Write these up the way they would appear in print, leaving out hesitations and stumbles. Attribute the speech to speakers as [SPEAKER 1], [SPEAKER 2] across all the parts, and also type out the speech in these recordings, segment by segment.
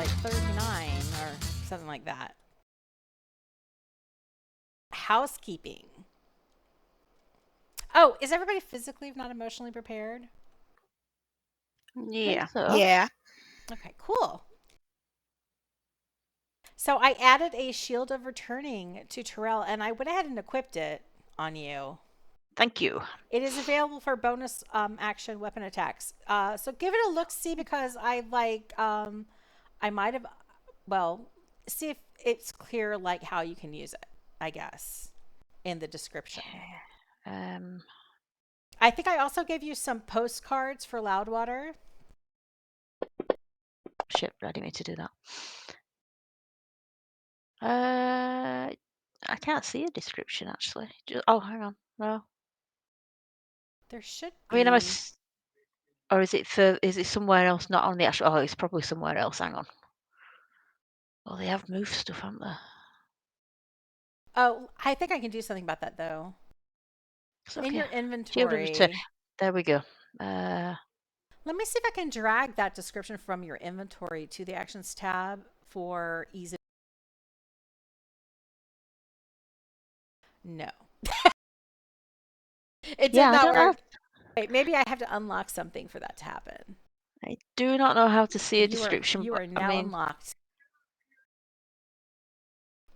[SPEAKER 1] like 39 or something like that. Housekeeping. Oh, is everybody physically, if not emotionally prepared?
[SPEAKER 2] Yeah.
[SPEAKER 3] So.
[SPEAKER 4] Yeah.
[SPEAKER 1] Okay, cool. So I added a Shield of Returning to Terel, and I went ahead and equipped it on you.
[SPEAKER 2] Thank you.
[SPEAKER 1] It is available for bonus action weapon attacks. So give it a look-see, because I might have, well, see if it's clear like how you can use it, I guess, in the description. I think I also gave you some postcards for Loudwater.
[SPEAKER 2] Shit, I didn't mean to do that. I can't see a description actually. Oh, hang on. No.
[SPEAKER 1] There should
[SPEAKER 2] I mean,
[SPEAKER 1] be.
[SPEAKER 2] or is it somewhere else? Not on the actual. Oh, it's probably somewhere else. Hang on. Oh, they have moved stuff, haven't they?
[SPEAKER 1] Oh, I think I can do something about that though.
[SPEAKER 2] It's okay.
[SPEAKER 1] In your
[SPEAKER 2] Shield of
[SPEAKER 1] inventory.
[SPEAKER 2] Return. There we go.
[SPEAKER 1] Let me see if I can drag that description from your inventory to the actions tab for ease of. No. It did not work. Wait, maybe I have to unlock something for that to happen.
[SPEAKER 2] I do not know how to see a description.
[SPEAKER 1] You are now unlocked.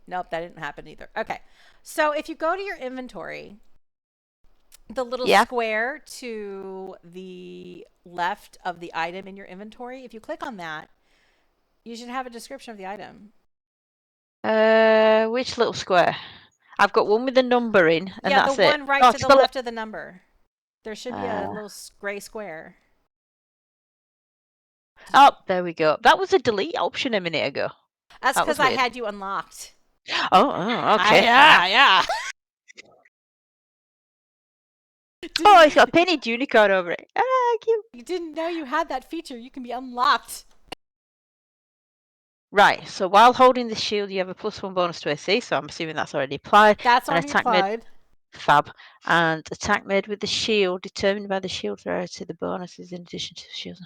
[SPEAKER 1] Nope, that didn't happen either. Okay. So if you go to your inventory, the little square to the left of the item in your inventory, if you click on that, you should have a description of the item.
[SPEAKER 2] Which little square? I've got one with the number in, and
[SPEAKER 1] yeah,
[SPEAKER 2] that's
[SPEAKER 1] the one right to the left of the number. There should be a little gray square.
[SPEAKER 2] Oh, there we go. That was a delete option a minute ago.
[SPEAKER 1] That's because I had you unlocked.
[SPEAKER 2] Oh, okay.
[SPEAKER 1] Yeah.
[SPEAKER 2] Oh, it's got a painted unicorn over it. Ah, cute.
[SPEAKER 1] You didn't know you had that feature. You can be unlocked.
[SPEAKER 2] Right, so while holding the shield, you have a +1 bonus to AC, so I'm assuming that's already applied.
[SPEAKER 1] That's already applied.
[SPEAKER 2] Fab. And attack made with the shield, determined by the shield thrower to the bonuses in addition to the shield.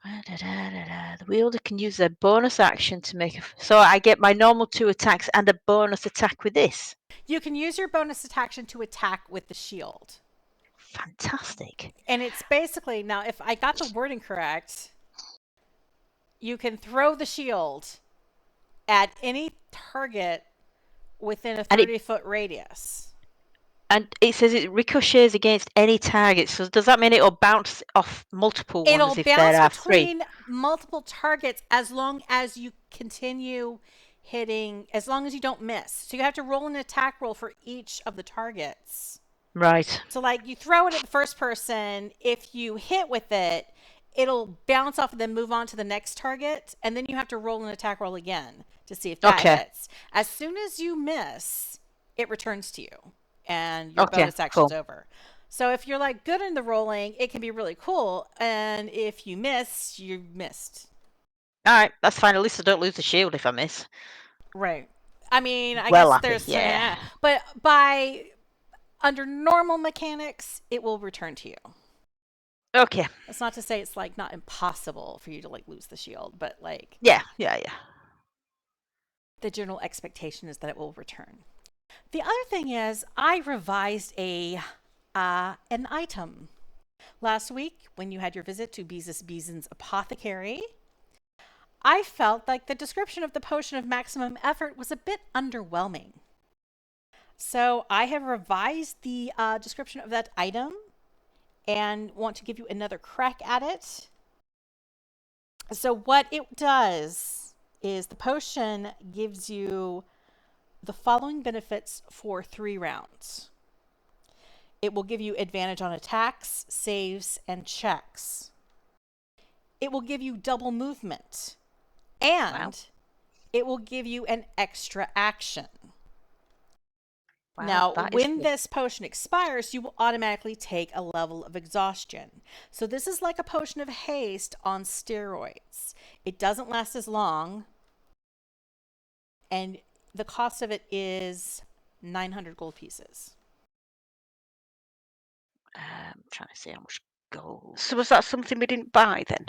[SPEAKER 2] The wielder can use their bonus action to make so I get my normal 2 attacks and a bonus attack with this.
[SPEAKER 1] You can use your bonus action to attack with the shield.
[SPEAKER 2] Fantastic.
[SPEAKER 1] And it's basically, now if I got the wording correct, you can throw the shield at any target within a 30-foot radius.
[SPEAKER 2] And it says it ricochets against any target. So does that mean it'll bounce off multiple ones if there are 3?
[SPEAKER 1] It'll bounce between multiple targets as long as you continue hitting, as long as you don't miss. So you have to roll an attack roll for each of the targets.
[SPEAKER 2] Right.
[SPEAKER 1] So like you throw it at the first person. If you hit with it, it'll bounce off and then move on to the next target. And then you have to roll an attack roll again to see if that hits. As soon as you miss, it returns to you. And your bonus action's over. So if you're like good in the rolling, it can be really cool. And if you miss, you missed.
[SPEAKER 2] All right, that's fine. At least I don't lose the shield if I miss.
[SPEAKER 1] Right. I mean, I guess there's but under normal mechanics, it will return to you.
[SPEAKER 2] Okay.
[SPEAKER 1] That's not to say it's like not impossible for you to like lose the shield, but like
[SPEAKER 2] yeah.
[SPEAKER 1] The general expectation is that it will return. The other thing is, I revised an item. Last week, when you had your visit to Beezus Beezen's apothecary, I felt like the description of the potion of maximum effort was a bit underwhelming. So I have revised the description of that item and want to give you another crack at it. So what it does is the potion gives you the following benefits for 3 rounds. It will give you advantage on attacks, saves, and checks. It will give you double movement. And it will give you an extra action. Now, when this potion expires, you will automatically take a level of exhaustion. So this is like a potion of haste on steroids. It doesn't last as long. And the cost of it is 900 gold pieces.
[SPEAKER 2] I'm trying to see how much gold.
[SPEAKER 3] So was that something we didn't buy then?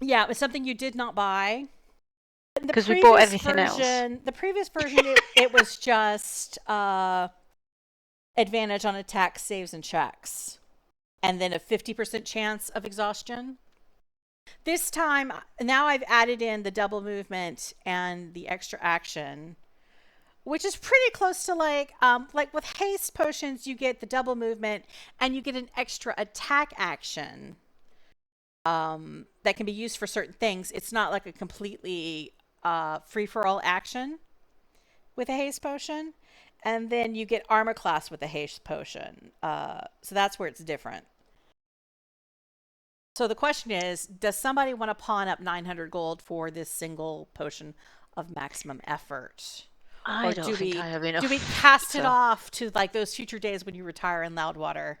[SPEAKER 1] Yeah, it was something you did not buy.
[SPEAKER 2] Because we bought everything else.
[SPEAKER 1] The previous version, it was just advantage on attack, saves, and checks, and then a 50% chance of exhaustion. This time, now I've added in the double movement and the extra action, which is pretty close to like with haste potions, you get the double movement and you get an extra attack action that can be used for certain things. It's not like a completely free for all action with a haste potion, and then you get armor class with a haste potion. So that's where it's different. So the question is, does somebody want to pawn up 900 gold for this single potion of maximum effort?
[SPEAKER 2] I don't think I have enough.
[SPEAKER 1] Do we cast it off to like those future days when you retire in Loudwater?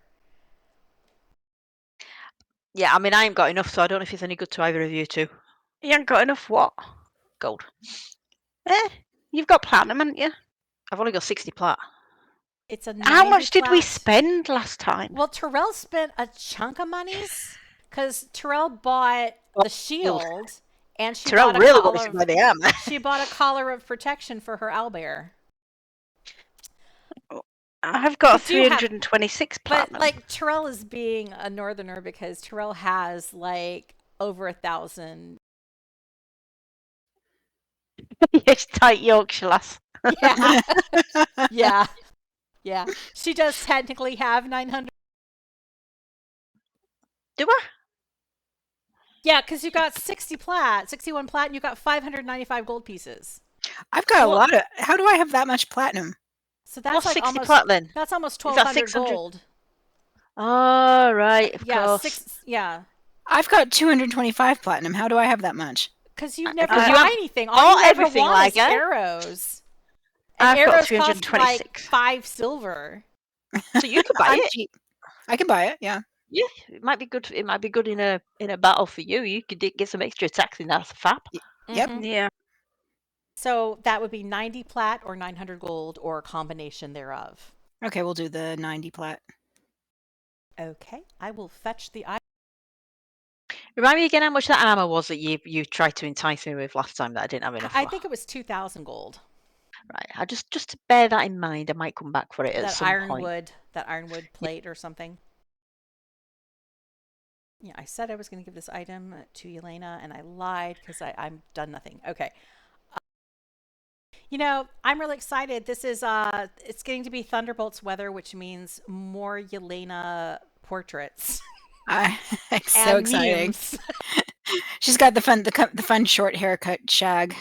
[SPEAKER 2] Yeah, I mean, I ain't got enough, so I don't know if it's any good to either of you two.
[SPEAKER 3] You ain't got enough what?
[SPEAKER 2] Gold.
[SPEAKER 3] You've got platinum, haven't you?
[SPEAKER 2] I've only got 60 plat.
[SPEAKER 1] It's a 90
[SPEAKER 3] How much did we
[SPEAKER 1] plat.
[SPEAKER 3] spend last time?
[SPEAKER 1] Well, Terel spent a chunk of monies because Terel bought the shield and she
[SPEAKER 2] Terel
[SPEAKER 1] bought a
[SPEAKER 2] really
[SPEAKER 1] collar.
[SPEAKER 2] wants to buy the armor.
[SPEAKER 1] She bought a collar of protection for her owlbear.
[SPEAKER 3] I've got 326 platinum.
[SPEAKER 1] But like Terel is being a northerner because Terel has like over 1,000.
[SPEAKER 3] Yes, tight Yorkshire lass.
[SPEAKER 1] Yeah. Yeah. Yeah. She does technically have 900.
[SPEAKER 2] Do I?
[SPEAKER 1] Yeah, because you got 61 plat, and you got 595 gold pieces.
[SPEAKER 4] I've got a lot of. How do I have that much platinum?
[SPEAKER 1] So that's like
[SPEAKER 2] 60
[SPEAKER 1] almost
[SPEAKER 2] plat then?
[SPEAKER 1] That's almost 1,200 gold.
[SPEAKER 2] Oh, right, of course.
[SPEAKER 4] I've got 225 platinum. How do I have that much?
[SPEAKER 1] Because you never buy anything. All you ever want is arrows. And
[SPEAKER 3] I've
[SPEAKER 1] arrows
[SPEAKER 3] got 326.
[SPEAKER 1] cost like 5 silver.
[SPEAKER 2] So you could buy it.
[SPEAKER 4] Cheap. I can buy it. Yeah.
[SPEAKER 2] Yeah, it might be good. It might be good in a battle for you. You could get some extra attacks in that fap.
[SPEAKER 4] Yep.
[SPEAKER 3] Yeah.
[SPEAKER 1] So that would be 90 plat or 900 gold or a combination thereof.
[SPEAKER 4] Okay, we'll do the 90 plat.
[SPEAKER 1] Okay, I will fetch the item.
[SPEAKER 2] Remind me again how much that armor was that you tried to entice me with last time that I didn't have enough for.
[SPEAKER 1] I think it was 2,000 gold.
[SPEAKER 2] Right, I just to bear that in mind, I might come back for it at some point.
[SPEAKER 1] That ironwood plate or something. Yeah, I said I was going to give this item to Yelena, and I lied because I'm done nothing. Okay. You know, I'm really excited. This is it's getting to be Thunderbolts weather, which means more Yelena portraits.
[SPEAKER 4] It's so exciting. She's got the fun short haircut shag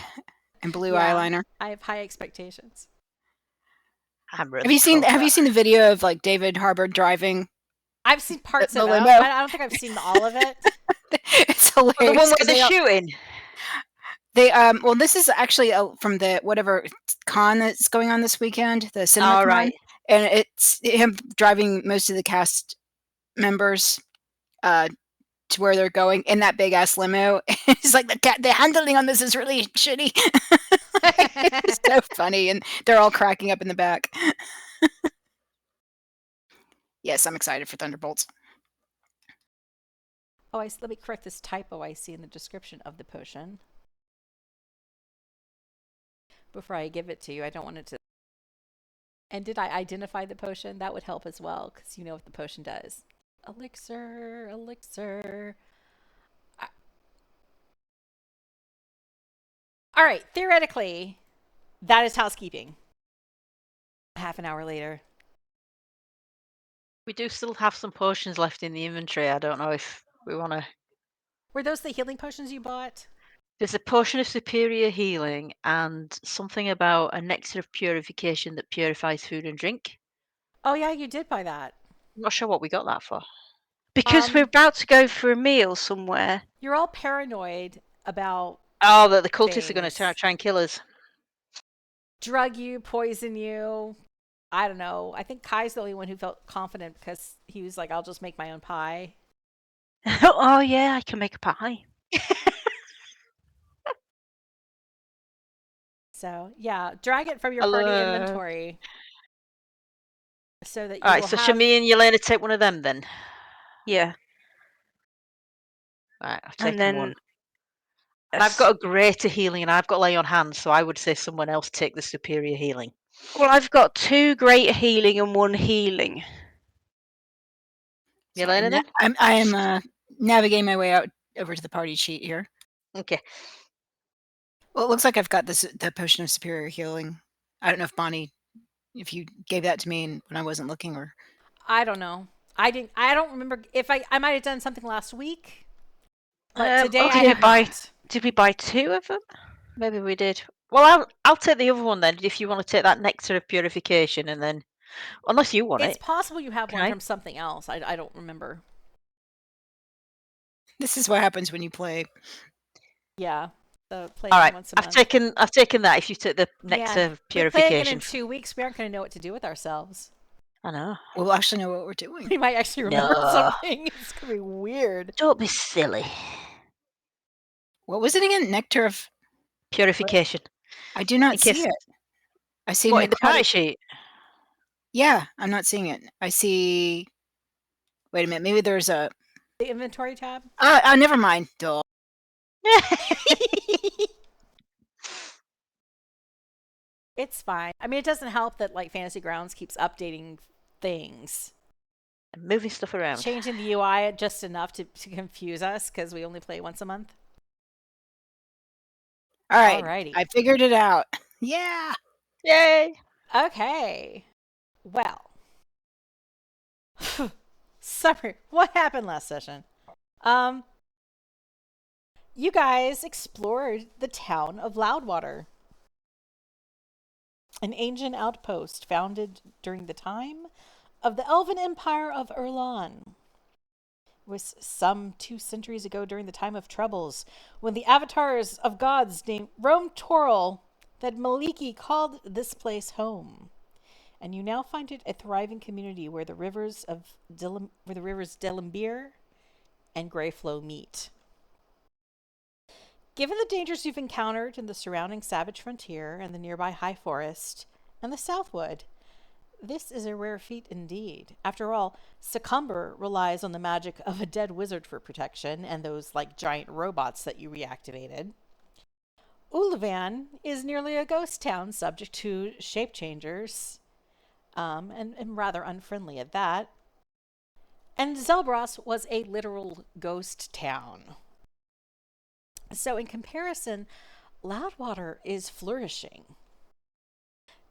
[SPEAKER 4] and blue eyeliner.
[SPEAKER 1] I have high expectations.
[SPEAKER 2] I'm really
[SPEAKER 4] have you seen the video of like David Harbour driving?
[SPEAKER 1] I've seen parts of it.
[SPEAKER 4] limo.
[SPEAKER 1] I don't think I've seen all of it.
[SPEAKER 4] It's hilarious.
[SPEAKER 2] The one where they're shooting.
[SPEAKER 4] They well, this is actually from the whatever con that's going on this weekend, the cinema con,
[SPEAKER 2] right.
[SPEAKER 4] And it's him driving most of the cast members to where they're going in that big ass limo. It's like the handling on this is really shitty. It's so funny, and they're all cracking up in the back. Yes, I'm excited for Thunderbolts.
[SPEAKER 1] Oh, let me correct this typo I see in the description of the potion. Before I give it to you, I don't want it to. And did I identify the potion? That would help as well, because you know what the potion does. Elixir. All right, theoretically, that is housekeeping. Half an hour later.
[SPEAKER 2] We do still have some potions left in the inventory. I don't know if we want to.
[SPEAKER 1] Were those the healing potions you bought?
[SPEAKER 2] There's a potion of superior healing and something about a nectar of purification that purifies food and drink.
[SPEAKER 1] Oh yeah, you did buy that.
[SPEAKER 2] I'm not sure what we got that for.
[SPEAKER 3] Because we're about to go for a meal somewhere.
[SPEAKER 1] You're all paranoid about.
[SPEAKER 2] Oh, that the cultists are going to try and kill us.
[SPEAKER 1] Drug you, poison you. I don't know. I think Kai's the only one who felt confident because he was like, I'll just make my own pie.
[SPEAKER 3] Oh yeah, I can make a pie.
[SPEAKER 1] So yeah, drag it from your party inventory. So that you
[SPEAKER 2] all right, so should me and Yelena take one of them then?
[SPEAKER 3] Yeah.
[SPEAKER 2] All right, I've taken one. And I've got a greater healing and I've got lay on hands, so I would say someone else take the superior healing.
[SPEAKER 3] Well, I've got 2 greater healing and 1 healing.
[SPEAKER 4] So
[SPEAKER 2] Yelena, then?
[SPEAKER 4] I am navigating my way out over to the party sheet here.
[SPEAKER 2] Okay.
[SPEAKER 4] Well, it looks like I've got the potion of superior healing. I don't know if Bonnie, if you gave that to me when I wasn't looking, or
[SPEAKER 1] I don't know. I don't remember if I might have done something last week, but today I have not.
[SPEAKER 3] Did we buy 2 of them?
[SPEAKER 2] Maybe we did. Well, I'll take the other one then, if you want to take that nectar of purification, and then, unless you want
[SPEAKER 1] It's
[SPEAKER 2] it.
[SPEAKER 1] possible you have one
[SPEAKER 2] Okay.
[SPEAKER 1] from something else. I don't remember.
[SPEAKER 4] this is what happens when you play.
[SPEAKER 1] Yeah, the play
[SPEAKER 2] All right,
[SPEAKER 1] once a
[SPEAKER 2] I've
[SPEAKER 1] month.
[SPEAKER 2] taken that. If you took the nectar of
[SPEAKER 1] If we play again
[SPEAKER 2] purification,
[SPEAKER 1] in 2 weeks, we aren't going to know what to do with ourselves.
[SPEAKER 2] I know.
[SPEAKER 4] We'll actually know what we're doing.
[SPEAKER 1] We might actually remember
[SPEAKER 2] No.
[SPEAKER 1] something. It's going to be weird.
[SPEAKER 2] Don't be silly.
[SPEAKER 4] What was it again? Nectar of
[SPEAKER 2] Purification.
[SPEAKER 4] I do not
[SPEAKER 2] In
[SPEAKER 4] see
[SPEAKER 2] case-
[SPEAKER 4] it. I see
[SPEAKER 2] What in the party
[SPEAKER 4] necrotic.
[SPEAKER 2] sheet?
[SPEAKER 4] Yeah, I'm not seeing it. I see. Wait a minute. Maybe there's a.
[SPEAKER 1] The inventory tab.
[SPEAKER 4] Never mind. Duh.
[SPEAKER 1] It's fine. I mean, it doesn't help that like Fantasy Grounds keeps updating things,
[SPEAKER 2] Moving stuff around.
[SPEAKER 1] changing the UI just enough to confuse us because we only play once a month.
[SPEAKER 4] All right.
[SPEAKER 1] Alrighty.
[SPEAKER 4] I figured it out. Yeah.
[SPEAKER 2] Yay!
[SPEAKER 1] Okay. Well. Summary. What happened last session? You guys explored the town of Loudwater, an ancient outpost founded during the time of the Elven Empire of Erlan. It was some 2 centuries ago during the time of troubles, when the avatars of gods named Rome Terel that Maliki called this place home. And you now find it a thriving community where the rivers Delambir and Greyflow meet. Given the dangers you've encountered in the surrounding savage frontier and the nearby high forest and the Southwood, this is a rare feat indeed. After all, Secomber relies on the magic of a dead wizard for protection and those like giant robots that you reactivated. Ulavan is nearly a ghost town subject to shape changers, and rather unfriendly at that. And Zelbras was a literal ghost town. So in comparison, Loudwater is flourishing.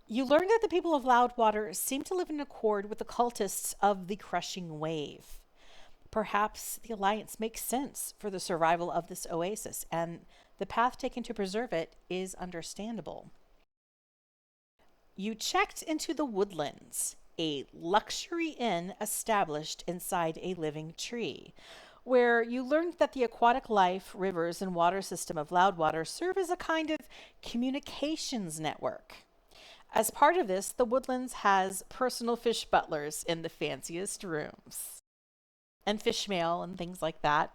[SPEAKER 1] You learn that the people of Loudwater seem to live in accord with the cultists of the Crushiing Wave. Perhaps the alliance makes sense for the survival of this oasis, and the path taken to preserve it is understandable. You checked into the Woodlands, a luxury inn established inside a living tree, where you learned that the aquatic life, rivers, and water system of Loudwater serve as a kind of communications network. As part of this, the Woodlands has personal fish butlers in the fanciest rooms, and fish mail and things like that.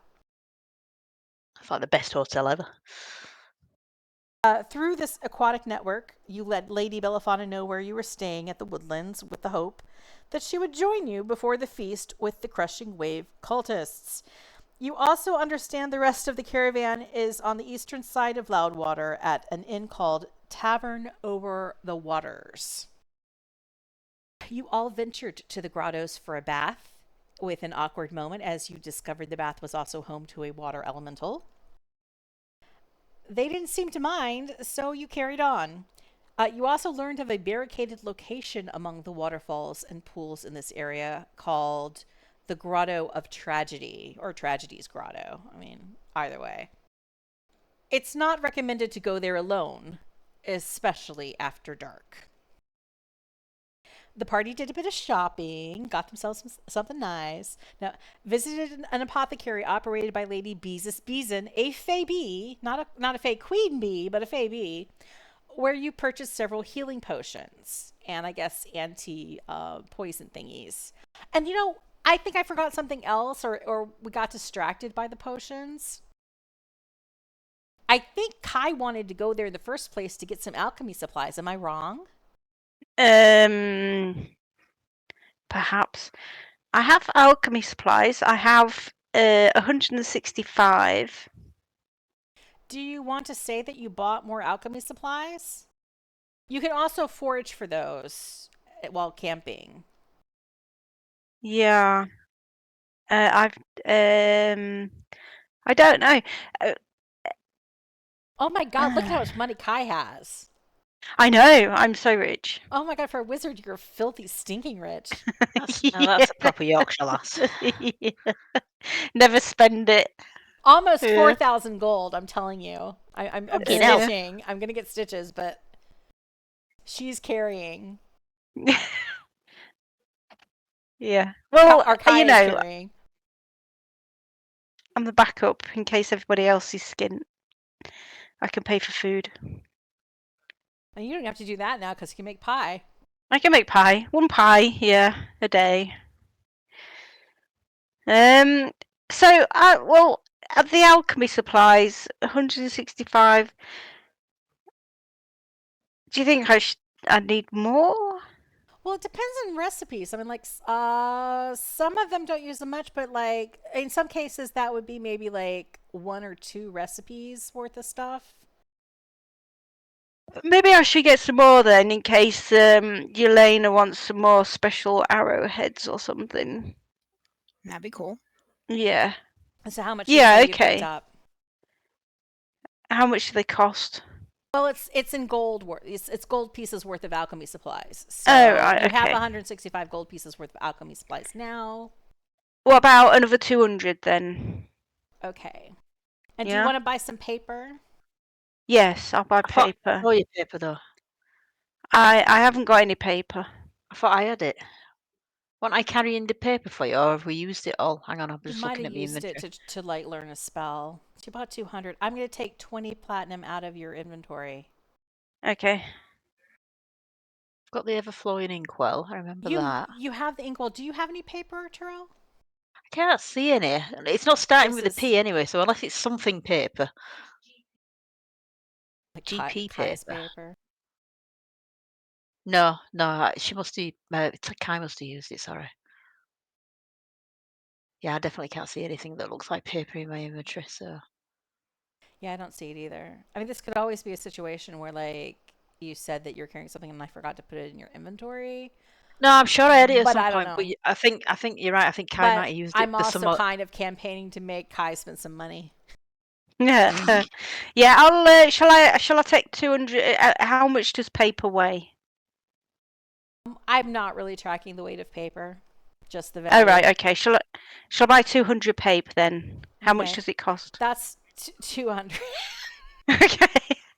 [SPEAKER 2] It's like the best hotel ever.
[SPEAKER 1] Through this aquatic network, you let Lady Belliphauna know where you were staying at the Woodlands with the hope that she would join you before the feast with the Crushiing Wave cultists. You also understand the rest of the caravan is on the eastern side of Loudwater at an inn called Tavern Over the Waters. You all ventured to the grottos for a bath, with an awkward moment as you discovered the bath was also home to a water elemental. They didn't seem to mind, so you carried on. You also learned of a barricaded location among the waterfalls and pools in this area called the Grotto of Tragedy, or Tragedy's Grotto. I mean, either way. It's not recommended to go there alone, especially after dark. The party did a bit of shopping, got themselves something nice. Now, visited an apothecary operated by Lady Beeson, a Fae Bee, not a Fae Queen Bee, but a Fae Bee, where you purchased several healing potions and I guess anti-poison thingies. And you know, I think I forgot something else, or we got distracted by the potions. I think Kai wanted to go there in the first place to get some alchemy supplies. Am I wrong?
[SPEAKER 3] Perhaps. I have alchemy supplies. I have 165.
[SPEAKER 1] Do you want to say that you bought more alchemy supplies? You can also forage for those while camping.
[SPEAKER 3] Yeah. I don't know.
[SPEAKER 1] Oh my god, look at how much money Kai has.
[SPEAKER 3] I know. I'm so rich.
[SPEAKER 1] Oh my god, for a wizard, you're filthy, stinking rich.
[SPEAKER 2] That's a proper Yorkshire lass.
[SPEAKER 3] Yeah. Never spend it.
[SPEAKER 1] Almost
[SPEAKER 3] Yeah.
[SPEAKER 1] 4,000 gold, I'm telling you. I'm
[SPEAKER 2] Fucking hell.
[SPEAKER 1] stitching. I'm going to get stitches, but she's carrying.
[SPEAKER 3] Yeah. Well,
[SPEAKER 1] Or Kai
[SPEAKER 3] you
[SPEAKER 1] is
[SPEAKER 3] know,
[SPEAKER 1] carrying.
[SPEAKER 3] I'm the backup in case everybody else is skint. I can pay for food.
[SPEAKER 1] And you don't have to do that now because you can make pie.
[SPEAKER 3] I can make pie. One pie, yeah, a day. So, well, at the alchemy supplies, 165. Do you think I need more?
[SPEAKER 1] Well, it depends on recipes. I mean, like, some of them don't use them much, but like in some cases, that would be maybe like 1 or 2 recipes worth of stuff.
[SPEAKER 3] Maybe I should get some more then, in case Yelena wants some more special arrowheads or something.
[SPEAKER 4] That'd be cool.
[SPEAKER 3] Yeah.
[SPEAKER 1] So how much?
[SPEAKER 3] Yeah,
[SPEAKER 1] you picked
[SPEAKER 3] okay.
[SPEAKER 1] up?
[SPEAKER 3] How much do they cost?
[SPEAKER 1] Well, it's in gold worth. It's gold pieces worth of alchemy supplies. So
[SPEAKER 3] right,
[SPEAKER 1] you have
[SPEAKER 3] okay.
[SPEAKER 1] 165 gold pieces worth of alchemy supplies now.
[SPEAKER 3] What about another 200 then?
[SPEAKER 1] Okay. And do
[SPEAKER 3] Yeah.
[SPEAKER 1] you want to buy some paper?
[SPEAKER 3] Yes, I'll buy paper.
[SPEAKER 2] Oh, your paper though.
[SPEAKER 3] I haven't got any paper.
[SPEAKER 2] I thought I had it. Want I carrying the paper for you, or have we used it all? Hang on, I'm
[SPEAKER 1] You
[SPEAKER 2] just
[SPEAKER 1] might
[SPEAKER 2] looking
[SPEAKER 1] have
[SPEAKER 2] at my
[SPEAKER 1] used
[SPEAKER 2] inventory.
[SPEAKER 1] it to like learn a spell. So you bought 200. I'm going to take 20 platinum out of your inventory.
[SPEAKER 3] Okay.
[SPEAKER 2] I've got the ever-flowing inkwell. I remember that.
[SPEAKER 1] You have the inkwell. Do you have any paper, Terel?
[SPEAKER 2] I can't see any. It's not starting
[SPEAKER 1] This
[SPEAKER 2] with a P anyway, so unless it's something paper.
[SPEAKER 1] Like
[SPEAKER 2] GP
[SPEAKER 1] Kai's
[SPEAKER 2] paper. No, she must have. Kai must have used it. Sorry. Yeah, I definitely can't see anything that looks like paper in my inventory. So.
[SPEAKER 1] Yeah, I don't see it either. I mean, this could always be a situation where, like, you said that you're carrying something and I forgot to put it in your inventory.
[SPEAKER 2] No, I'm sure I had it at
[SPEAKER 1] But
[SPEAKER 2] some
[SPEAKER 1] I don't
[SPEAKER 2] point.
[SPEAKER 1] know.
[SPEAKER 2] But I think you're right. I think Kai might have used it.
[SPEAKER 1] I'm also kind of campaigning to make Kai spend some money.
[SPEAKER 3] Yeah. Yeah. I'll. Shall I take 200? How much does paper weigh?
[SPEAKER 1] I'm not really tracking the weight of paper, just the value.
[SPEAKER 3] Oh right. Okay. Shall I buy 200 paper then? How much
[SPEAKER 1] Okay.
[SPEAKER 3] does it cost?
[SPEAKER 1] That's 200.
[SPEAKER 3] Okay.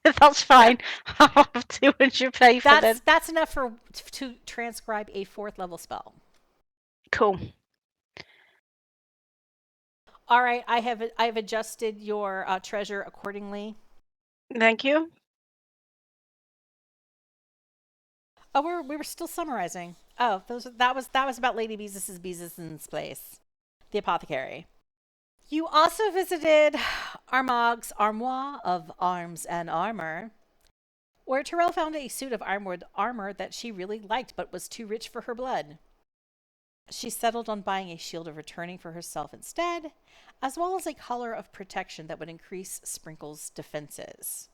[SPEAKER 3] That's fine. I'll have 200 paper then.
[SPEAKER 1] That's enough to transcribe a 4th level spell.
[SPEAKER 3] Cool.
[SPEAKER 1] All right, I've adjusted your treasure accordingly.
[SPEAKER 3] Thank you.
[SPEAKER 1] Oh, we were still summarizing. Oh, that was about Lady Beezus's place, the apothecary. You also visited Armag's Armoire of Arms and Armor, where Terel found a suit of armored armor that she really liked but was too rich for her blood. She settled on buying a shield of returning for herself instead, as well as a collar of protection that would increase Sprinkle's defenses.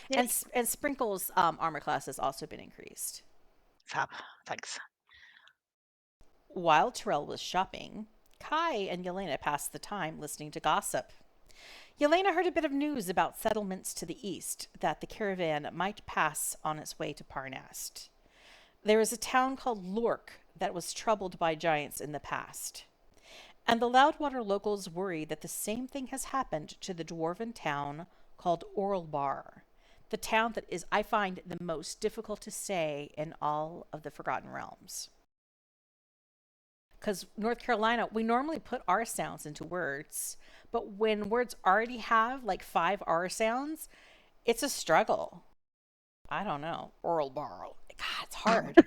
[SPEAKER 1] Yeah. And Sprinkle's armor class has also been increased.
[SPEAKER 2] Fab, thanks.
[SPEAKER 1] While Terel was shopping, Kai and Yelena passed the time listening to gossip. Yelena heard a bit of news about settlements to the east that the caravan might pass on its way to Parnast. There is a town called Lork that was troubled by giants in the past. And the Loudwater locals worry that the same thing has happened to the dwarven town called Orlbar, the town that is, I find, the most difficult to say in all of the Forgotten Realms. Because North Carolina, we normally put R sounds into words, but when words already have like 5 R sounds, it's a struggle. I don't know. Orlbar. God, it's hard.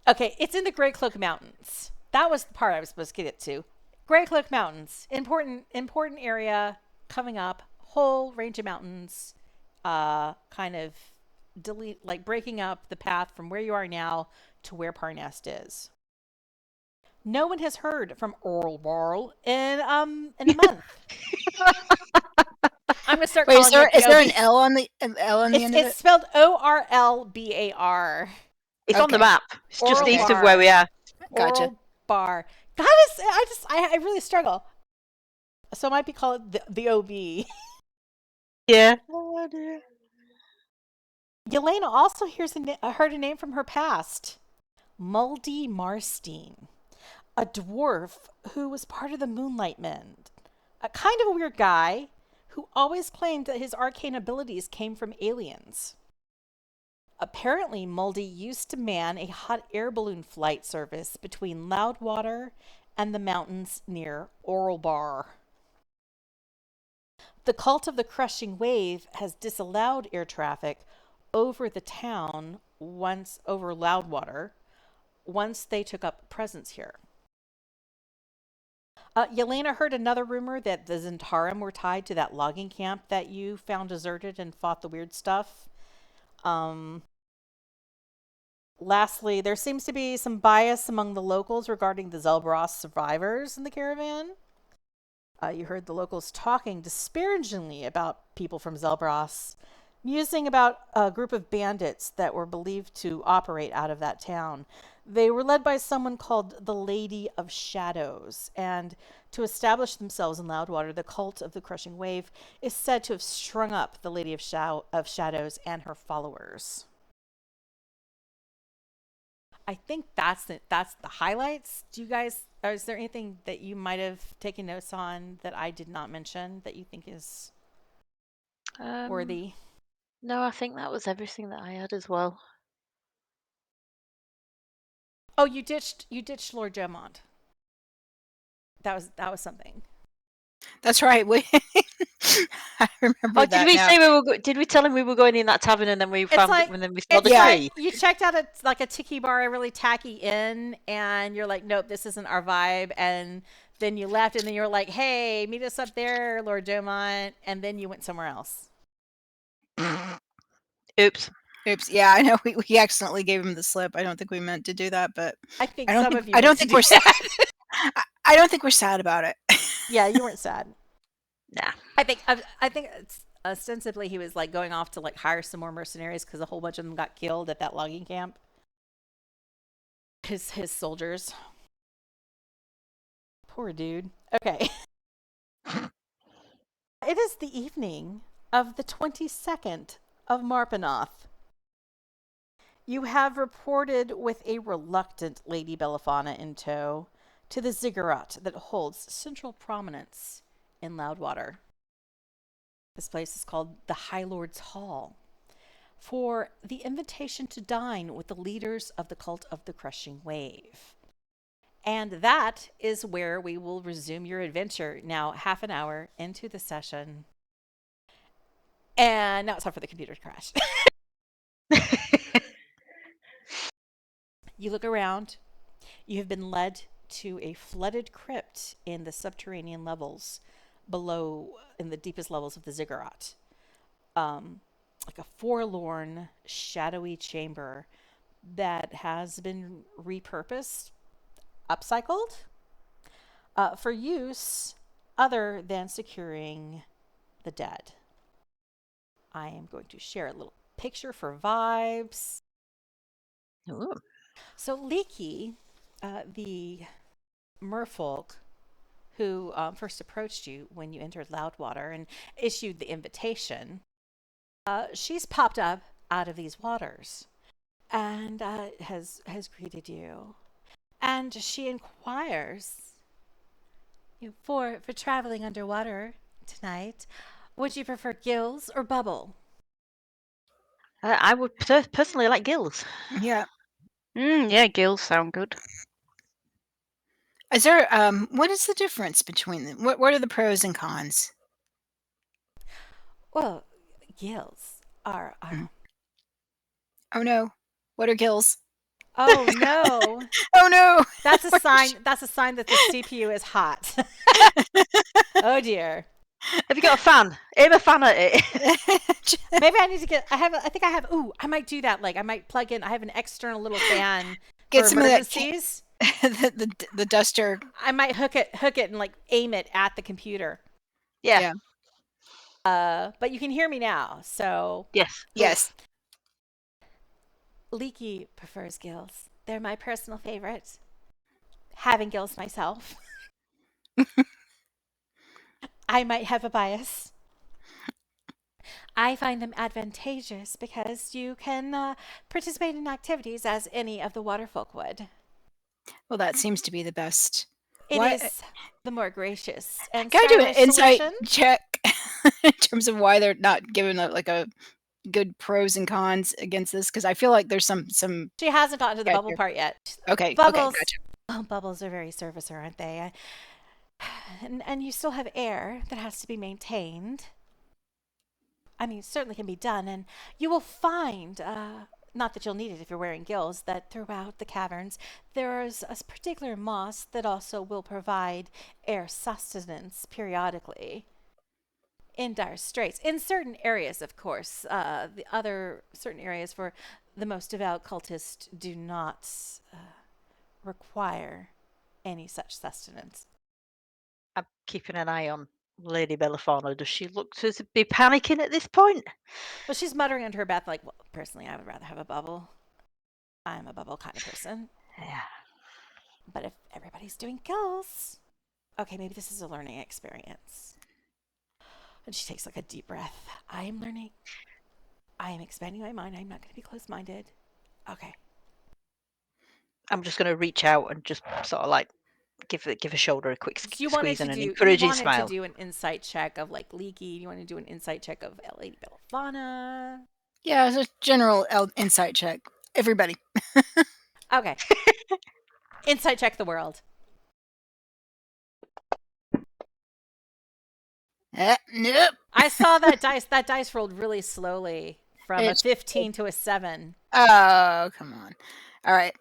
[SPEAKER 1] Okay, it's in the Grey Cloak Mountains. That was the part I was supposed to get to. Grey Cloak Mountains, important area coming up. Whole range of mountains, kind of breaking up the path from where you are now to where Parnast is. No one has heard from Orlbar in a month. I'm gonna start
[SPEAKER 4] Wait,
[SPEAKER 1] calling it
[SPEAKER 4] is
[SPEAKER 1] the
[SPEAKER 4] there an
[SPEAKER 1] OB.
[SPEAKER 4] L on the end of
[SPEAKER 1] It's
[SPEAKER 4] it?
[SPEAKER 1] spelled Orlbar.
[SPEAKER 2] It's on the
[SPEAKER 4] Okay.
[SPEAKER 2] map. It's just
[SPEAKER 1] Oral
[SPEAKER 2] east of
[SPEAKER 1] bar.
[SPEAKER 2] where we are.
[SPEAKER 4] Gotcha.
[SPEAKER 1] Orlbar. God, I really struggle. So I might be called the OB.
[SPEAKER 2] Yeah.
[SPEAKER 1] Yelena also heard a name from her past. Muldy Marstein, a dwarf who was part of the Moonlight Men. A kind of a weird guy who always claimed that his arcane abilities came from aliens. Apparently, Muldy used to man a hot air balloon flight service between Loudwater and the mountains near Orlbar. The cult of the Crushing Wave has disallowed air traffic over the town over Loudwater once they took up presence here. Yelena heard another rumor that the Zentarum were tied to that logging camp that you found deserted and fought the weird stuff. Lastly, there seems to be some bias among the locals regarding the Zelbros survivors in the caravan. You heard the locals talking disparagingly about people from Zelbros, musing about a group of bandits that were believed to operate out of that town. They were led by someone called the Lady of Shadows, and to establish themselves in Loudwater, the cult of the Crushing Wave is said to have strung up the Lady of Shadows and her followers. I think that's the highlights. Do you guys, is there anything that you might have taken notes on that I did not mention that you think is worthy?
[SPEAKER 2] No, I think that was everything that I had as well.
[SPEAKER 1] Oh, you ditched Lord Jomont. That was something.
[SPEAKER 4] That's right. I remember that.
[SPEAKER 2] Did we tell him we were going in that tavern and then we found and then we saw the tree?
[SPEAKER 1] You checked out a tiki bar, a really tacky inn, and you're like, nope, this isn't our vibe. And then you left, and then you were like, hey, meet us up there, Lord Jomont, and then you went somewhere else.
[SPEAKER 2] Oops.
[SPEAKER 4] Yeah, I know we accidentally gave him the slip. I don't think we meant to do that, but
[SPEAKER 1] I think
[SPEAKER 4] I
[SPEAKER 1] some of you.
[SPEAKER 4] I don't think we're sad. I don't think we're sad about it.
[SPEAKER 1] Yeah, you weren't sad.
[SPEAKER 2] Nah.
[SPEAKER 1] I think it's ostensibly he was like going off to like hire some more mercenaries because a whole bunch of them got killed at that logging camp. His soldiers. Poor dude. Okay. It is the evening of the 22nd of Marpanoth. You have reported with a reluctant Lady Belliphauna in tow to the ziggurat that holds central prominence in Loudwater. This place is called the High Lord's Hall for the invitation to dine with the leaders of the cult of the Crushing Wave. And that is where we will resume your adventure now, half an hour into the session. And now it's time for the computer to crash. You look around. You have been led to a flooded crypt in the subterranean levels below, in the deepest levels of the ziggurat. Like a forlorn, shadowy chamber that has been repurposed, upcycled, for use other than securing the dead. I am going to share a little picture for vibes.
[SPEAKER 2] Ooh.
[SPEAKER 1] So Leaky, the merfolk who first approached you when you entered Loudwater and issued the invitation, she's popped up out of these waters and has greeted you. And she inquires, for traveling underwater tonight, would you prefer Gills or Bubble?
[SPEAKER 2] I would personally like Gills.
[SPEAKER 4] Yeah.
[SPEAKER 3] Yeah, Gills sound good.
[SPEAKER 4] Is there what is the difference between them? What are the pros and cons?
[SPEAKER 1] Well, Gills are
[SPEAKER 4] Oh no. What are gills?
[SPEAKER 1] Oh no.
[SPEAKER 4] Oh no.
[SPEAKER 1] That's a sign that the CPU is hot. Oh dear.
[SPEAKER 2] Have you got a fan? Aim a fan at it.
[SPEAKER 1] Maybe I need to get I might do that. Like I might plug in, I have an external little fan
[SPEAKER 4] Get
[SPEAKER 1] for
[SPEAKER 4] some of that
[SPEAKER 1] emergencies.
[SPEAKER 4] the duster.
[SPEAKER 1] I might hook it and like aim it at the computer.
[SPEAKER 2] Yeah.
[SPEAKER 1] But you can hear me now, so
[SPEAKER 2] Yes.
[SPEAKER 4] Yes.
[SPEAKER 1] Leaky prefers gills. They're my personal favorite. Having gills myself, I might have a bias. I find them advantageous because you can participate in activities as any of the waterfolk would.
[SPEAKER 4] Well, that seems to be the best.
[SPEAKER 1] It
[SPEAKER 4] Why-
[SPEAKER 1] is the more gracious and
[SPEAKER 4] Can I do an
[SPEAKER 1] stylish
[SPEAKER 4] insight
[SPEAKER 1] solution.
[SPEAKER 4] check in terms of why they're not given a good pros and cons against this? Because I feel like there's some.
[SPEAKER 1] She hasn't gotten to the
[SPEAKER 4] Gotcha.
[SPEAKER 1] bubble part yet.
[SPEAKER 4] Okay.
[SPEAKER 1] Bubbles.
[SPEAKER 4] Okay. Gotcha.
[SPEAKER 1] Oh, bubbles are very servicer, aren't they? And you still have air that has to be maintained. I mean, it certainly can be done, and you will find, not that you'll need it if you're wearing gills, that throughout the caverns there is a particular moss that also will provide air sustenance periodically. In dire straits, in certain areas, of course, the other certain areas for the most devout cultist do not require any such sustenance.
[SPEAKER 2] I'm keeping an eye on Lady Belliphauna. Does she look to be panicking at this point?
[SPEAKER 1] Well, she's muttering under her breath, like, well, personally, I would rather have a bubble. I'm a bubble kind of person.
[SPEAKER 2] Yeah.
[SPEAKER 1] But if everybody's doing gills, okay, maybe this is a learning experience. And she takes like a deep breath. I am learning. I am expanding my mind. I'm not going to be closed-minded. Okay.
[SPEAKER 2] I'm just going to reach out and just sort of like give a shoulder a quick
[SPEAKER 1] So you wanted
[SPEAKER 2] squeeze
[SPEAKER 1] to
[SPEAKER 2] and an
[SPEAKER 1] do
[SPEAKER 2] encouraging smile.
[SPEAKER 1] an insight check of like Leaky. You want to do an insight check of Lady Belliphauna.
[SPEAKER 4] Yeah, it's a general insight check. Everybody.
[SPEAKER 1] Okay. Insight check the world.
[SPEAKER 4] Nope.
[SPEAKER 1] I saw that dice. That dice rolled really slowly from
[SPEAKER 4] It's-
[SPEAKER 1] a 15 to a 7.
[SPEAKER 4] Oh, come on. All right.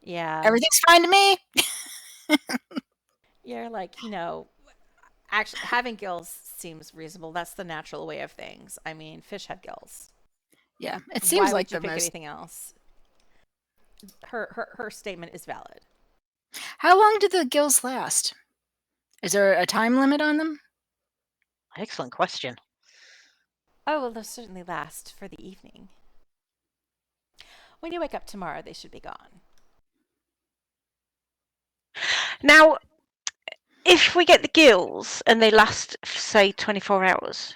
[SPEAKER 1] Yeah.
[SPEAKER 4] Everything's fine to me.
[SPEAKER 1] You're like, actually having gills seems reasonable. That's the natural way of things. I mean, fish have gills.
[SPEAKER 4] Yeah, it
[SPEAKER 1] Why
[SPEAKER 4] seems
[SPEAKER 1] would
[SPEAKER 4] like
[SPEAKER 1] you
[SPEAKER 4] the
[SPEAKER 1] pick
[SPEAKER 4] most.
[SPEAKER 1] anything else? Her statement is valid.
[SPEAKER 4] How long do the gills last? Is there a time limit on them?
[SPEAKER 2] Excellent question.
[SPEAKER 1] Oh, well, they'll certainly last for the evening. When you wake up tomorrow, they should be gone.
[SPEAKER 3] Now, if we get the gills and they last, say, 24 hours,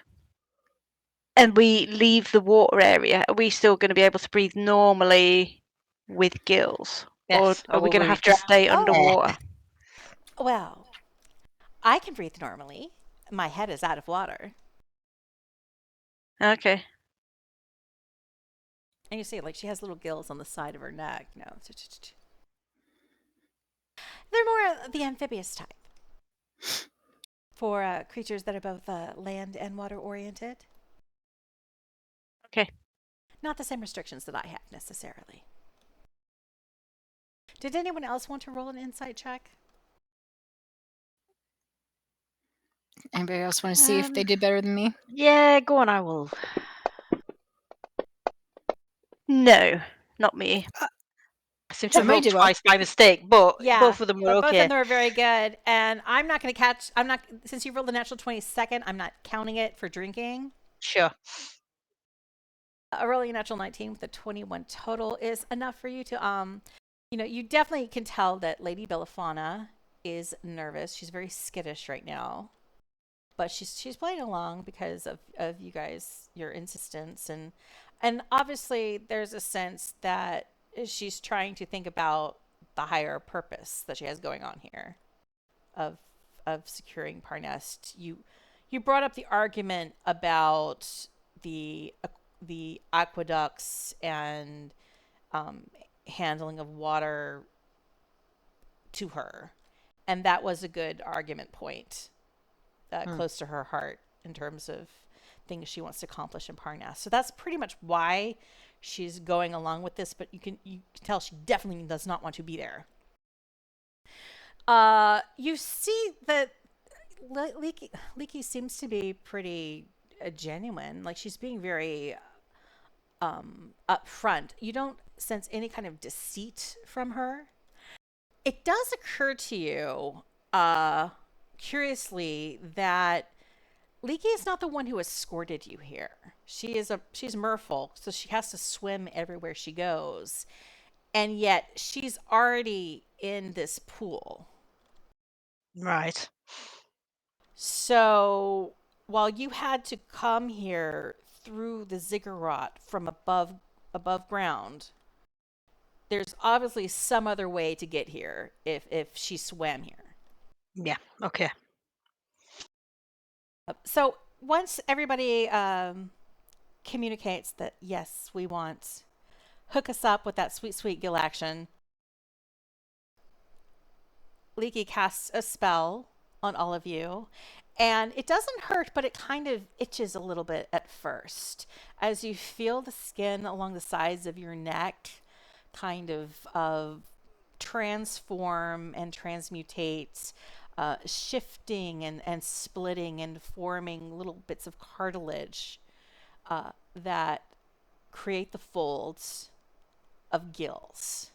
[SPEAKER 3] and we leave the water area, are we still going to be able to breathe normally with gills?
[SPEAKER 2] Yes.
[SPEAKER 3] Or are we going to have to stay underwater?
[SPEAKER 1] Well, I can breathe normally. My head is out of water.
[SPEAKER 3] Okay.
[SPEAKER 1] And you see, like, she has little gills on the side of her neck. No. They're more the amphibious type. For creatures that are both land and water oriented.
[SPEAKER 3] Okay.
[SPEAKER 1] Not the same restrictions that I have necessarily. Did anyone else want to roll an insight check?
[SPEAKER 4] Anybody else want to see if they did better than me?
[SPEAKER 2] Yeah, go on, I will.
[SPEAKER 3] No, not me.
[SPEAKER 2] I seem to have
[SPEAKER 4] Somebody
[SPEAKER 2] rolled
[SPEAKER 4] did well.
[SPEAKER 2] twice by mistake, but
[SPEAKER 1] Yeah,
[SPEAKER 2] both of them were
[SPEAKER 1] but both of
[SPEAKER 2] okay.
[SPEAKER 1] them are very good. And I'm not going to since you rolled the natural 22nd, I'm not counting it for drinking.
[SPEAKER 2] Sure.
[SPEAKER 1] A rolling natural 19 with a 21 total is enough for you to, you definitely can tell that Lady Belliphauna is nervous. She's very skittish right now. But she's playing along because of you guys, your insistence. And obviously there's a sense that she's trying to think about the higher purpose that she has going on here of securing Parnast. You brought up the argument about the aqueducts and handling of water to her, and that was a good argument point, close to her heart in terms of things she wants to accomplish in Parnast. So that's pretty much why she's going along with this, but you can tell she definitely does not want to be there. You see that Leaky seems to be pretty genuine. Like, she's being very upfront. You don't sense any kind of deceit from her. It does occur to you, curiously, that Leaky is not the one who escorted you here. She's merfolk, so she has to swim everywhere she goes. And yet she's already in this pool.
[SPEAKER 2] Right.
[SPEAKER 1] So while you had to come here through the ziggurat from above ground, there's obviously some other way to get here if she swam here.
[SPEAKER 2] Yeah. Okay.
[SPEAKER 1] So once everybody communicates that yes, we want hook us up with that sweet gill action, Leaky casts a spell on all of you, and it doesn't hurt, but it kind of itches a little bit at first as you feel the skin along the sides of your neck kind of transform and transmutate, shifting and splitting and forming little bits of cartilage that create the folds of gills.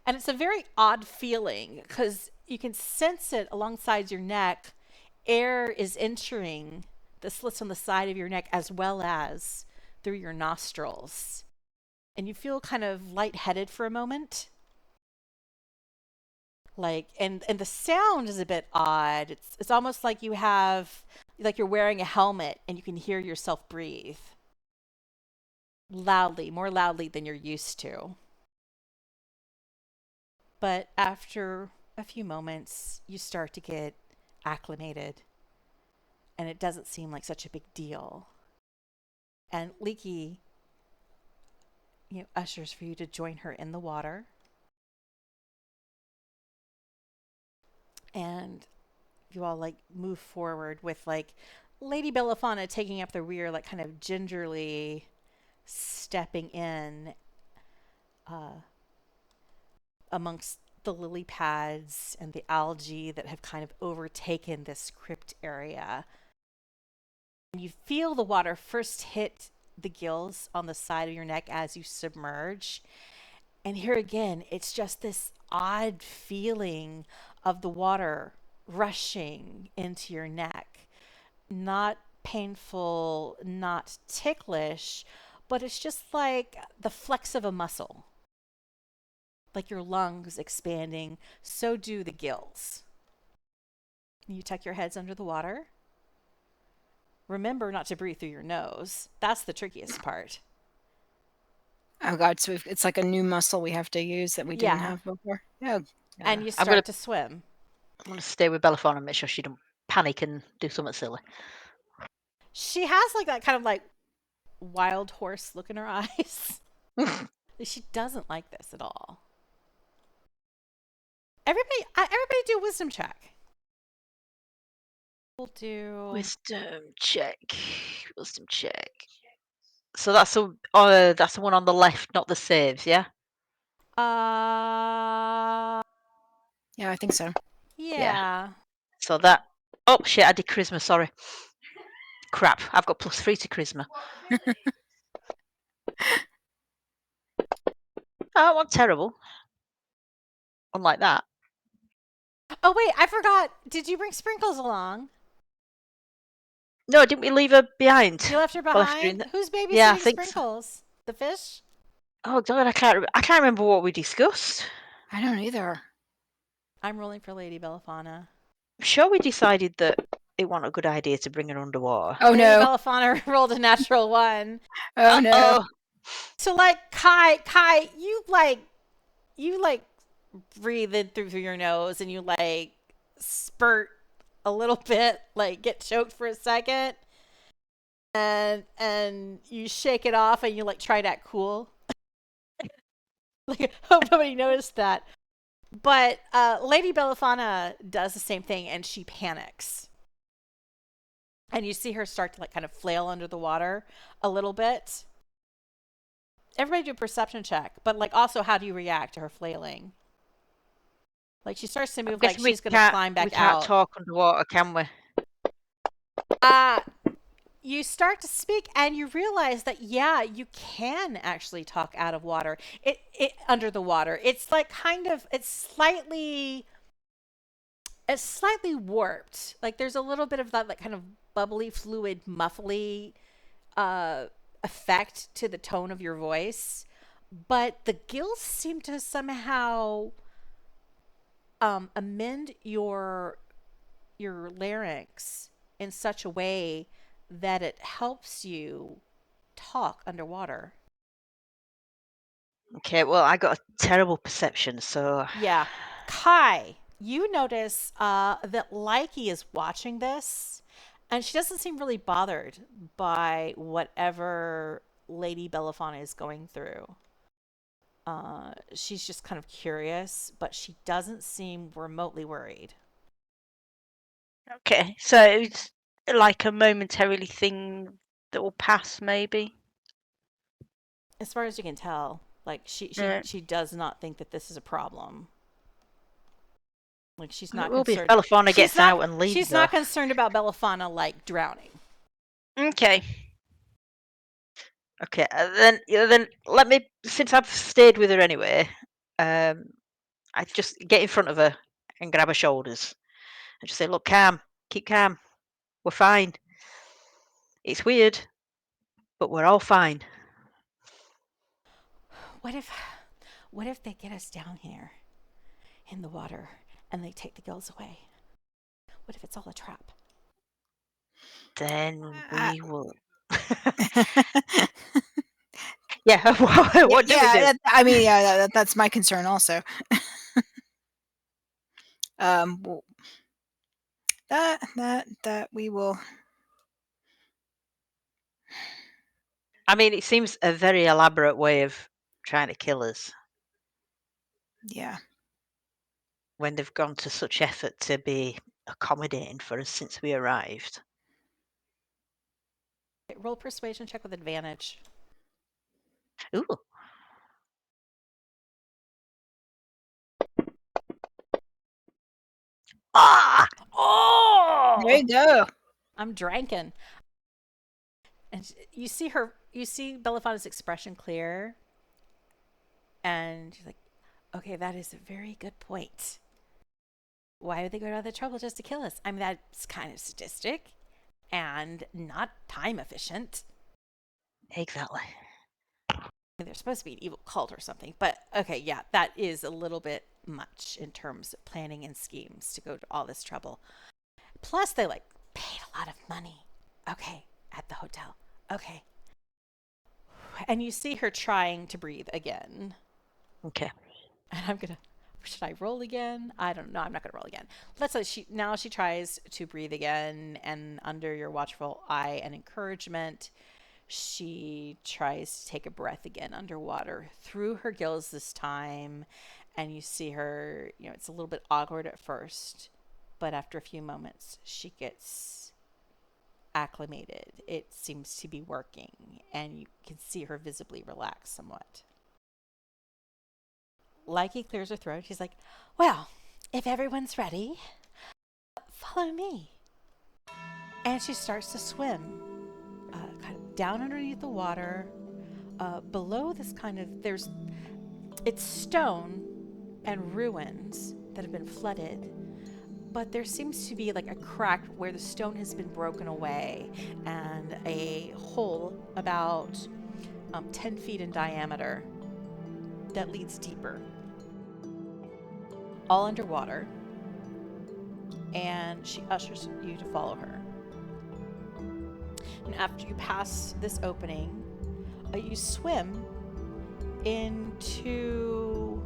[SPEAKER 1] And it's a very odd feeling because you can sense it alongside your neck. Air is entering the slits on the side of your neck as well as through your nostrils. And you feel kind of lightheaded for a moment. And the sound is a bit odd. It's almost like you're wearing a helmet and you can hear yourself breathe. Loudly, more loudly than you're used to. But after a few moments, you start to get acclimated, and it doesn't seem like such a big deal. And Leaky, ushers for you to join her in the water. And you all move forward with Lady Belliphauna taking up the rear, kind of gingerly stepping in amongst the lily pads and the algae that have kind of overtaken this crypt area. And you feel the water first hit the gills on the side of your neck as you submerge. And here again, it's just this odd feeling of the water rushing into your neck. Not painful, not ticklish, but it's just like the flex of a muscle. Like your lungs expanding, so do the gills. You tuck your heads under the water. Remember not to breathe through your nose. That's the trickiest part.
[SPEAKER 4] Oh God! So it's like a new muscle we have to use that we didn't have before. Oh.
[SPEAKER 1] And you start to swim.
[SPEAKER 2] I'm going to stay with Belliphauna and make sure she don't panic and do something silly.
[SPEAKER 1] She has that kind of wild horse look in her eyes. She doesn't like this at all. Everybody do a wisdom check. We'll do
[SPEAKER 2] Wisdom check. So that's the one on the left, not the saves, yeah?
[SPEAKER 4] Yeah, I think so.
[SPEAKER 1] Yeah.
[SPEAKER 2] So that... Oh, shit, I did charisma, sorry. Crap, I've got +3 to charisma. Oh, wasn't terrible. Unlike that.
[SPEAKER 1] Oh, wait, I forgot. Did you bring Sprinkles along?
[SPEAKER 2] No, didn't we leave her behind?
[SPEAKER 1] You left her behind? Who's babysitting
[SPEAKER 2] Yeah, I think
[SPEAKER 1] Sprinkles? So. The fish?
[SPEAKER 2] Oh, God, I can't remember what we discussed.
[SPEAKER 4] I don't either.
[SPEAKER 1] I'm rolling for Lady Belliphauna.
[SPEAKER 2] I'm sure we decided that it wasn't a good idea to bring her underwater.
[SPEAKER 4] Oh,
[SPEAKER 1] Lady
[SPEAKER 4] no.
[SPEAKER 1] Belliphauna rolled a natural 1.
[SPEAKER 4] Oh, no.
[SPEAKER 1] So, Kai, you breathe in through your nose and you spurt a little bit, get choked for a second, and you shake it off and you try to act cool. Hope nobody noticed that. But Lady Belliphauna does the same thing and she panics. And you see her start to kind of flail under the water a little bit. Everybody do a perception check, but also how do you react to her flailing? She starts to move she's going to climb back out.
[SPEAKER 2] We can't talk underwater, can we?
[SPEAKER 1] You start to speak and you realize that, yeah, you can actually talk out of water. It under the water. It's it's slightly warped. There's a little bit of that kind of bubbly, fluid, muffly effect to the tone of your voice, but the gills seem to somehow amend your larynx in such a way that it helps you talk underwater.
[SPEAKER 2] Okay, well, I got a terrible perception, so
[SPEAKER 1] Yeah. Kai, you notice that Likey is watching this, and she doesn't seem really bothered by whatever Lady Belliphauna is going through. She's just kind of curious, but she doesn't seem remotely worried.
[SPEAKER 3] Okay, so it's like a momentarily thing that will pass, maybe.
[SPEAKER 1] As far as you can tell, like she does not think that this is a problem. Like she's not
[SPEAKER 2] it will be if
[SPEAKER 1] concerned.
[SPEAKER 2] Belliphauna gets out and leaves.
[SPEAKER 1] She's not concerned about Belliphauna like drowning.
[SPEAKER 3] Okay.
[SPEAKER 2] Okay, then let me, since I've stayed with her anyway, I just get in front of her and grab her shoulders and just say, "Look, calm, keep calm. We're fine. It's weird, but we're all fine."
[SPEAKER 1] What if they get us down here in the water and they take the gills away? What if it's all a trap?
[SPEAKER 2] Then we will. Yeah. What do we do?
[SPEAKER 4] I mean, yeah, that's my concern also. Well, that we will.
[SPEAKER 2] I mean, it seems a very elaborate way of trying to kill us
[SPEAKER 4] Yeah.
[SPEAKER 2] when they've gone to such effort to be accommodating for us since we arrived.
[SPEAKER 1] Roll persuasion check with advantage.
[SPEAKER 2] Ooh. Ah!
[SPEAKER 1] Oh!
[SPEAKER 4] There you go.
[SPEAKER 1] I'm drinking. And you see Belliphona's expression clear. And she's like, okay, that is a very good point. Why would they go to all the trouble just to kill us? I mean, that's kind of sadistic and not time efficient.
[SPEAKER 2] Exactly.
[SPEAKER 1] They're supposed to be an evil cult or something. But okay, yeah, that is a little bit much in terms of planning and schemes to go to all this trouble. Plus, they paid a lot of money. Okay, at the hotel. Okay. And you see her trying to breathe again.
[SPEAKER 2] Okay.
[SPEAKER 1] And should I roll again? I don't know. I'm not going to roll again. Let's say she tries to breathe again, and under your watchful eye and encouragement, she tries to take a breath again underwater through her gills this time. And you see her, it's a little bit awkward at first, but after a few moments, she gets acclimated. It seems to be working, and you can see her visibly relax somewhat. Likey clears her throat. She's like, well, if everyone's ready, follow me. And she starts to swim kind of down underneath the water. Below this it's stone and ruins that have been flooded. But there seems to be a crack where the stone has been broken away and a hole about 10 feet in diameter that leads deeper. All underwater, and she ushers you to follow her. And after you pass this opening, you swim into,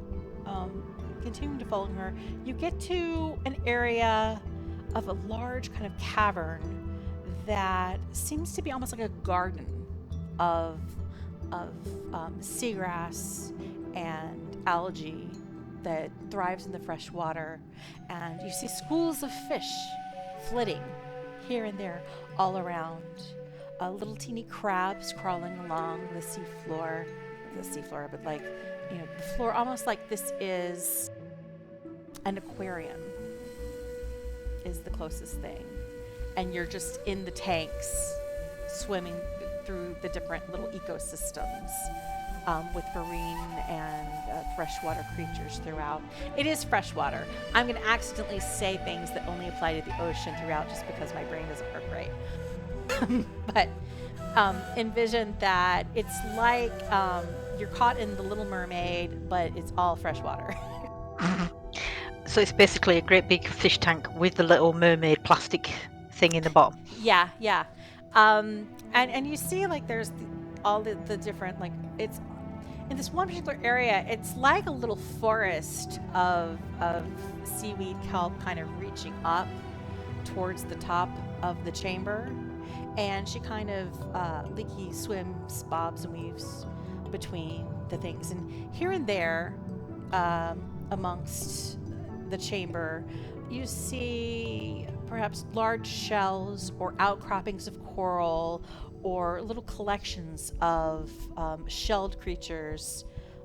[SPEAKER 1] continuing to follow her, you get to an area of a large kind of cavern that seems to be almost like a garden of seagrass and algae that thrives in the fresh water. And you see schools of fish flitting here and there all around. Little teeny crabs crawling along the seafloor, but the floor, almost like this is an aquarium is the closest thing. And you're just in the tanks swimming through the different little ecosystems with marine and freshwater creatures throughout. It is freshwater. I'm going to accidentally say things that only apply to the ocean throughout just because my brain doesn't work right. But envision that it's like you're caught in The Little Mermaid, but it's all freshwater.
[SPEAKER 2] So it's basically a great big fish tank with the little mermaid plastic thing in the bottom.
[SPEAKER 1] Yeah, yeah. And you see like there's all the different, like, it's in this one particular area, it's like a little forest of seaweed kelp kind of reaching up towards the top of the chamber. And she kind of leaky swims, bobs and weaves between the things. And here and there, amongst the chamber, you see perhaps large shells or outcroppings of coral or little collections of shelled creatures,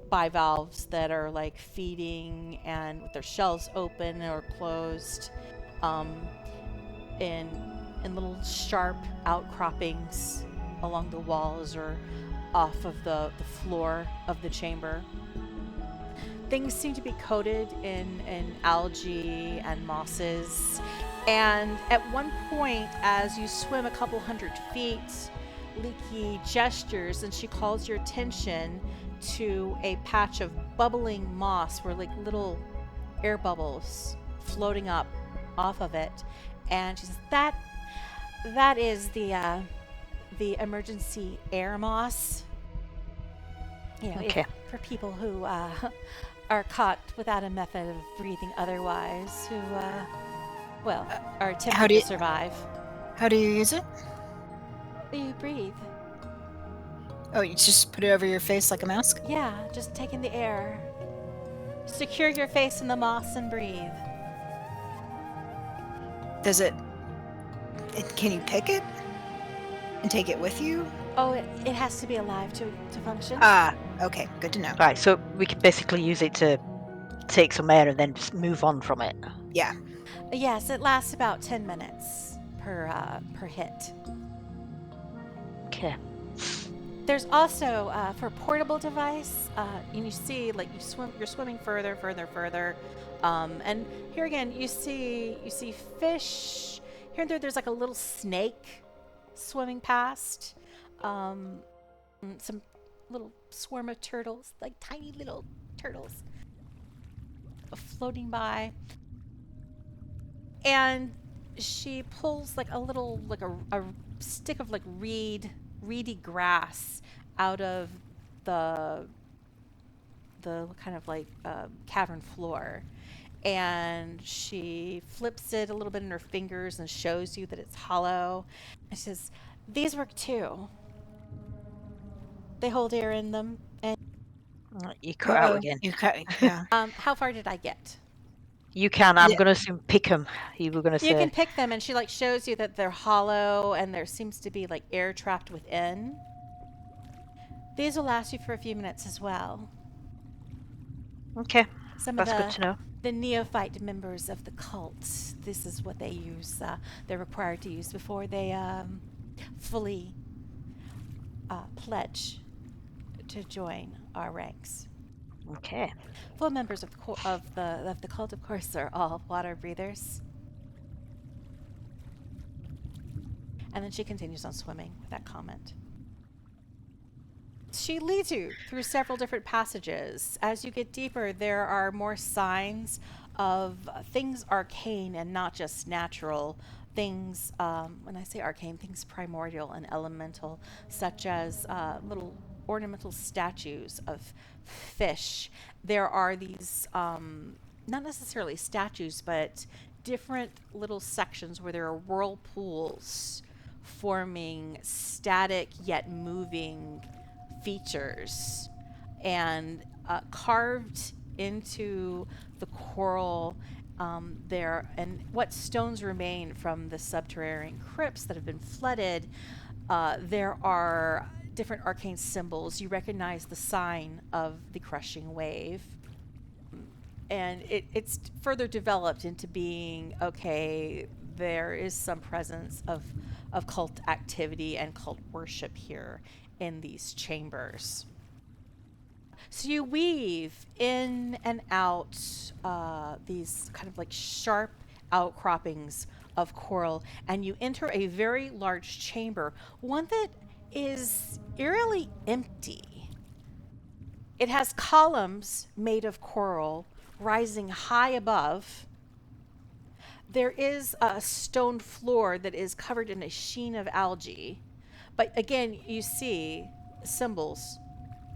[SPEAKER 1] bivalves that are like feeding and with their shells open or closed, in little sharp outcroppings along the walls or off of the floor of the chamber. Things seem to be coated in algae and mosses. And at one point, as you swim a couple 100 feet, Leaky gestures and she calls your attention to a patch of bubbling moss where like little air bubbles floating up off of it. And she says, that is the emergency air moss. You know,
[SPEAKER 2] Okay.
[SPEAKER 1] for people who are caught without a method of breathing otherwise, who are attempting to survive.
[SPEAKER 4] How do you use it?
[SPEAKER 1] You breathe.
[SPEAKER 4] Oh, you just put it over your face like a mask?
[SPEAKER 1] Yeah, just take in the air. Secure your face in the moss and breathe.
[SPEAKER 4] Does it can you pick it and take it with you?
[SPEAKER 1] Oh, it has to be alive to function.
[SPEAKER 4] Ah, okay, good to know.
[SPEAKER 2] Right, so we can basically use it to take some air and then just move on from it.
[SPEAKER 4] Yeah.
[SPEAKER 1] Yes, it lasts about 10 minutes per hit.
[SPEAKER 2] Okay.
[SPEAKER 1] There's also for a portable device, you see like you're swimming further, and here again you see fish. Here and there's like a little snake swimming past. Some little swarm of turtles, like tiny little turtles, floating by. And she pulls like a little, like a stick of like reedy grass out of the kind of like cavern floor. And she flips it a little bit in her fingers and shows you that it's hollow. And she says, "These work too. They hold air in them." And
[SPEAKER 2] You cut out again.
[SPEAKER 4] You cut, yeah.
[SPEAKER 1] how far did I get?
[SPEAKER 2] You can. I'm
[SPEAKER 4] Yeah.
[SPEAKER 2] going to assume pick them. You were going to say.
[SPEAKER 1] You can pick them, and she like shows you that they're hollow and there seems to be like air trapped within. These will last you for a few minutes as well.
[SPEAKER 2] Okay.
[SPEAKER 1] Some
[SPEAKER 2] That's
[SPEAKER 1] of
[SPEAKER 2] good to know.
[SPEAKER 1] the neophyte members of the cult, this is what they use. They're required to use before they fully pledge to join our ranks.
[SPEAKER 2] Okay.
[SPEAKER 1] Full members of the cult, of course, are all water breathers. And then she continues on swimming with that comment. She leads you through several different passages. As you get deeper, there are more signs of things arcane and not just natural. Things, when I say arcane, things primordial and elemental, such as little ornamental statues of fish. There are these, not necessarily statues, but different little sections where there are whirlpools forming static yet moving features, and carved into the coral there, and what stones remain from the subterranean crypts that have been flooded, there are different arcane symbols. You recognize the sign of the Crushiing Wave, and it's further developed into being, okay, there is some presence of cult activity and cult worship here in these chambers. So you weave in and out these kind of like sharp outcroppings of coral, and you enter a very large chamber, one that is eerily empty. It has columns made of coral rising high above. There is a stone floor that is covered in a sheen of algae. But again, you see symbols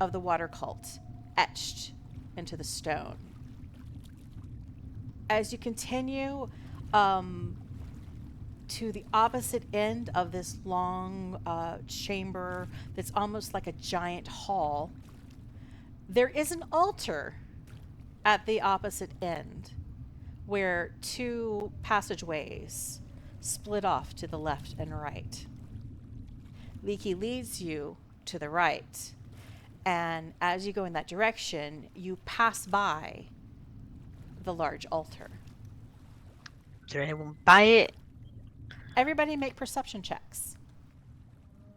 [SPEAKER 1] of the water cult etched into the stone. As you continue to the opposite end of this long chamber that's almost like a giant hall, there is an altar at the opposite end where two passageways split off to the left and right. Leaky leads you to the right, and as you go in that direction, you pass by the large altar.
[SPEAKER 2] Is there anyone by it?
[SPEAKER 1] Everybody make perception checks.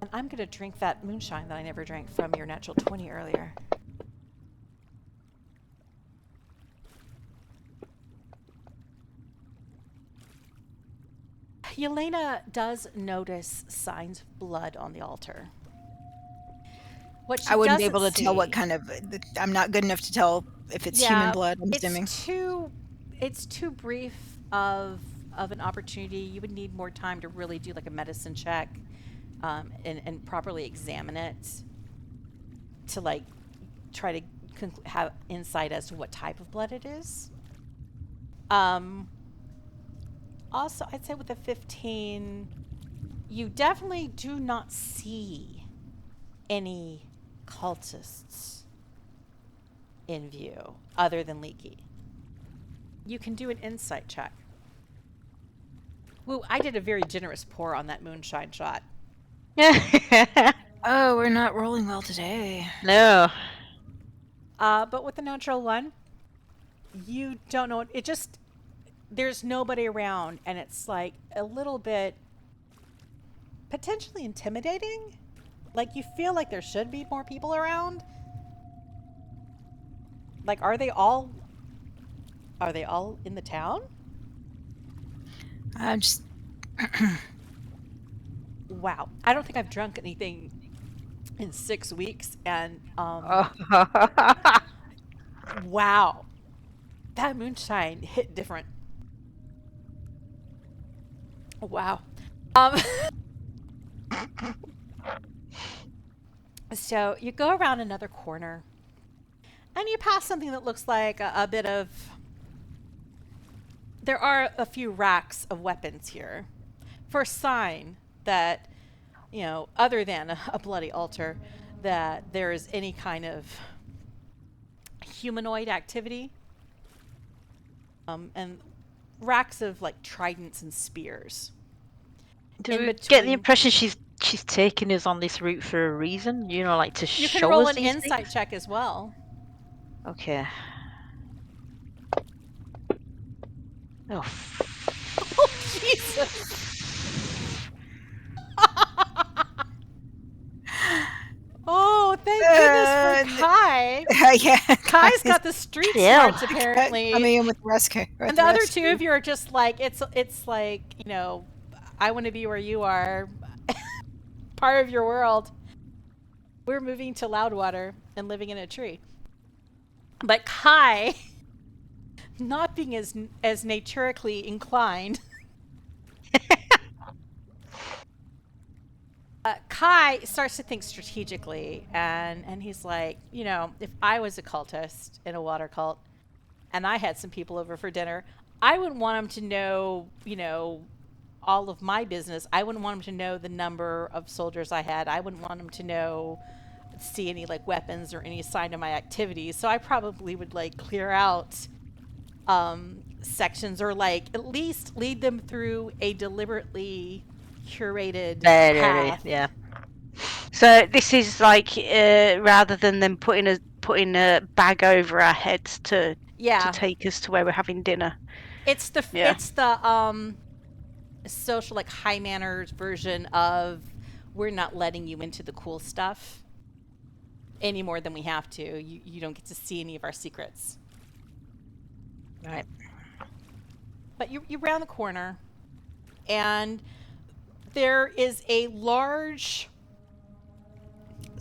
[SPEAKER 1] And I'm going to drink that moonshine that I never drank from your natural 20 earlier. Yelena does notice signs of blood on the altar. What she
[SPEAKER 4] I wouldn't be
[SPEAKER 1] doesn't
[SPEAKER 4] able to tell what
[SPEAKER 1] see-
[SPEAKER 4] kind of. I'm not good enough to tell if it's human blood. I'm assuming.
[SPEAKER 1] It's too brief of an opportunity. You would need more time to really do like a medicine check, and properly examine it to like try to have insight as to what type of blood it is. Also, I'd say with a 15, you definitely do not see any cultists in view other than Leaky. You can do an insight check. Woo, I did a very generous pour on that moonshine shot.
[SPEAKER 4] Oh, we're not rolling well today.
[SPEAKER 2] No.
[SPEAKER 1] But with the natural one, you don't know. It just, there's nobody around, and it's like a little bit potentially intimidating. Like you feel like there should be more people around. Like, are they all in the town?
[SPEAKER 4] I'm just.
[SPEAKER 1] Wow. I don't think I've drunk anything in 6 weeks, and wow. That moonshine hit different. Wow. So you go around another corner, and you pass something that looks like a bit of... There are a few racks of weapons here, for a sign that, you know, other than a bloody altar, that there is any kind of humanoid activity. And racks of like tridents and spears.
[SPEAKER 2] Do
[SPEAKER 1] In
[SPEAKER 2] we get the
[SPEAKER 1] between-
[SPEAKER 2] impression she's taking us on this route for a reason? You know, like to
[SPEAKER 1] You
[SPEAKER 2] show
[SPEAKER 1] can roll
[SPEAKER 2] us
[SPEAKER 1] an
[SPEAKER 2] these
[SPEAKER 1] insight
[SPEAKER 2] things?
[SPEAKER 1] check as well.
[SPEAKER 2] Okay. Oh,
[SPEAKER 1] Oh, Jesus. Oh, thank goodness for Kai.
[SPEAKER 4] Yeah.
[SPEAKER 1] Kai's got the street
[SPEAKER 2] Yeah.
[SPEAKER 1] smarts apparently.
[SPEAKER 4] Coming in with rescue.
[SPEAKER 1] And the other two of you are just like, it's like, you know, I want to be where you are. Part of your world. We're moving to Loudwater and living in a tree. But Kai, not being as naturically inclined, Kai starts to think strategically, and he's like, you know, if I was a cultist in a water cult, and I had some people over for dinner, I wouldn't want them to know, you know, all of my business. I wouldn't want them to know the number of soldiers I had. I wouldn't want them to see any like weapons or any sign of my activities. So I probably would like clear out sections, or like at least lead them through a deliberately curated path.
[SPEAKER 2] yeah.
[SPEAKER 3] So this is like rather than them putting a bag over our heads to take us to where we're having dinner.
[SPEAKER 1] It's the social like high manners version of we're not letting you into the cool stuff. any more than we have to. You don't get to see any of our secrets.
[SPEAKER 2] Right.
[SPEAKER 1] But you round the corner, and there is a large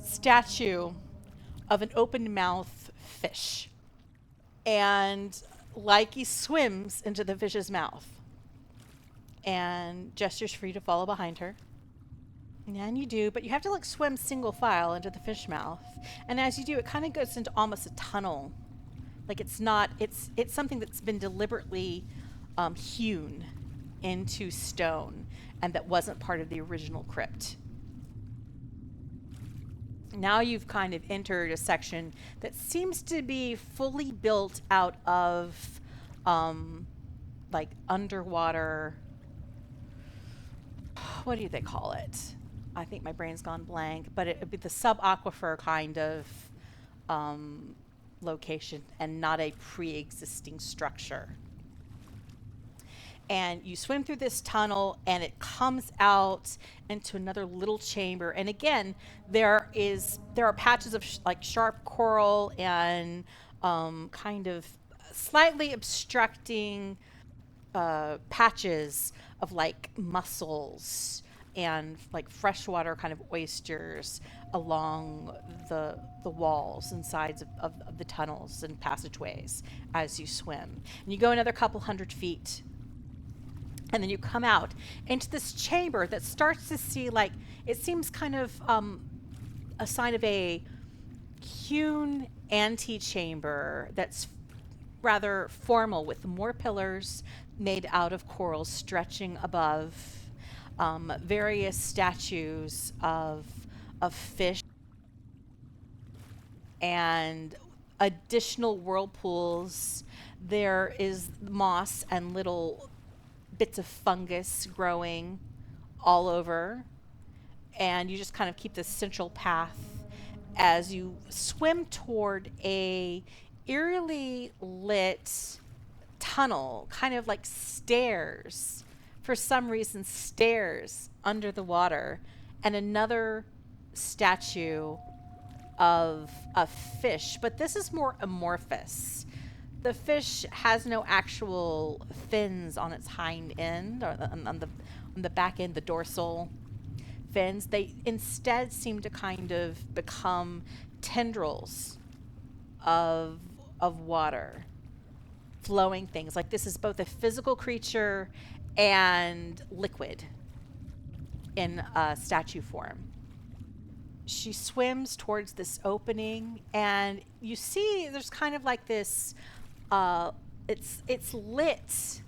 [SPEAKER 1] statue of an open mouth fish. And Likey swims into the fish's mouth and gestures for you to follow behind her. And you do, but you have to like swim single file into the fish mouth. And as you do, it kind of goes into almost a tunnel. Like it's something that's been deliberately hewn into stone and that wasn't part of the original crypt. Now you've kind of entered a section that seems to be fully built out of like underwater, what do they call it? I think my brain's gone blank, but it would be the subaquifer kind of location and not a pre-existing structure. And you swim through this tunnel and it comes out into another little chamber. And again, there are patches of like sharp coral and kind of slightly obstructing patches of like mussels and like freshwater kind of oysters along the walls and sides of the tunnels and passageways as you swim. And you go another couple hundred feet. And then you come out into this chamber that starts to see like, it seems kind of a sign of a hewn antechamber that's rather formal with more pillars made out of coral stretching above, various statues of fish and additional whirlpools. There is moss and little bits of fungus growing all over, and you just kind of keep this central path as you swim toward a eerily lit tunnel, kind of like stairs, for some reason stairs under the water, and another statue of a fish, but this is more amorphous. The fish has no actual fins on its hind end, or on the back end, the dorsal fins. They instead seem to kind of become tendrils of water, flowing things. Like this is both a physical creature and liquid in statue form. She swims towards this opening, and you see there's kind of like this. It's lit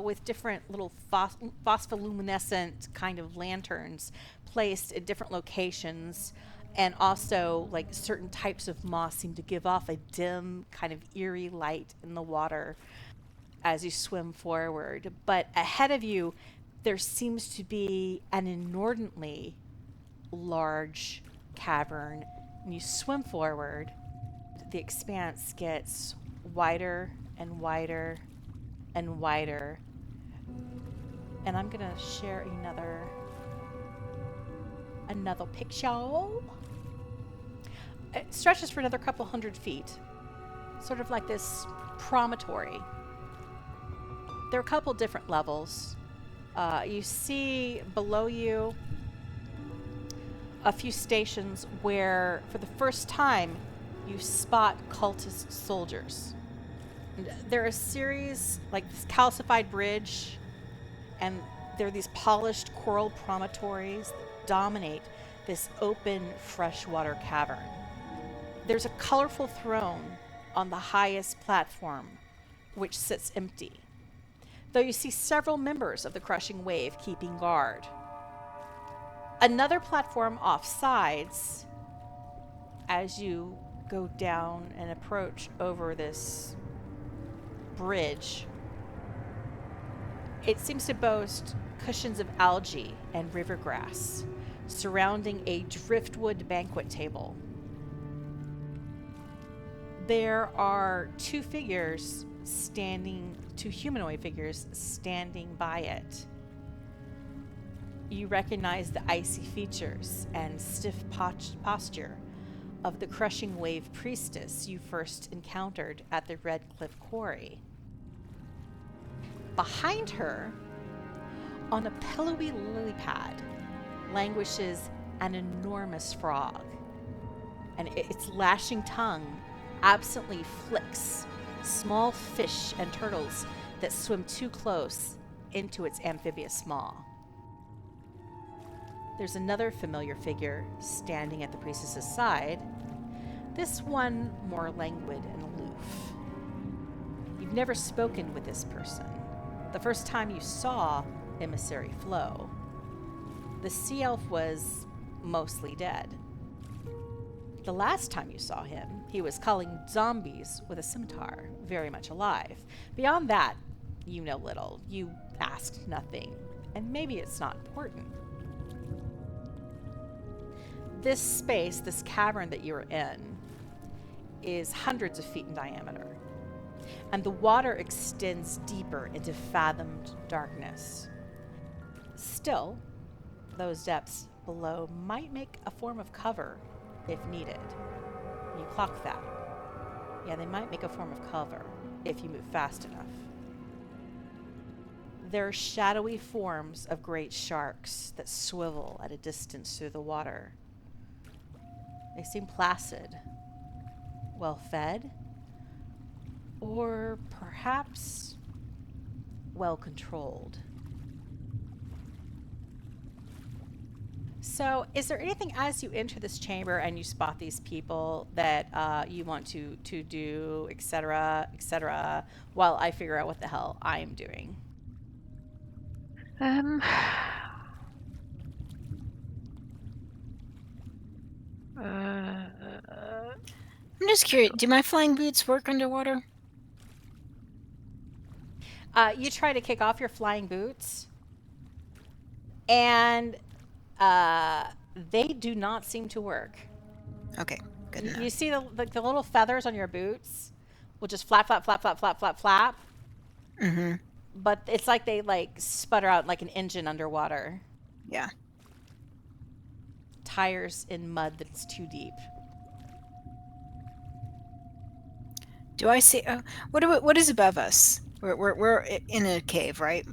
[SPEAKER 1] with different little phospholumescent kind of lanterns placed at different locations, and also like certain types of moss seem to give off a dim kind of eerie light in the water as you swim forward. But ahead of you, there seems to be an inordinately large cavern, and you swim forward. The expanse gets wider and wider and wider, and I'm gonna share another picture. It stretches for another couple hundred feet, sort of like this promontory. There are a couple different levels. You see below you a few stations where for the first time you spot cultist soldiers. And there are a series, like this calcified bridge, and there are these polished coral promontories that dominate this open freshwater cavern. There's a colorful throne on the highest platform, which sits empty, though you see several members of the Crushing Wave keeping guard. Another platform off sides, as you go down and approach over this bridge, it seems to boast cushions of algae and river grass surrounding a driftwood banquet table. There are two humanoid figures standing by it. You recognize the icy features and stiff posture of the Crushing Wave priestess you first encountered at the Red Cliff Quarry. Behind her, on a pillowy lily pad, languishes an enormous frog, and its lashing tongue absently flicks small fish and turtles that swim too close into its amphibious maw. There's another familiar figure standing at the priestess's side, this one more languid and aloof. You've never spoken with this person. The first time you saw Emissary Flo, the sea elf was mostly dead. The last time you saw him, he was culling zombies with a scimitar, very much alive. Beyond that, you know little. You asked nothing, and maybe it's not important. This space, this cavern that you're in, is hundreds of feet in diameter, and the water extends deeper into fathomed darkness. Still, those depths below might make a form of cover if needed. You clock that. Yeah, they might make a form of cover if you move fast enough. There are shadowy forms of great sharks that swivel at a distance through the water. They seem placid, well-fed, or perhaps well-controlled. So, is there anything as you enter this chamber and you spot these people that you want to do, etc., while I figure out what the hell I am doing?
[SPEAKER 3] I'm
[SPEAKER 4] just curious, do my flying boots work underwater?
[SPEAKER 1] You try to kick off your flying boots, and they do not seem to work.
[SPEAKER 4] Okay, good enough.
[SPEAKER 1] You see the little feathers on your boots will just flap, flap, flap, flap, flap, flap, flap.
[SPEAKER 4] Mm-hmm.
[SPEAKER 1] But it's like they sputter out like an engine underwater.
[SPEAKER 4] Yeah.
[SPEAKER 1] Tires in mud that's too deep.
[SPEAKER 4] Do I see? What is above us? We're in a cave, right?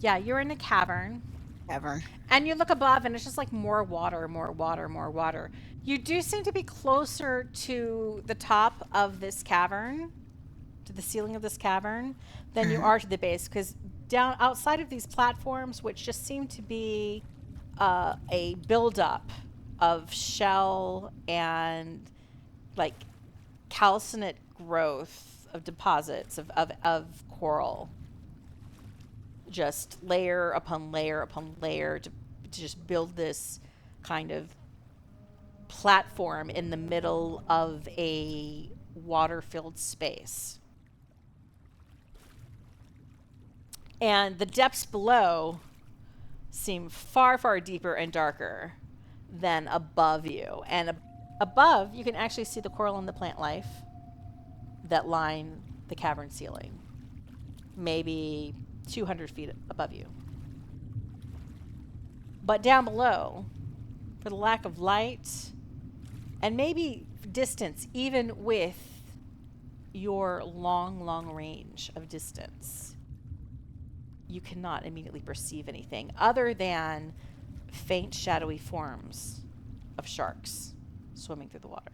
[SPEAKER 1] Yeah, you're in a cavern.
[SPEAKER 4] Cavern.
[SPEAKER 1] And you look above, and it's just like more water, more water, more water. You do seem to be closer to the top of this cavern, to the ceiling of this cavern, than you are to the base, because down outside of these platforms, which just seem to be a buildup of shell and like calcinate growth of deposits of coral, just layer upon layer upon layer to just build this kind of platform in the middle of a water-filled space. And the depths below seem far, far deeper and darker than above you. And above, you can actually see the coral and the plant life that line the cavern ceiling, maybe 200 feet above you. But down below, for the lack of light, and maybe distance, even with your long, long range of distance, you cannot immediately perceive anything other than faint, shadowy forms of sharks swimming through the water.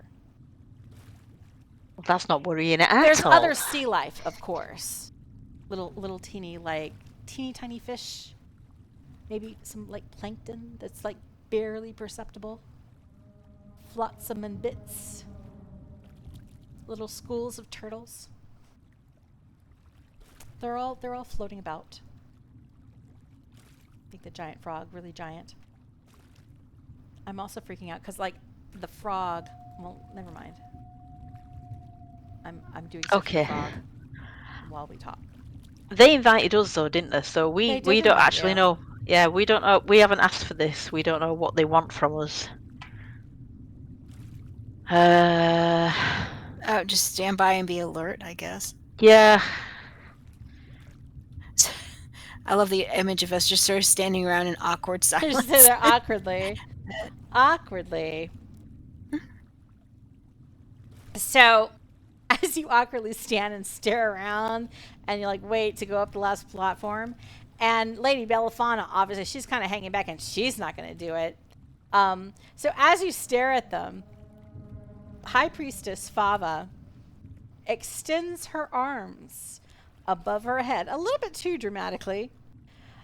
[SPEAKER 2] Well, that's not worrying at all.
[SPEAKER 1] There's other sea life, of course. Little teeny tiny fish. Maybe some plankton that's barely perceptible. Flotsam and bits. Little schools of turtles. They're all floating about. I think the giant frog, really giant. I'm also freaking out because the frog. Well, never mind. I'm doing stuff
[SPEAKER 2] Okay.
[SPEAKER 1] with the frog while we talk.
[SPEAKER 2] They invited us though, didn't they? So we
[SPEAKER 1] They did
[SPEAKER 2] don't
[SPEAKER 1] invite
[SPEAKER 2] actually
[SPEAKER 1] you.
[SPEAKER 2] know. Yeah, we don't know. We haven't asked for this. We don't know what they want from us.
[SPEAKER 4] Oh, just stand by and be alert, I guess.
[SPEAKER 2] Yeah.
[SPEAKER 4] I love the image of us just sort of standing around in awkward
[SPEAKER 1] Just
[SPEAKER 4] silence.
[SPEAKER 1] sit there awkwardly. Awkwardly. So, as you awkwardly stand and stare around, and you like wait to go up the last platform, and Lady Belliphauna, obviously, she's kind of hanging back, and she's not going to do it. So as you stare at them, High Priestess Fava extends her arms above her head, a little bit too dramatically,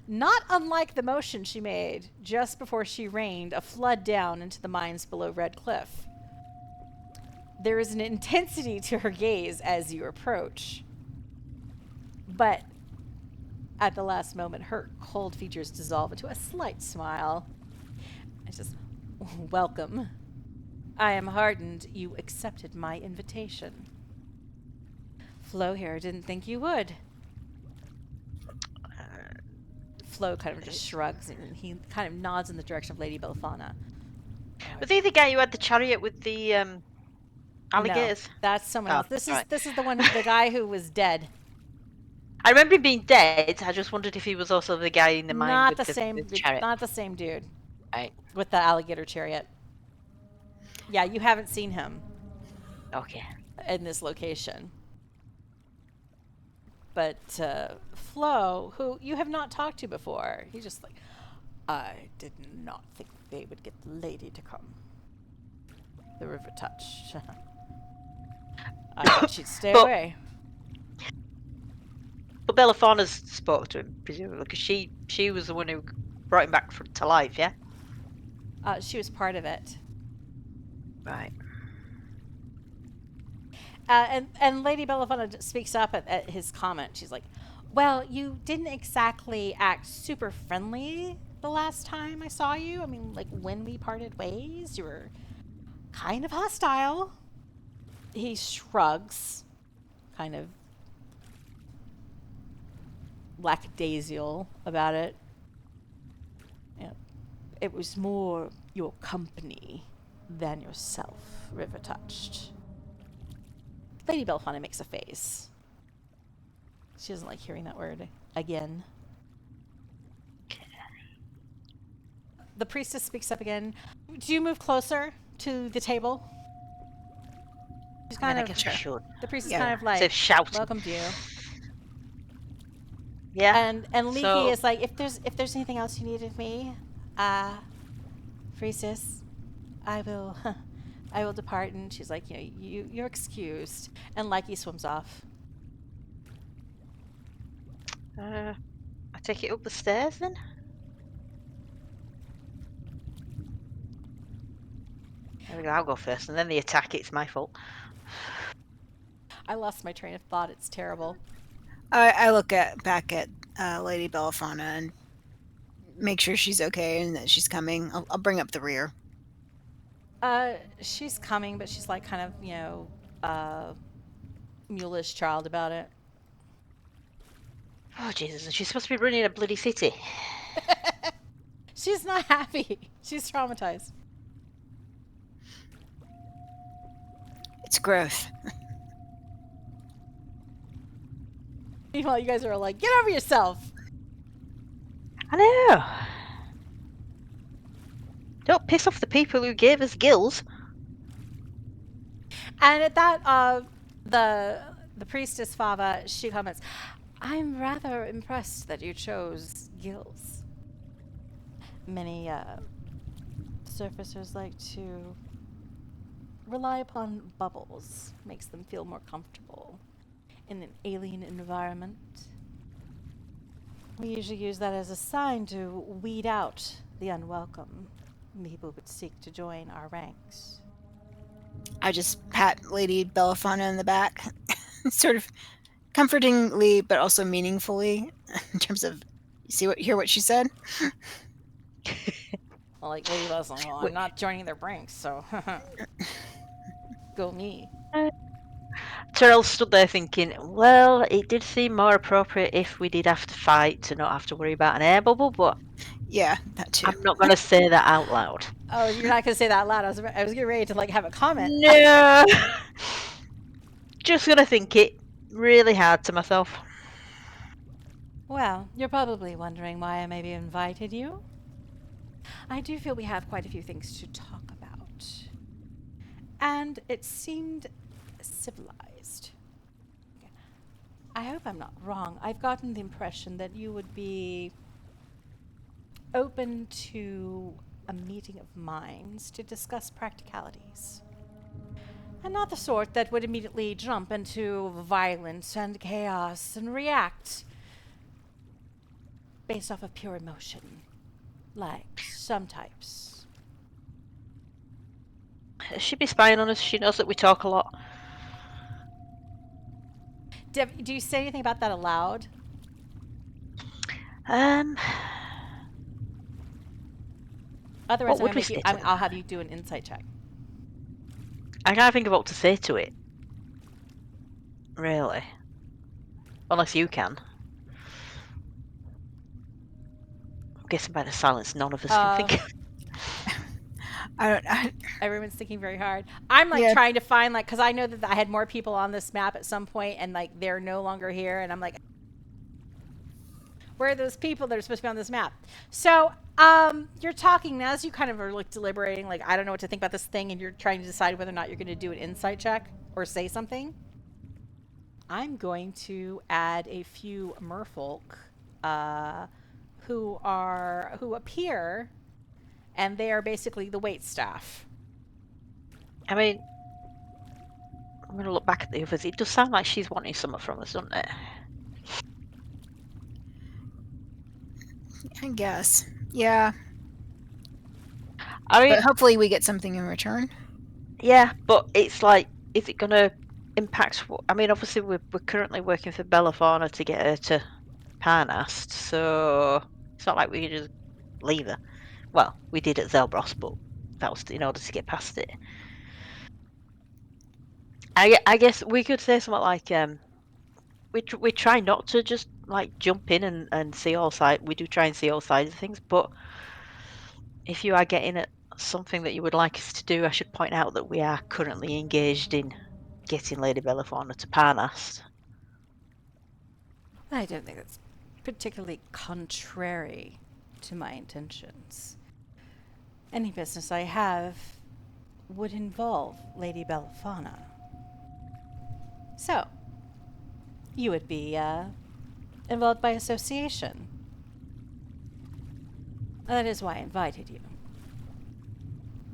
[SPEAKER 1] not unlike the motion she made just before she rained a flood down into the mines below Red Cliff. There is an intensity to her gaze as you approach. But at the last moment, her cold features dissolve into a slight smile. It's just, welcome. I am heartened you accepted my invitation. Flo here didn't think you would. Flo kind of just shrugs and he kind of nods in the direction of Lady Belliphauna.
[SPEAKER 2] Was he the guy who had the chariot with the alligators?
[SPEAKER 1] No, that's someone
[SPEAKER 2] Oh,
[SPEAKER 1] else. This is
[SPEAKER 2] right.
[SPEAKER 1] this is the guy who was dead.
[SPEAKER 2] I remember him being dead. I just wondered if he was also the guy in the mine
[SPEAKER 1] Not
[SPEAKER 2] with
[SPEAKER 1] the same.
[SPEAKER 2] the chariot.
[SPEAKER 1] Not the same dude
[SPEAKER 2] Right.
[SPEAKER 1] with the alligator chariot. Yeah, you haven't seen him
[SPEAKER 2] Okay.
[SPEAKER 1] in this location. But Flo, who you have not talked to before, he's just like, I did not think they would get the lady to come. The Rivertouched. I thought she'd stay
[SPEAKER 2] But-
[SPEAKER 1] away.
[SPEAKER 2] But Belliphauna spoke to him, presumably, because she was the one who brought him back to life, yeah?
[SPEAKER 1] She was part of it.
[SPEAKER 2] Right.
[SPEAKER 1] And Lady Belliphauna speaks up at his comment. She's like, well, you didn't exactly act super friendly the last time I saw you. I mean, like, when we parted ways, you were kind of hostile. He shrugs, kind of lackadaisical about it. You know, it was more your company than yourself, Rivertouched. Lady Belliphauna makes a face. She doesn't like hearing that word again. The priestess speaks up again. Do you move closer to the table? She's kind
[SPEAKER 2] I
[SPEAKER 1] of.
[SPEAKER 2] guess we should.
[SPEAKER 1] The priestess
[SPEAKER 4] Yeah.
[SPEAKER 1] kind of like
[SPEAKER 2] Instead of shouting.
[SPEAKER 1] welcomed you.
[SPEAKER 2] Yeah.
[SPEAKER 1] And Leaky
[SPEAKER 2] So-
[SPEAKER 1] is like, if there's anything else you need of me, priestess, I will depart. And she's like, you're excused. And Likey swims off.
[SPEAKER 2] I take it up the stairs then? I'll go first, and then the attack. It's my fault.
[SPEAKER 1] I lost my train of thought. It's terrible.
[SPEAKER 4] I look back at Lady Belliphauna and make sure she's okay and that she's coming. I'll bring up the rear.
[SPEAKER 1] She's coming, but she's like kind of, mulish child about it.
[SPEAKER 2] Oh Jesus! And she's supposed to be running a bloody city.
[SPEAKER 1] She's not happy. She's traumatized.
[SPEAKER 4] It's growth.
[SPEAKER 1] Meanwhile, you guys are all like, get over yourself.
[SPEAKER 2] I know. Don't piss off the people who gave us Gills.
[SPEAKER 1] And at that, the priestess Fava, she comments, I'm rather impressed that you chose Gills. Many surfacers like to rely upon bubbles. Makes them feel more comfortable in an alien environment. We usually use that as a sign to weed out the unwelcome. People would seek to join our ranks.
[SPEAKER 4] I just pat Lady Belliphauna in the back, sort of comfortingly, but also meaningfully, in terms of hear what she said.
[SPEAKER 1] Well, like Lady Bell's like, well, I'm not joining their ranks, so go me.
[SPEAKER 2] Terel stood there thinking, well, it did seem more appropriate if we did have to fight to not have to worry about an air bubble, but
[SPEAKER 4] Yeah, that too.
[SPEAKER 2] I'm not going to say that out loud.
[SPEAKER 1] Oh, you're not gonna say that out loud. I was getting ready to like have a comment.
[SPEAKER 2] No. Just going to think it really hard to myself.
[SPEAKER 1] Well, you're probably wondering why I maybe invited you. I do feel we have quite a few things to talk about. And it seemed civilized. I hope I'm not wrong. I've gotten the impression that you would be open to a meeting of minds to discuss practicalities. And not the sort that would immediately jump into violence and chaos and react based off of pure emotion, like some types.
[SPEAKER 2] She'd be spying on us. She knows that we talk a lot.
[SPEAKER 1] Do you say anything about that aloud? Otherwise,
[SPEAKER 2] What would we say to
[SPEAKER 1] I'll have you do an insight check.
[SPEAKER 2] I can't think of what to say to it. Really. Unless you can. I'm guessing by the silence none of us can think.
[SPEAKER 1] Everyone's thinking very hard. I'm like
[SPEAKER 4] Yeah.
[SPEAKER 1] trying to find because I know that I had more people on this map at some point and like they're no longer here and I'm like, where are those people that are supposed to be on this map? So you're talking now as you kind of are like deliberating, like I don't know what to think about this thing, and you're trying to decide whether or not you're going to do an insight check or say something. I'm going to add a few merfolk who appear, and they are basically the wait staff.
[SPEAKER 2] I mean, I'm going to look back at the others. It does sound like she's wanting something from us, doesn't it?
[SPEAKER 4] I guess. Yeah.
[SPEAKER 2] I mean,
[SPEAKER 4] But hopefully we get something in return.
[SPEAKER 2] yeah, but it's like, is it going to impact? I mean, obviously we're currently working for Belliphauna to get her to Parnast, so it's not like we can just leave her. Well, we did at Zelbros, but that was in order to get past it. I guess we could say something like, we try not to just like jump in and see all sides. We do try and see all sides of things, but if you are getting at something that you would like us to do, I should point out that we are currently engaged in getting Lady Belliphauna to Parnast.
[SPEAKER 1] I don't think that's particularly contrary to my intentions. Any business I have would involve Lady Belliphauna. So, you would be involved by association. That is why I invited you.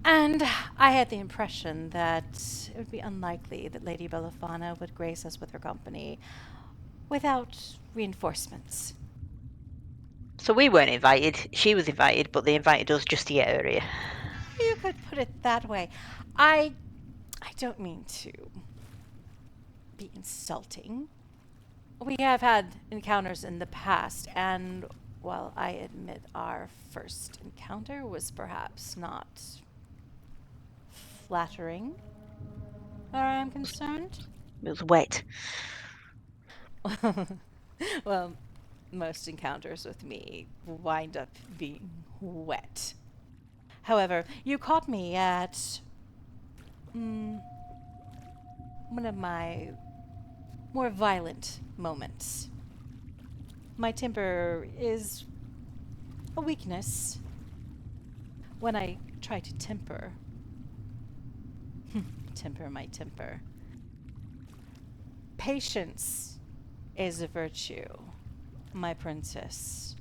[SPEAKER 1] And I had the impression that it would be unlikely that Lady Belliphauna would grace us with her company without reinforcements.
[SPEAKER 2] So we weren't invited. She was invited, but they invited us just to get her here.
[SPEAKER 1] You could put it that way. I don't mean to be insulting. We have had encounters in the past, and while I admit our first encounter was perhaps not flattering, where I am concerned.
[SPEAKER 2] It was wet.
[SPEAKER 1] Well, most encounters with me wind up being wet. However, you caught me at one of my more violent moments. My temper is a weakness. When I try to temper my temper. Patience is a virtue my princess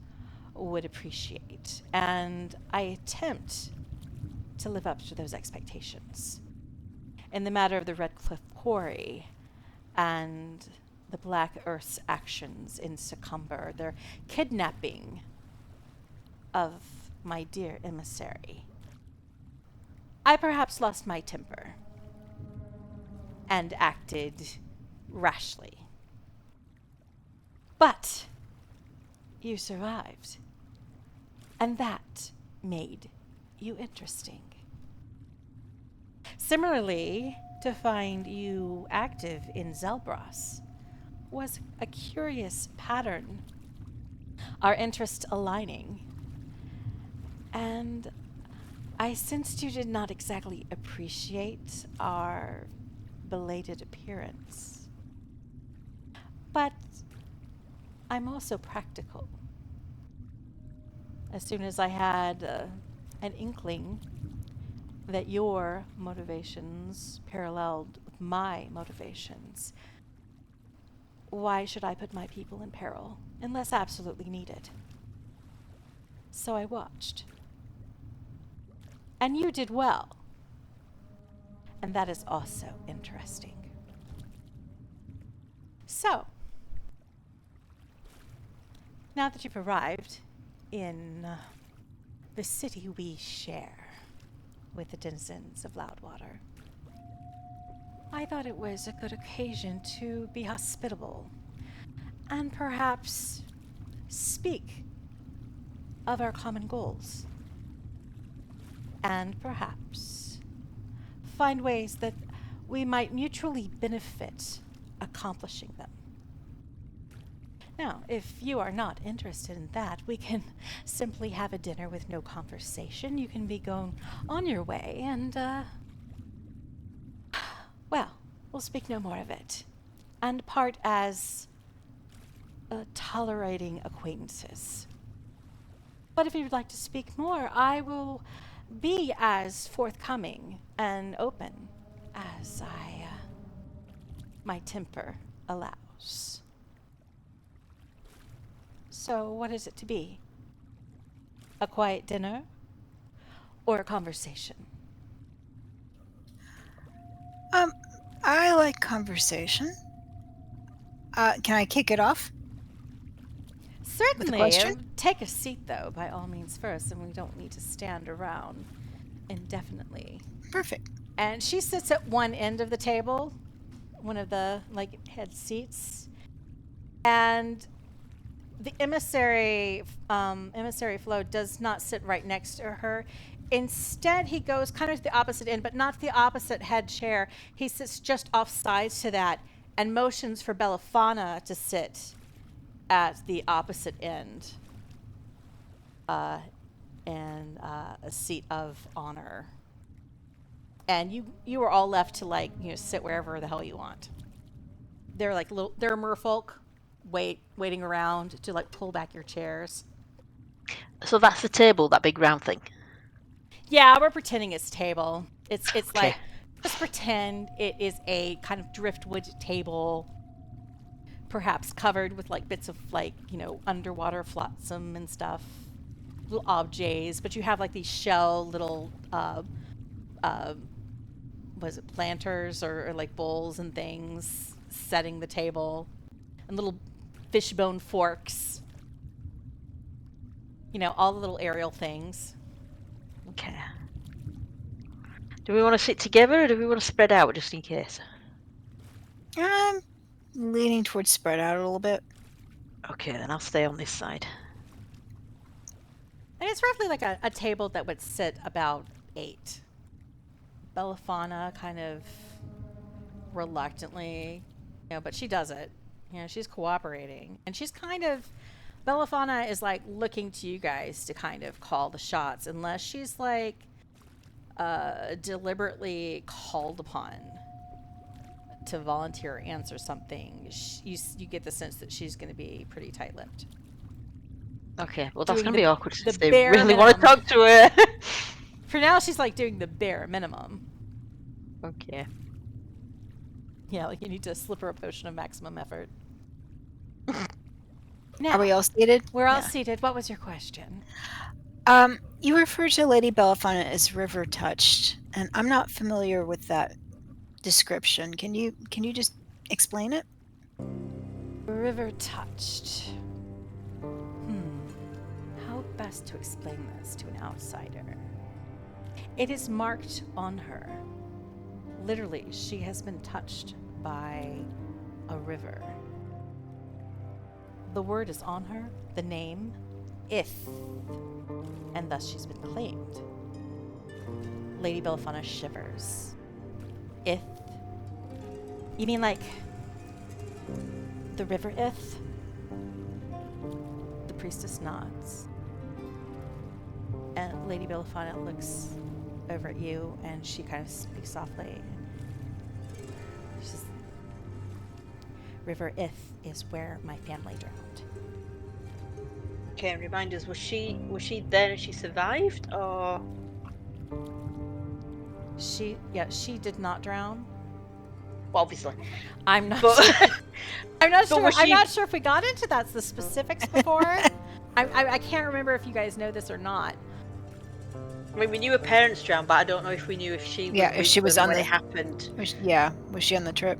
[SPEAKER 1] would appreciate, and I attempt to live up to those expectations. In the matter of the Red Cliff Quarry and the Black Earth's actions in Secomber, their kidnapping of my dear emissary, I perhaps lost my temper and acted rashly. But you survived, and that made you interesting. Similarly, to find you active in Zelbros was a curious pattern, our interests aligning, and I sensed you did not exactly appreciate our belated appearance. But I'm also practical. As soon as I had an inkling that your motivations paralleled with my motivations. Why should I put my people in peril unless absolutely needed? So I watched. And you did well. And that is also interesting. So, now that you've arrived in the city we share with the denizens of Loudwater, I thought it was a good occasion to be hospitable and perhaps speak of our common goals. And perhaps find ways that we might mutually benefit accomplishing them. Now, if you are not interested in that, we can simply have a dinner with no conversation. You can be going on your way and, well, we'll speak no more of it. And part as tolerating acquaintances. But if you'd like to speak more, I will be as forthcoming and open as my temper allows. So what is it to be? A quiet dinner or a conversation?
[SPEAKER 4] I like conversation. Can I kick it off?
[SPEAKER 1] Certainly.
[SPEAKER 4] question?
[SPEAKER 1] Take a seat, though, by all means first, and we don't need to stand around indefinitely.
[SPEAKER 4] Perfect.
[SPEAKER 1] And she sits at one end of the table, one of the head seats, and the emissary Flo does not sit right next to her. Instead, he goes kind of to the opposite end, but not to the opposite head chair. He sits just off sides to that and motions for Belliphauna to sit at the opposite end in a seat of honor. And you are all left to sit wherever the hell you want. They're they're merfolk waiting around to pull back your chairs.
[SPEAKER 2] So that's the table, that big round thing.
[SPEAKER 1] Yeah, we're pretending it's table. It's
[SPEAKER 2] Okay.
[SPEAKER 1] just pretend it is a kind of driftwood table, perhaps covered with bits of underwater flotsam and stuff, little objets. But you have these shell little was it planters or bowls and things setting the table, and little fishbone forks. All the little aerial things.
[SPEAKER 2] Okay. Do we want to sit together or do we want to spread out just in case?
[SPEAKER 4] I'm leaning towards spread out a little bit.
[SPEAKER 2] Okay, then I'll stay on this side.
[SPEAKER 1] And it's roughly a table that would sit about 8. Belliphauna kind of reluctantly, but she does it. She's cooperating. And she's Belliphauna is looking to you guys to kind of call the shots, unless she's deliberately called upon to volunteer or answer something. You get the sense that she's going to be pretty tight-lipped.
[SPEAKER 2] Okay, well that's
[SPEAKER 1] Doing
[SPEAKER 2] going to be awkward since they
[SPEAKER 1] bare
[SPEAKER 2] really want to
[SPEAKER 1] minimum.
[SPEAKER 2] talk to her.
[SPEAKER 1] For now, she's doing the bare minimum.
[SPEAKER 2] Okay.
[SPEAKER 1] Yeah, you need to slip her a potion of maximum effort. Now,
[SPEAKER 4] Are we all seated?
[SPEAKER 1] we're all
[SPEAKER 4] Yeah.
[SPEAKER 1] seated. What was your question?
[SPEAKER 4] You refer to Lady Belliphauna as Rivertouched, and I'm not familiar with that description. Can you just explain it?
[SPEAKER 1] Rivertouched. How best to explain this to an outsider? It is marked on her. Literally, she has been touched by a river. The word is on her, the name, If, and thus she's been claimed. Lady Belliphauna shivers. If? You mean the river If? The priestess nods. And Lady Belliphauna looks over at you and she kind of speaks softly. She says, River If is where my family drowned.
[SPEAKER 2] Okay, and remind us, was she there and she survived, or?
[SPEAKER 1] She did not drown.
[SPEAKER 2] Well, obviously.
[SPEAKER 1] I'm not.
[SPEAKER 2] But
[SPEAKER 1] Sure. I'm not
[SPEAKER 2] but
[SPEAKER 1] sure.
[SPEAKER 2] was
[SPEAKER 1] I'm
[SPEAKER 2] she-
[SPEAKER 1] not sure if we got into the specifics before. I can't remember if you guys know this or not.
[SPEAKER 2] I mean, we knew her parents drowned, but I don't know if we knew if she
[SPEAKER 4] Yeah, if
[SPEAKER 2] with
[SPEAKER 4] she was
[SPEAKER 2] them
[SPEAKER 4] on
[SPEAKER 2] when
[SPEAKER 4] the-
[SPEAKER 2] it happened.
[SPEAKER 4] Was she on the trip?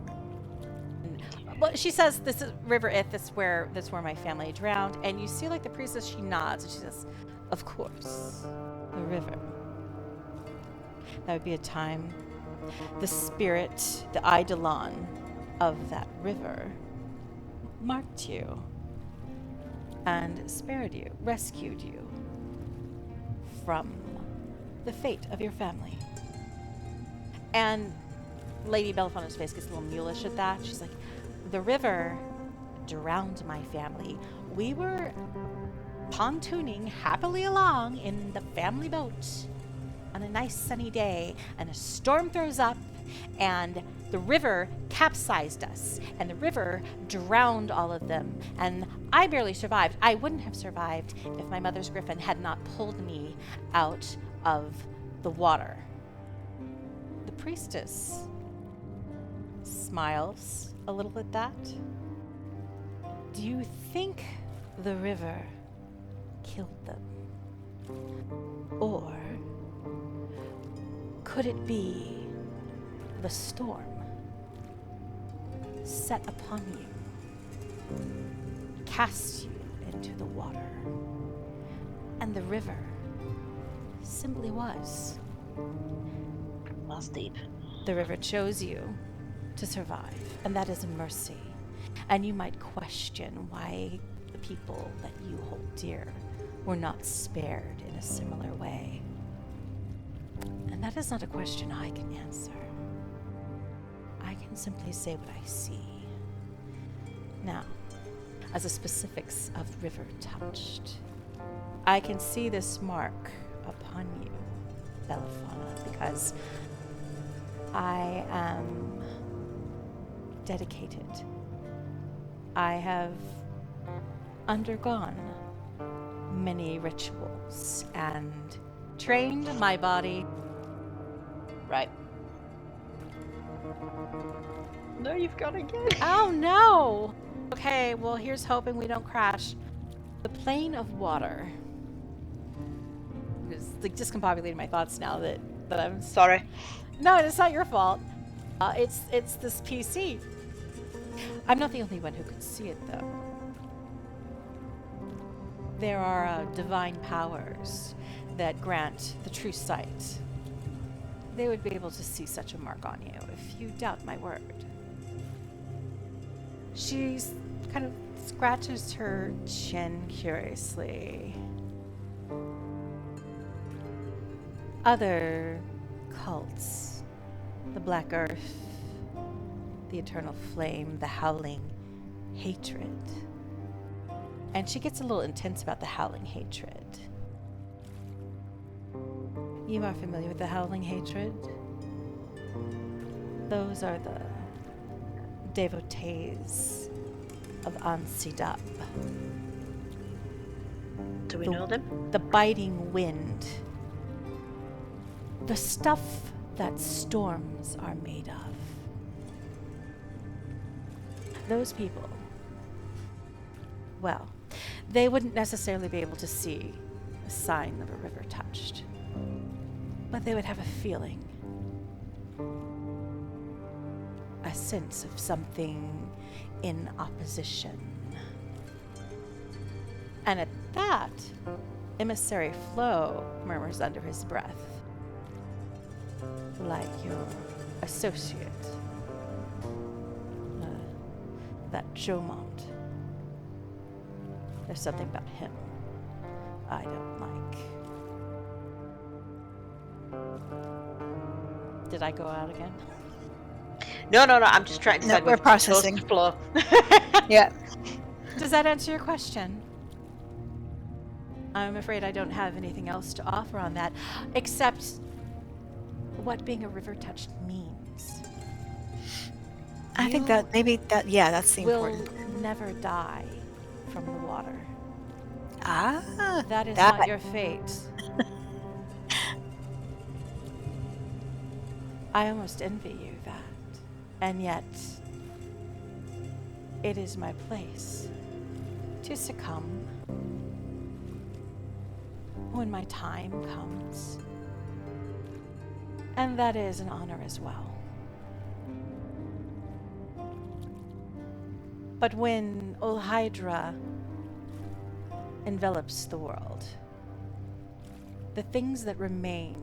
[SPEAKER 1] Well, she says this is River Ith. That's where my family drowned. And you see, like the priestess, she nods and she says, "Of course, the river. That would be a time. The spirit, the eidolon of that river, marked you and spared you, rescued you from the fate of your family." And Lady Belliphaun's face gets a little mulish at that. She's like, "The river drowned my family. We were pontooning happily along in the family boat on a nice sunny day, and a storm throws up, and the river capsized us, and the river drowned all of them, and I barely survived. I wouldn't have survived if my mother's griffin had not pulled me out of the water." The priestess smiles a little at that. "Do you think the river killed them? Or could it be the storm set upon you, cast you into the water, and the river simply was?
[SPEAKER 2] That's deep.
[SPEAKER 1] The river chose you to survive, and that is a mercy. And you might question why the people that you hold dear were not spared in a similar way. And that is not a question I can answer. I can simply say what I see. Now, as the specifics of Rivertouched, I can see this mark upon you, Belliphauna, because I am dedicated. I have undergone many rituals and trained my body.
[SPEAKER 2] Right. No, you've got again.
[SPEAKER 1] Oh no! Okay, well, here's hoping we don't crash. The plane of water. It's like discombobulating my thoughts now that I'm.
[SPEAKER 2] Sorry.
[SPEAKER 1] No, it's not your fault. It's this PC. I'm not the only one who could see it, though. There are divine powers that grant the true sight. They would be able to see such a mark on you if you doubt my word. She kind of scratches her chin curiously. Other cults, the Black Earth, the Eternal Flame, the Howling Hatred. And she gets a little intense about the Howling Hatred. You are familiar with the Howling Hatred? Those are the devotees of Ansidab.
[SPEAKER 2] Do we know them?
[SPEAKER 1] The biting wind. The stuff that storms are made of. Those people, well, they wouldn't necessarily be able to see a sign of a river touched, but they would have a feeling, a sense of something in opposition. And at that, Emissary Flo murmurs under his breath, like your associate, that Jomont. There's something about him I don't like. Did I go out again?
[SPEAKER 2] No. I'm just trying to
[SPEAKER 4] No,
[SPEAKER 2] decide
[SPEAKER 4] we're
[SPEAKER 2] whether to toast
[SPEAKER 4] processing.
[SPEAKER 2] the floor.
[SPEAKER 4] Yeah.
[SPEAKER 1] Does that answer your question? I'm afraid I don't have anything else to offer on that, except what being a Rivertouched means.
[SPEAKER 4] I think
[SPEAKER 1] You
[SPEAKER 4] that maybe that, yeah, that's the
[SPEAKER 1] will
[SPEAKER 4] important.
[SPEAKER 1] never die from the water.
[SPEAKER 4] Ah,
[SPEAKER 1] That is
[SPEAKER 4] that-
[SPEAKER 1] not your fate. I almost envy you that. And yet, it is my place to succumb when my time comes. And that is an honor as well. But when Ol Hydra envelops the world, the things that remain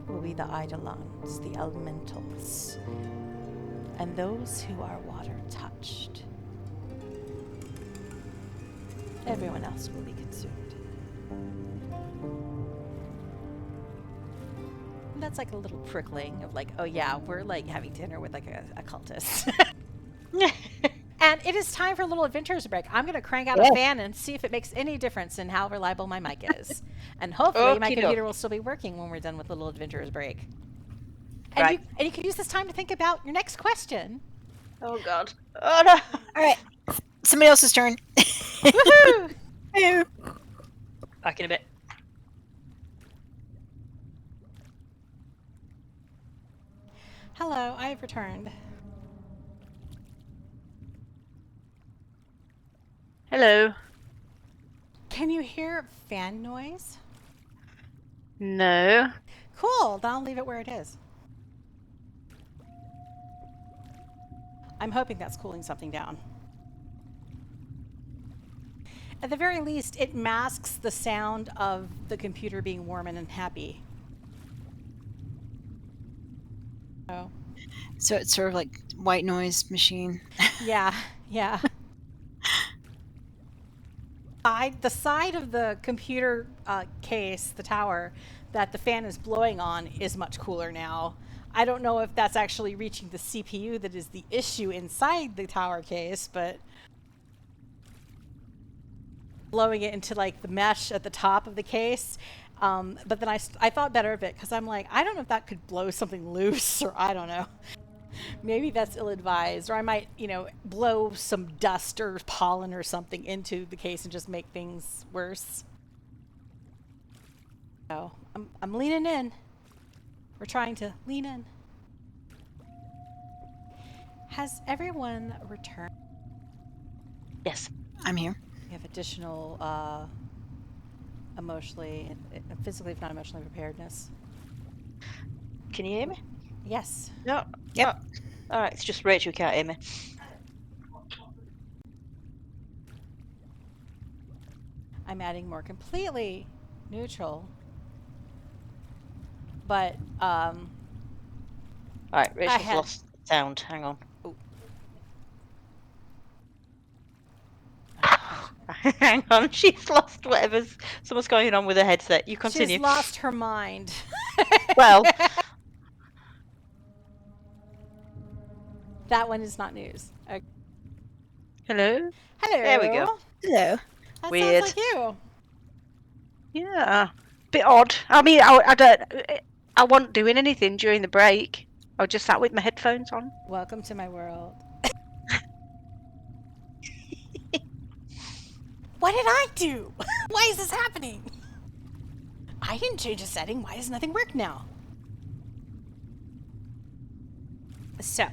[SPEAKER 1] will be the Eidolons, the elementals, and those who are water-touched. Everyone else will be consumed. And that's like a little prickling of like, oh yeah, we're like having dinner with like a cultist. And it is time for a little adventurers break. I'm going to crank out a fan and see if it makes any difference in how reliable my mic is. And hopefully my computer will still be working when we're done with little adventurers break. And you can use this time to think about your next question.
[SPEAKER 2] Oh god. Oh no.
[SPEAKER 4] All right. Somebody else's turn.
[SPEAKER 1] Woohoo!
[SPEAKER 2] Back in a bit.
[SPEAKER 1] Hello, I have returned.
[SPEAKER 3] Hello.
[SPEAKER 1] Can you hear fan noise?
[SPEAKER 3] No.
[SPEAKER 1] Cool, then I'll leave it where it is. I'm hoping that's cooling something down. At the very least, it masks the sound of the computer being warm and happy. Oh.
[SPEAKER 4] So it's sort of like white noise machine.
[SPEAKER 1] Yeah, yeah. The side of the computer case, the tower, that the fan is blowing on is much cooler now. I don't know if that's actually reaching the CPU that is the issue inside the tower case, but blowing it into like the mesh at the top of the case. But then I thought better of it because I'm like, I don't know if that could blow something loose, or I don't know. Maybe that's ill-advised, or I might, blow some dust or pollen or something into the case and just make things worse. So I'm leaning in. We're trying to lean in. Has everyone returned?
[SPEAKER 2] Yes.
[SPEAKER 4] I'm here.
[SPEAKER 1] We have additional emotionally, physically, if not emotionally, preparedness.
[SPEAKER 2] Can you hear me?
[SPEAKER 1] Yes.
[SPEAKER 2] No.
[SPEAKER 4] Yep.
[SPEAKER 2] Oh. Alright, it's just Rach who can't hear me.
[SPEAKER 1] I'm adding more completely neutral. But,
[SPEAKER 2] Alright, Rachel's lost sound. Hang on.
[SPEAKER 1] Oh.
[SPEAKER 2] Hang on, she's lost someone's going on with her headset. You continue.
[SPEAKER 1] She's lost her mind.
[SPEAKER 2] Well,
[SPEAKER 1] that one is not news. Okay.
[SPEAKER 3] Hello?
[SPEAKER 1] Hello.
[SPEAKER 2] There we go.
[SPEAKER 4] Hello.
[SPEAKER 1] That
[SPEAKER 2] Weird.
[SPEAKER 1] sounds like you.
[SPEAKER 3] Yeah. Bit odd. I mean, I wasn't doing anything during the break. I just sat with my headphones on.
[SPEAKER 1] Welcome to my world. What did I do? Why is this happening? I didn't change a setting. Why does nothing work now? So,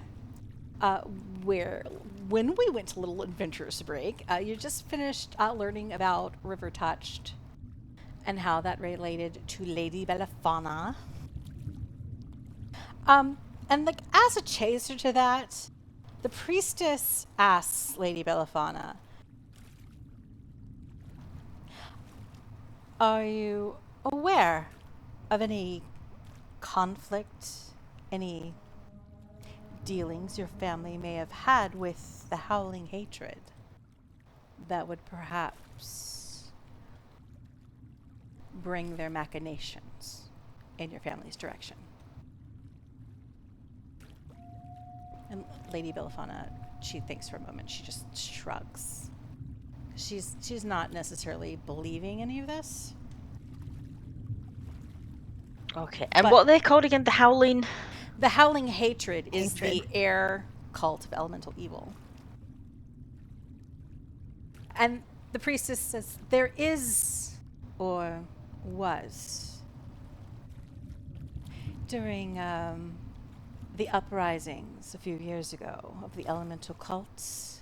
[SPEAKER 1] when we went to Little Adventurous Break, you just finished learning about Rivertouched and how that related to Lady Belliphauna. And like as a chaser to that, the priestess asks Lady Belliphauna, "Are you aware of any conflict, any dealings your family may have had with the Howling hatred that would perhaps bring their machinations in your family's direction?" And Lady Belliphauna, she thinks for a moment. She just shrugs. She's not necessarily believing any of this.
[SPEAKER 2] Okay. And
[SPEAKER 1] But-
[SPEAKER 2] what are they called again? The Howling?
[SPEAKER 1] The Howling hatred is the air cult of elemental evil. And the priestess says there is, or was, during the uprisings a few years ago of the elemental cults.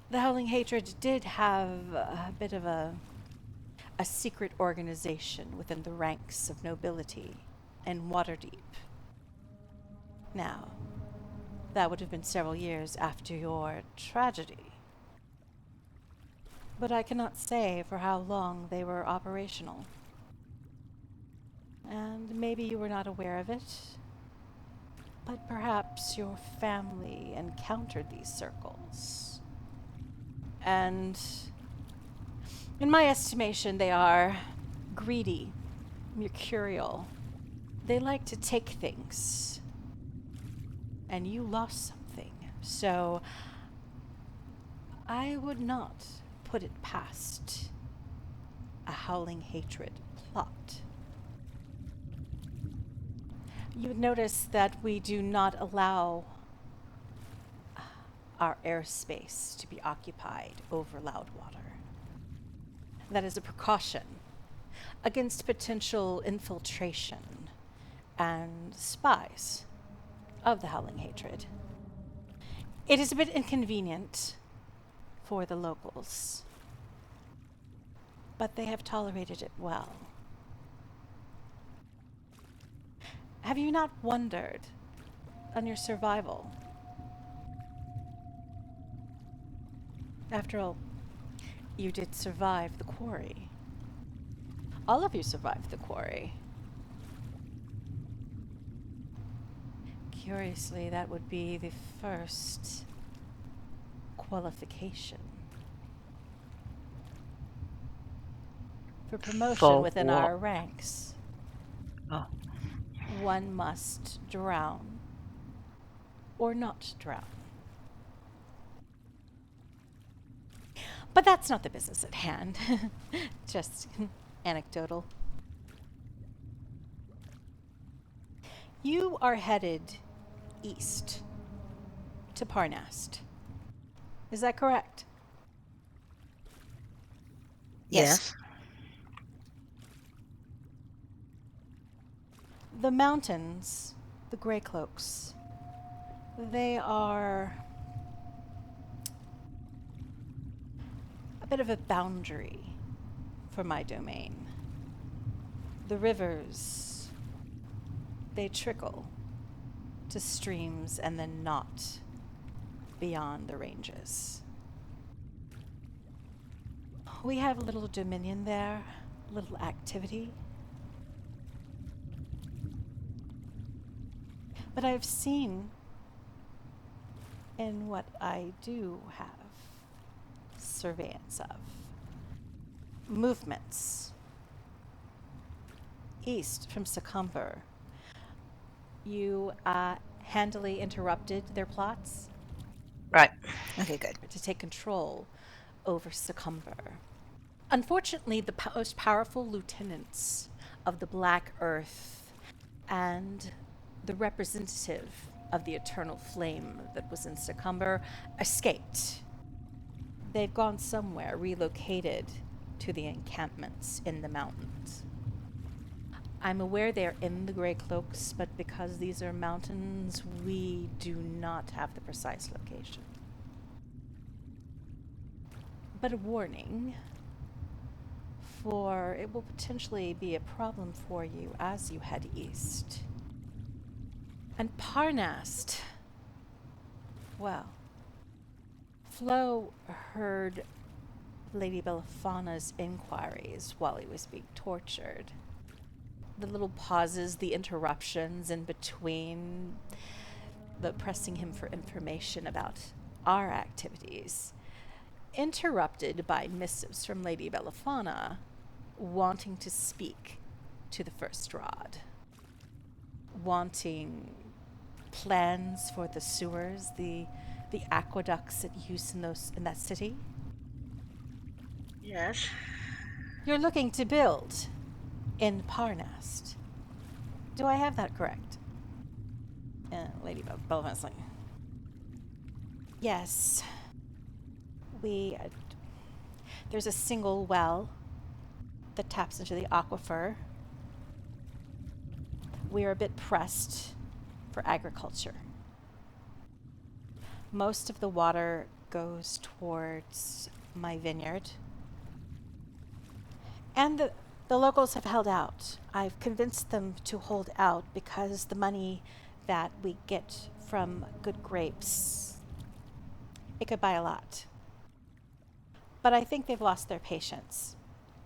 [SPEAKER 1] The Howling Hatred did have a bit of a secret organization within the ranks of nobility in Waterdeep. Now, that would have been several years after your tragedy. But I cannot say for how long they were operational. And maybe you were not aware of it, but perhaps your family encountered these circles. And in my estimation, they are greedy, mercurial. They like to take things. And you lost something. So I would not put it past a Howling Hatred plot. You would notice that we do not allow our airspace to be occupied over Loudwater. That is a precaution against potential infiltration and spies of the Howling Hatred. It is a bit inconvenient for the locals, but they have tolerated it well. Have you not wondered on your survival? After all, you did survive the quarry. All of you survived the quarry. Curiously, that would be the first qualification for promotion
[SPEAKER 2] For
[SPEAKER 1] within
[SPEAKER 2] what?
[SPEAKER 1] our ranks.
[SPEAKER 2] Oh.
[SPEAKER 1] One must drown or not drown. But that's not the business at hand. Just anecdotal. You are headed east to Parnast. Is that correct?
[SPEAKER 4] Yes.
[SPEAKER 1] The mountains, the Grey Cloaks, they are a bit of a boundary for my domain. The rivers, they trickle to streams and then not beyond the ranges. We have a little dominion there, little activity. But I've seen in what I do have surveillance of movements east from Secomber. You handily interrupted their plots
[SPEAKER 2] Right.
[SPEAKER 4] Okay, good.
[SPEAKER 1] to take control over Secomber. Unfortunately, the most powerful lieutenants of the Black Earth and the representative of the eternal flame that was in Secomber escaped. They've gone somewhere, relocated to the encampments in the mountains. I'm aware they're in the Grey Cloaks, but because these are mountains, we do not have the precise location. But a warning, for it will potentially be a problem for you as you head east. And Parnast, well, Flo heard Lady Bellipfauna's inquiries while he was being tortured. The little pauses, the interruptions in between, the pressing him for information about our activities, interrupted by missives from Lady Belliphauna wanting to speak to the First Rod, wanting plans for the sewers, the aqueducts at use in that city.
[SPEAKER 2] Yes.
[SPEAKER 1] You're looking to build in Parnast. Do I have that correct? Lady Bellipfauna's like, yes. There's a single well that taps into the aquifer. We're a bit pressed for agriculture. Most of the water goes towards my vineyard. And the locals have held out. I've convinced them to hold out because the money that we get from good grapes, it could buy a lot. But I think they've lost their patience.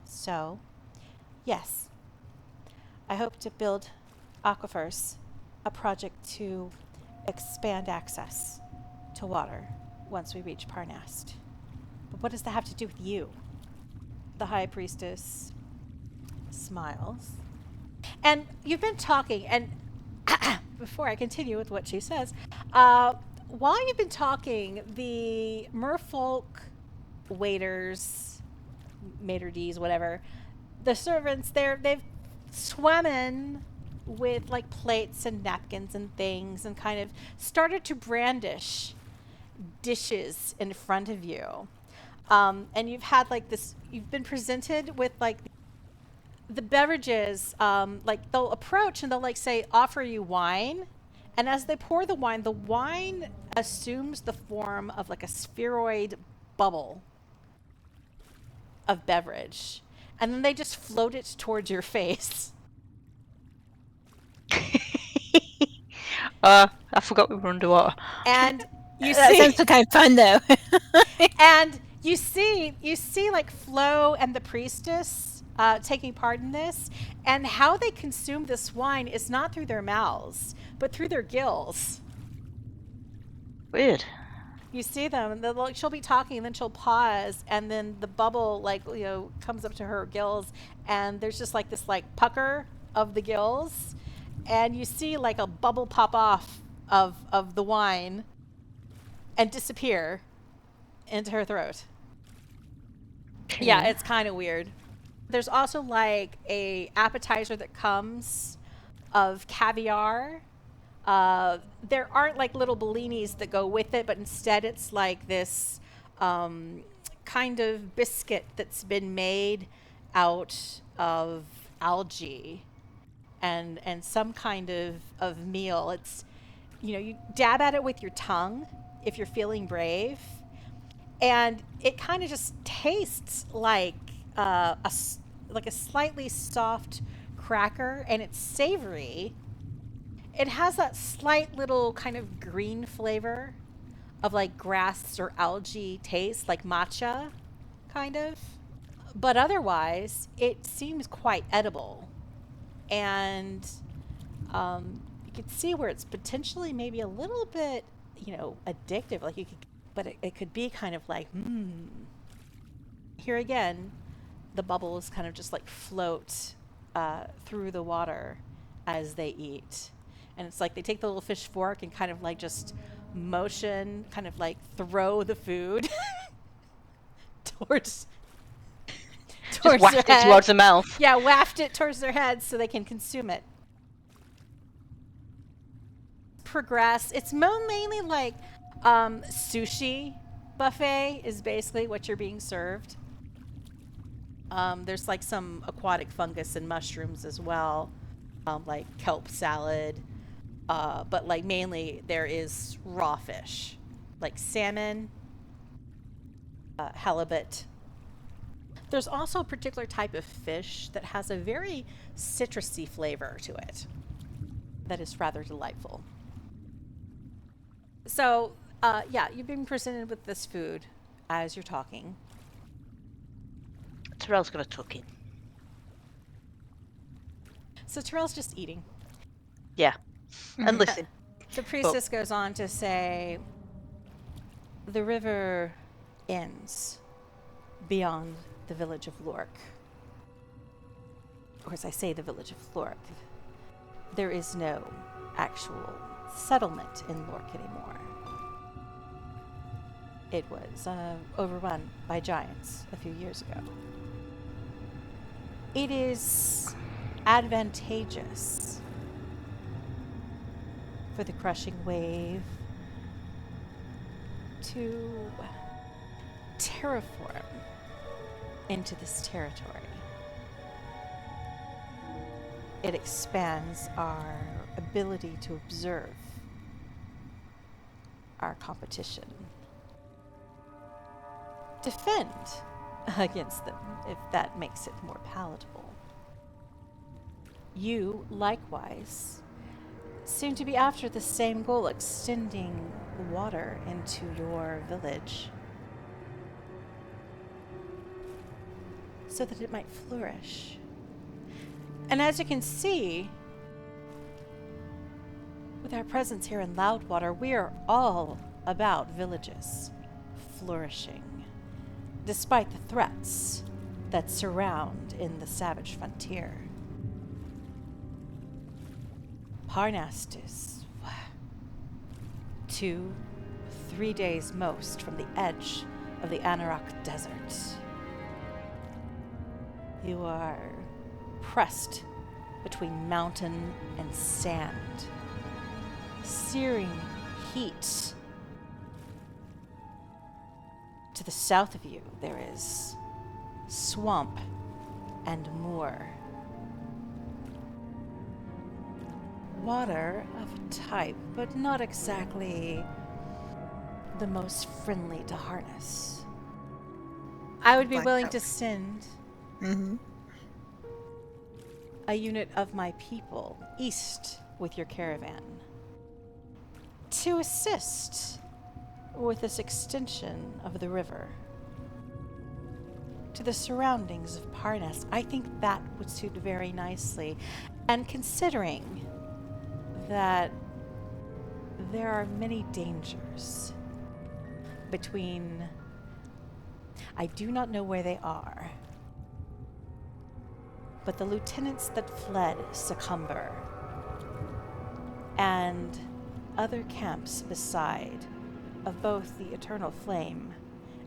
[SPEAKER 1] So, yes, I hope to build aquifers, a project to expand access to water once we reach Parnast. But what does that have to do with you? The High Priestess smiles. And you've been talking, and before I continue with what she says, while you've been talking, the merfolk waiters, maitre d's, whatever, the servants, they've swum in with like plates and napkins and things and kind of started to brandish dishes in front of you. And you've had like this, you've been presented with like the beverages, like they'll approach and they'll like say, offer you wine. And as they pour the wine assumes the form of like a spheroid bubble of beverage. And then they just float it towards your face.
[SPEAKER 2] I forgot we were underwater.
[SPEAKER 1] And you
[SPEAKER 4] That
[SPEAKER 1] see,
[SPEAKER 4] sounds kind of fun, though.
[SPEAKER 1] and you see like Flo and the priestess taking part in this, and how they consume this wine is not through their mouths, but through their gills.
[SPEAKER 2] Weird.
[SPEAKER 1] You see them, and she'll be talking, and then she'll pause, and then the bubble, comes up to her gills, and there's just like this like pucker of the gills, and you see like a bubble pop off of the wine and disappear into her throat.
[SPEAKER 2] Okay.
[SPEAKER 1] Yeah, it's kind of weird. There's also like a appetizer that comes of caviar. There aren't like little bellinis that go with it, but instead it's like this kind of biscuit that's been made out of algae and some kind of meal. It's, you dab at it with your tongue if you're feeling brave, and it kind of just tastes like a slightly soft cracker, and it's savory. It has that slight little kind of green flavor of like grass or algae taste, like matcha, kind of. But otherwise, it seems quite edible. And you could see where it's potentially maybe a little bit, addictive. Like but it could be kind of like, Here again, the bubbles kind of just like float through the water as they eat. And it's like they take the little fish fork and kind of like just motion, kind of like throw the food towards
[SPEAKER 2] Just waft it towards the mouth.
[SPEAKER 1] Yeah, waft it towards their heads so they can consume it. Progress. It's mainly like sushi buffet is basically what you're being served. There's like some aquatic fungus and mushrooms as well, like kelp salad. But like mainly there is raw fish, like salmon, halibut. There's also a particular type of fish that has a very citrusy flavor to it that is rather delightful. So, you've been presented with this food as you're talking.
[SPEAKER 2] Terel's gonna tuck in.
[SPEAKER 1] So Terel's just eating.
[SPEAKER 2] Yeah. And listen.
[SPEAKER 1] The priestess goes on to say, the river ends beyond the village of Lork. Of course, I say the village of Lork. There is no actual settlement in Lork anymore. It was overrun by giants a few years ago. It is advantageous for the Crushing Wave to terraform into this territory. It expands our ability to observe our competition. Defend against them, if that makes it more palatable. You, likewise, seem to be after the same goal, extending the water into your village so that it might flourish. And as you can see, with our presence here in Loudwater, we are all about villages flourishing, despite the threats that surround in the savage frontier. Parnast is 2-3 days most from the edge of the Anorak Desert. You are pressed between mountain and sand. Searing heat. To the south of you, there is swamp and moor. Water of a type, but not exactly the most friendly to harness. I would be
[SPEAKER 4] Black
[SPEAKER 1] willing
[SPEAKER 4] out.
[SPEAKER 1] to send
[SPEAKER 4] Mm-hmm.
[SPEAKER 1] a unit of my people east with your caravan to assist with this extension of the river to the surroundings of Parnast. I think that would suit very nicely. And considering that there are many dangers between, I do not know where they are, but the lieutenants that fled Secomber and other camps beside of both the Eternal Flame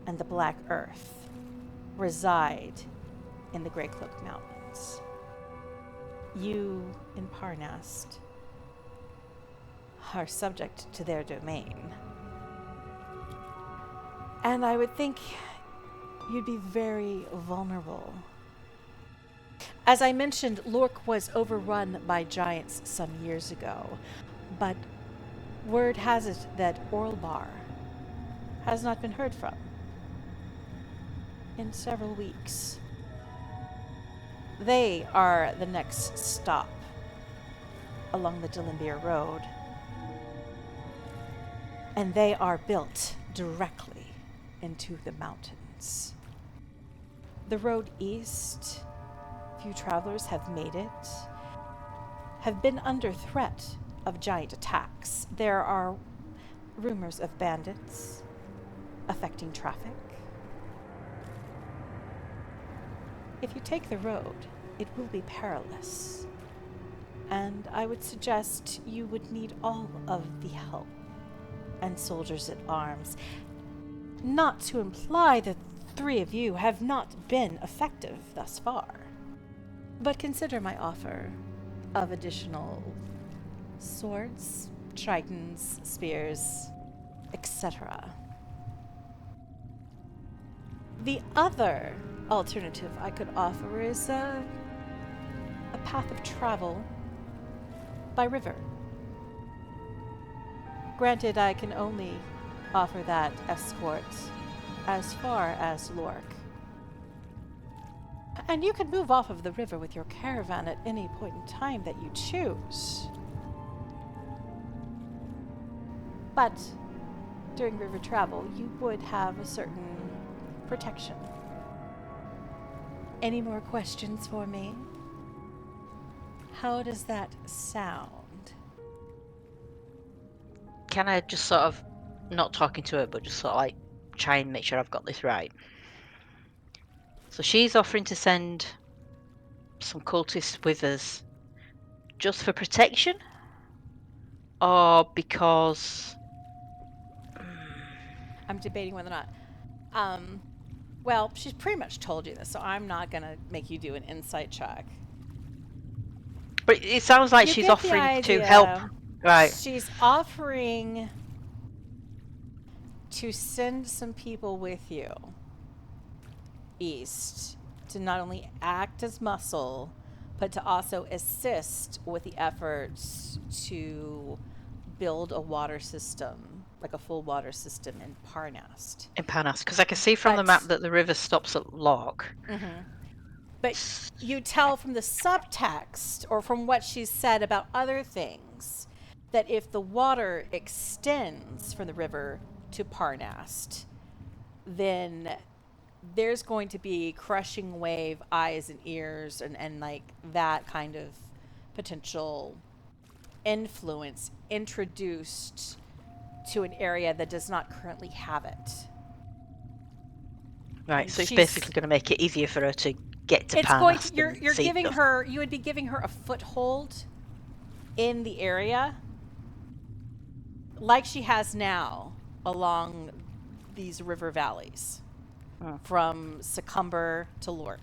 [SPEAKER 1] and the Black Earth reside in the Greycloak Mountains. You in Parnast are subject to their domain. And I would think you'd be very vulnerable. As I mentioned, Lork was overrun by giants some years ago, but word has it that Orlbar has not been heard from in several weeks. They are the next stop along the Dillenbeer Road, and they are built directly into the mountains. The road east, few travelers have made it, have been under threat of giant attacks. There are rumors of bandits affecting traffic. If you take the road, it will be perilous, and I would suggest you would need all of the help and soldiers at arms. Not to imply that the three of you have not been effective thus far, but consider my offer of additional swords, tritons, spears, etc. The other alternative I could offer is a path of travel by river. Granted, I can only offer that escort as far as Lork. And you can move off of the river with your caravan at any point in time that you choose. But during river travel, you would have a certain protection. Any more questions for me? How does that sound?
[SPEAKER 2] Can I just sort of, not talking to her, but just sort of like try and make sure I've got this right? So she's offering to send some cultists with us just for protection? Or because...
[SPEAKER 1] I'm debating whether or not. Well, she's pretty much told you this, so I'm not going to make you do an insight check.
[SPEAKER 2] But it sounds like
[SPEAKER 1] You
[SPEAKER 2] she's
[SPEAKER 1] get the
[SPEAKER 2] offering to
[SPEAKER 1] idea.
[SPEAKER 2] help. Right.
[SPEAKER 1] She's offering to send some people with you east to not only act as muscle, but to also assist with the efforts to build a water system, like a full water system in Parnast.
[SPEAKER 2] In Parnast, because I can see from the map that the river stops at Loch.
[SPEAKER 1] But you tell from the subtext, or from what she's said about other things, that if the water extends from the river to Parnast, then there's going to be Crushing Wave, eyes and ears, and like that kind of potential influence introduced to an area that does not currently have it.
[SPEAKER 2] Right,
[SPEAKER 1] And
[SPEAKER 2] so it's
[SPEAKER 1] she's-
[SPEAKER 2] basically going to make it easier for her to get to
[SPEAKER 1] It's
[SPEAKER 2] Parnast.
[SPEAKER 1] going to, you're
[SPEAKER 2] and see
[SPEAKER 1] giving
[SPEAKER 2] stuff.
[SPEAKER 1] her, you would be giving her a foothold in the area like she has now along these river valleys from Secomber to Lork,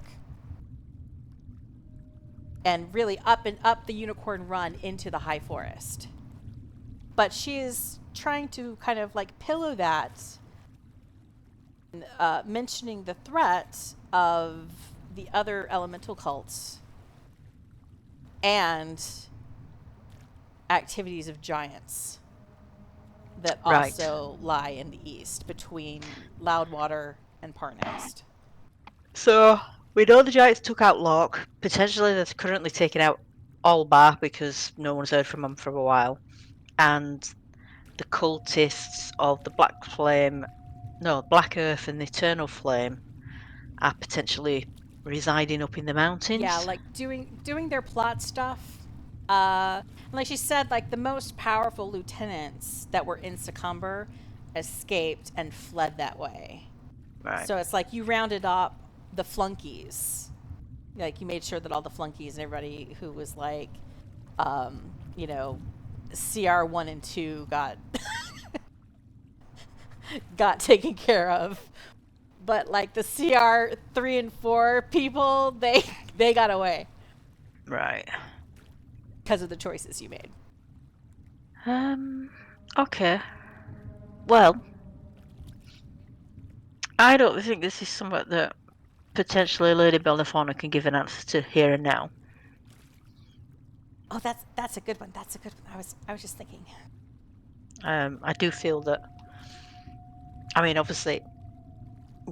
[SPEAKER 1] and really up and up the Unicorn Run into the High Forest. But she is trying to kind of like pillow that, mentioning the threat of the other elemental cults and activities of giants that
[SPEAKER 2] Right.
[SPEAKER 1] also lie in the east between Loudwater and Parnast.
[SPEAKER 2] So we know the giants took out Loch. Potentially, they're currently taking out Orlbar because no one's heard from them for a while, and the cultists of the Black Earth and the Eternal Flame are potentially residing up in the mountains.
[SPEAKER 1] Yeah, like doing their plot stuff. And like she said, like the most powerful lieutenants that were in Secomber escaped and fled that way.
[SPEAKER 2] Right.
[SPEAKER 1] So it's like you rounded up the flunkies. Like you made sure that all the flunkies and everybody who was like, you know, CR 1 and 2 got got taken care of. But like the CR 3 and 4 people, they got away
[SPEAKER 2] Right.
[SPEAKER 1] because of the choices you made.
[SPEAKER 2] Okay. Well, I don't think this is something that potentially Lady Belliphauna can give an answer to here and now.
[SPEAKER 1] Oh, that's a good one. That's a good one. I was just thinking.
[SPEAKER 2] I do feel that. I mean, obviously,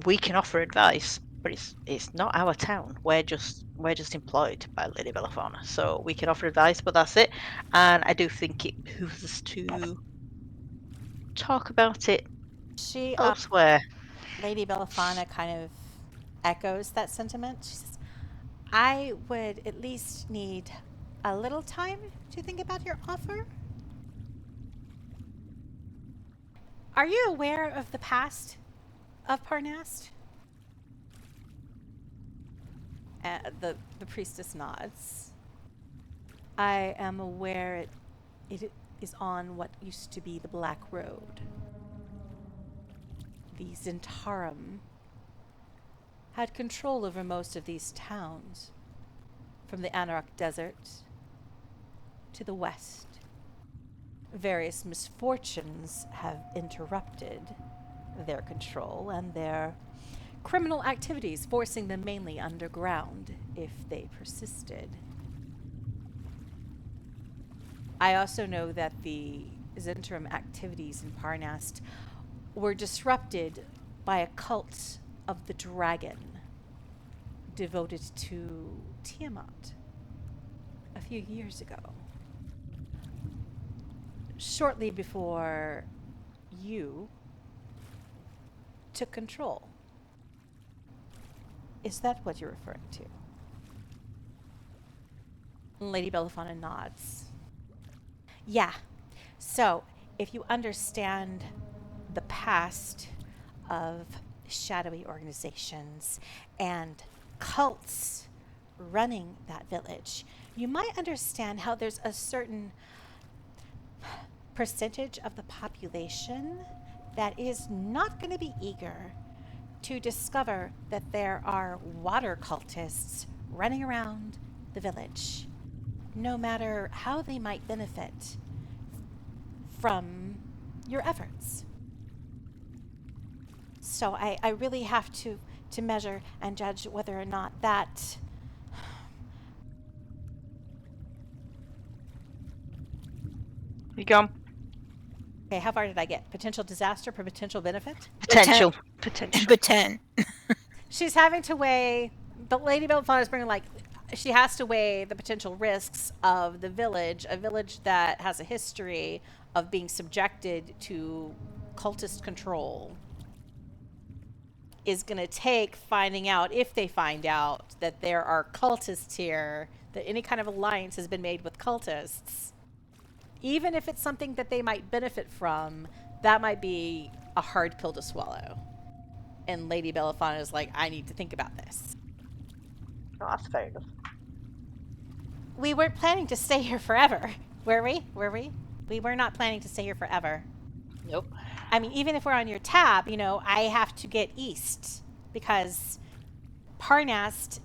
[SPEAKER 2] we can offer advice, but it's not our town. We're just employed by Lady Belliphauna, so we can offer advice, but that's it. And I do think it behooves us to talk about it
[SPEAKER 1] She
[SPEAKER 2] elsewhere.
[SPEAKER 1] Lady Belliphauna kind of echoes that sentiment. She says, I would at least need a little time to think about your offer. Are you aware of the past of Parnast? The priestess nods. I am aware it is on what used to be the Black Road. The Zentarum had control over most of these towns, from the Anarach Desert to the west. Various misfortunes have interrupted their control and their criminal activities, forcing them mainly underground if they persisted. I also know that the Zentarum activities in Parnast were disrupted by a cult of the dragon devoted to Tiamat a few years ago. Shortly before you took control. Is that what you're referring to? Lady Belliphauna nods. Yeah. So, if you understand the past of shadowy organizations and cults running that village, you might understand how there's a certain percentage of the population that is not going to be eager to discover that there are water cultists running around the village, no matter how they might benefit from your efforts. So I really have to measure and judge whether or not that
[SPEAKER 3] You go on.
[SPEAKER 1] Okay, how far did I get? Potential disaster per potential benefit?
[SPEAKER 2] Potential.
[SPEAKER 3] Potential.
[SPEAKER 4] But 10.
[SPEAKER 1] She's having to weigh, but Lady Belliphauna is bringing, like, she has to weigh the potential risks of the village, a village that has a history of being subjected to cultist control. Is going to take finding out, if they find out that there are cultists here, that any kind of alliance has been made with cultists. Even if it's something that they might benefit from, that might be a hard pill to swallow. And Lady Belliphauna is like, I need to think about this.
[SPEAKER 2] Oh, that's fair enough.
[SPEAKER 1] We weren't planning to stay here forever, were we? We were not planning to stay here forever.
[SPEAKER 2] Nope.
[SPEAKER 1] I mean, even if we're on your tab, I have to get east because Parnast,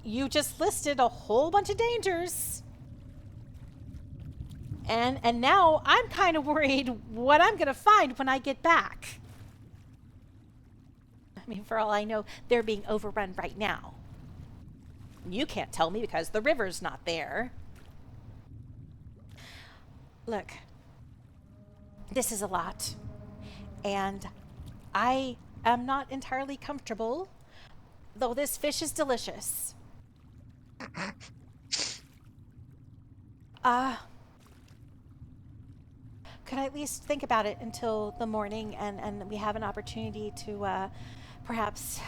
[SPEAKER 1] you just listed a whole bunch of dangers. And now I'm kind of worried what I'm going to find when I get back. I mean, for all I know, they're being overrun right now. You can't tell me because the river's not there. Look, this is a lot. And I am not entirely comfortable, though this fish is delicious. Could I at least think about it until the morning and we have an opportunity to perhaps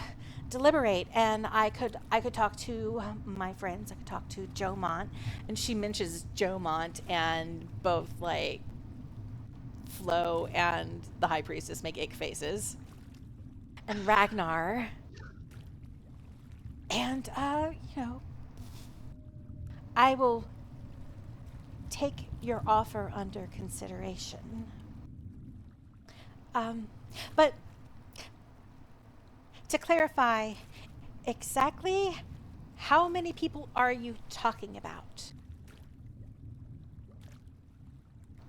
[SPEAKER 1] deliberate, and I could talk to my friends. I could talk to Jomont, and she mentions Jomont, and both like Flo and the High Priestess make ick faces, and Ragnar, and I will take your offer under consideration. But to clarify, exactly how many people are you talking about?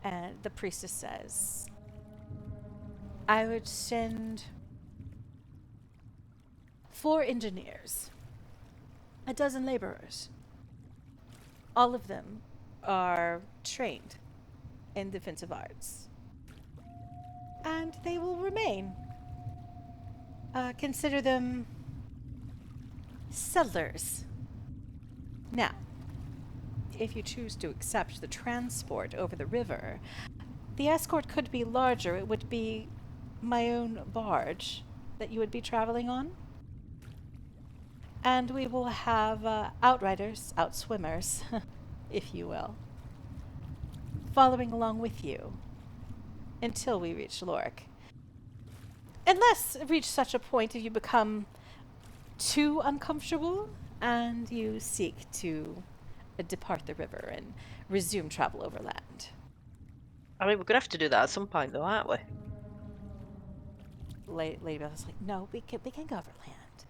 [SPEAKER 1] And the priestess says, I would send 4 engineers, a dozen laborers. All of them are trained in defensive arts. And they will remain. Consider them settlers. Now, if you choose to accept the transport over the river, the escort could be larger. It would be my own barge that you would be traveling on. And we will have outriders, outswimmers, if you will, following along with you until we reach Lork. Unless reach such a point if you become too uncomfortable and you seek to depart the river and resume travel overland.
[SPEAKER 2] I mean, we're gonna have to do that at some point, though, aren't we?
[SPEAKER 1] Lady Bell was like, no, we can go overland.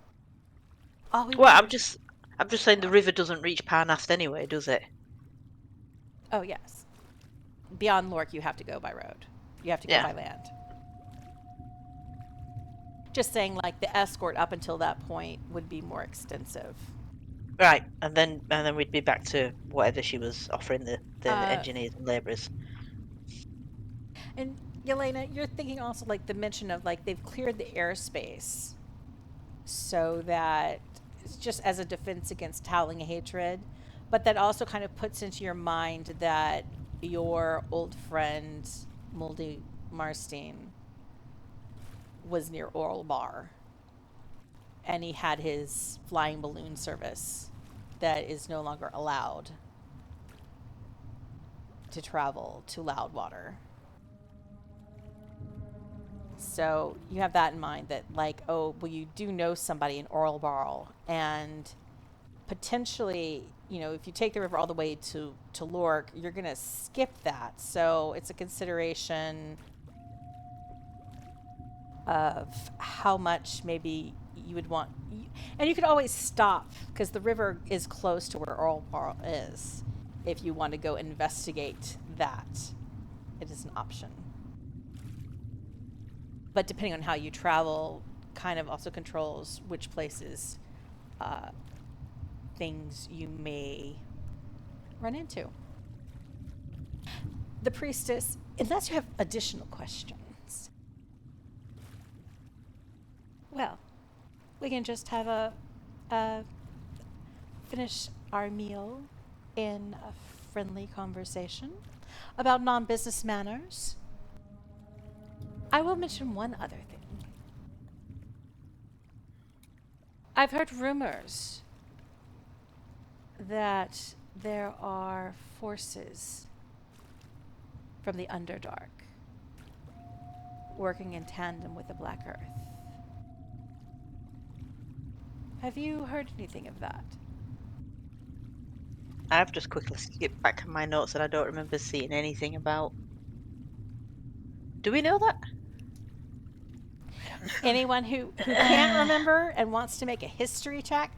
[SPEAKER 1] All we
[SPEAKER 2] Well,
[SPEAKER 1] want-
[SPEAKER 2] I'm just saying the river doesn't reach Parnast anyway, does it?
[SPEAKER 1] Oh, yes. Beyond Lork, you have to go by road. You have to go by land. Just saying, like, the escort up until that point would be more extensive.
[SPEAKER 2] Right, and then we'd be back to whatever she was offering the engineers and labourers.
[SPEAKER 1] And Yelena, you're thinking also like the mention of like they've cleared the airspace so that it's just as a defense against howling hatred, but that also kind of puts into your mind that your old friend Muldy Marstein was near Orlbar, and he had his flying balloon service that is no longer allowed to travel to Loudwater. So you have that in mind, that like, oh, well, you do know somebody in Orlbar, and potentially, if you take the river all the way to Lork, you're going to skip that. So it's a consideration of how much maybe you would want. And you could always stop, because the river is close to where Orlbar is. If you want to go investigate that, it is an option. But depending on how you travel, kind of also controls which places things you may run into. The priestess, unless you have additional questions. Well, we can just have finish our meal in a friendly conversation about non-business manners. I will mention one other thing. I've heard rumors that there are forces from the Underdark working in tandem with the Black Earth. Have you heard anything of that?
[SPEAKER 2] I've just quickly skipped back in my notes and I don't remember seeing anything about. Do we know that?
[SPEAKER 1] Anyone who can't remember and wants to make a history check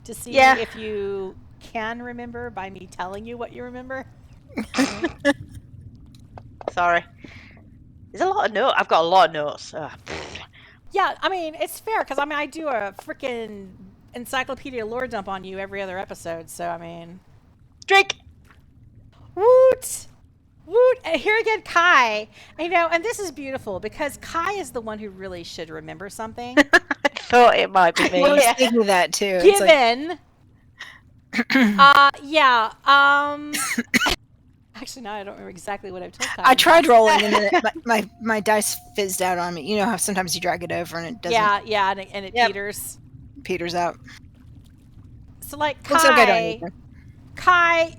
[SPEAKER 1] to see
[SPEAKER 2] Yeah.
[SPEAKER 1] if you can remember by me telling you what you remember?
[SPEAKER 2] Sorry. There's a lot of notes. I've got a lot of notes.
[SPEAKER 1] Yeah, I mean, it's fair because I do a freaking encyclopedia lore dump on you every other episode, so I mean.
[SPEAKER 2] Drink!
[SPEAKER 1] Woot! Woot! And here again, Kai. And this is beautiful because Kai is the one who really should remember something.
[SPEAKER 3] I thought it might be me.
[SPEAKER 4] I was thinking of that too. It's like,
[SPEAKER 1] Given. Actually, now I don't remember exactly what I've told Kai.
[SPEAKER 4] I tried rolling and then my dice fizzed out on me. You know how sometimes you drag it over and it doesn't.
[SPEAKER 1] Yeah, and it
[SPEAKER 2] Yep.
[SPEAKER 1] peters
[SPEAKER 4] out.
[SPEAKER 1] So like
[SPEAKER 4] Looks okay,
[SPEAKER 1] Kai,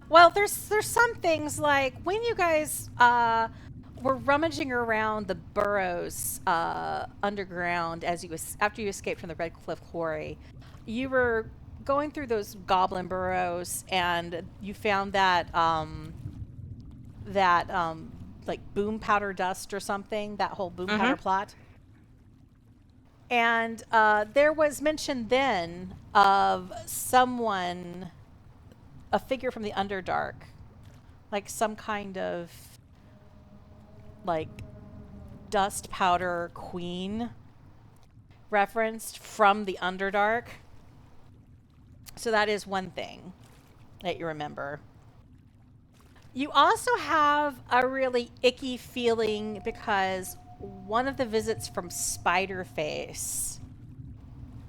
[SPEAKER 1] well, there's some things like when you guys were rummaging around the burrows underground after you escaped from the Red Cliff Quarry, you were going through those goblin burrows and you found that like boom powder dust or something, that whole boom powder plot. And there was mention then of someone, a figure from the Underdark, like some kind of like dust powder queen referenced from the Underdark. So that is one thing that you remember. You also have a really icky feeling because one of the visits from Spiderface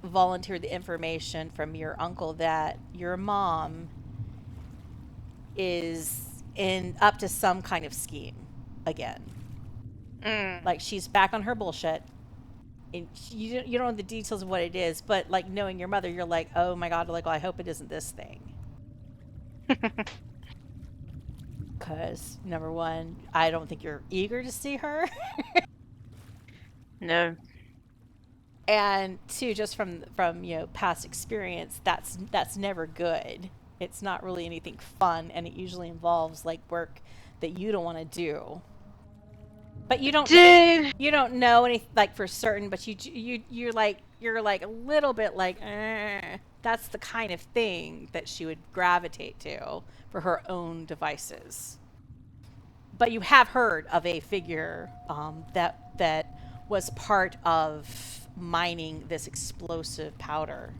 [SPEAKER 1] volunteered the information from your uncle that your mom is up to some kind of scheme again. Like she's back on her bullshit. And you don't know the details of what it is, but like knowing your mother, you're like, oh my god, like, well, I hope it isn't this thing. Because number one, I don't think you're eager to see her.
[SPEAKER 3] No.
[SPEAKER 1] And two, just from past experience, that's never good. It's not really anything fun, and it usually involves like work that you don't want to do. But you don't know anything like for certain, but you're like a little bit like that's the kind of thing that she would gravitate to for her own devices. But you have heard of a figure that was part of mining this explosive powder.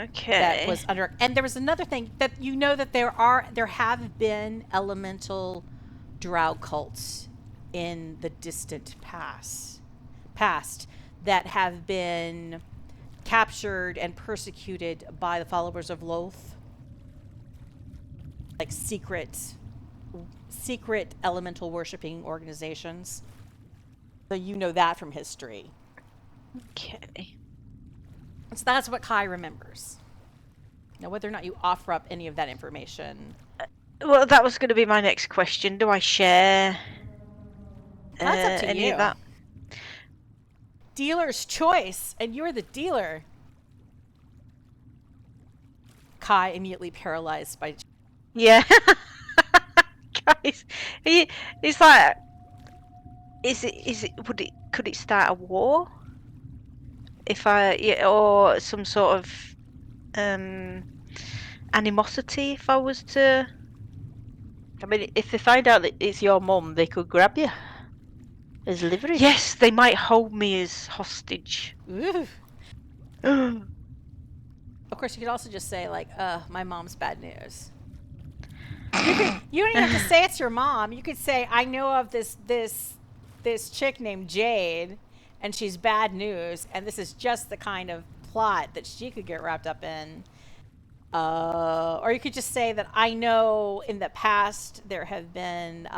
[SPEAKER 3] Okay.
[SPEAKER 1] That was under, and there was another thing that that there have been elemental drow cults in the distant past that have been captured and persecuted by the followers of Loth, like secret elemental worshipping organizations. So you know that from history.
[SPEAKER 3] Okay.
[SPEAKER 1] So that's what Kai remembers. Now, whether or not you offer up any of that information.
[SPEAKER 3] Well, that was going to be my next question. Do I share
[SPEAKER 1] That's up to
[SPEAKER 3] any
[SPEAKER 1] you.
[SPEAKER 3] of that?
[SPEAKER 1] Dealer's choice, and you're the dealer. Kai immediately paralyzed by.
[SPEAKER 3] Yeah. Guys, it's like, could it start a war? Or some sort of animosity if I was to.
[SPEAKER 2] I mean, if they find out that it's your mum, they could grab you as leverage.
[SPEAKER 3] Yes, they might hold me as hostage.
[SPEAKER 1] Ooh. Of course, you could also just say like, my mom's bad news." You don't even have to say it's your mom. You could say, I know of this chick named Jade, and she's bad news, and this is just the kind of plot that she could get wrapped up in. Or you could just say that I know in the past there have been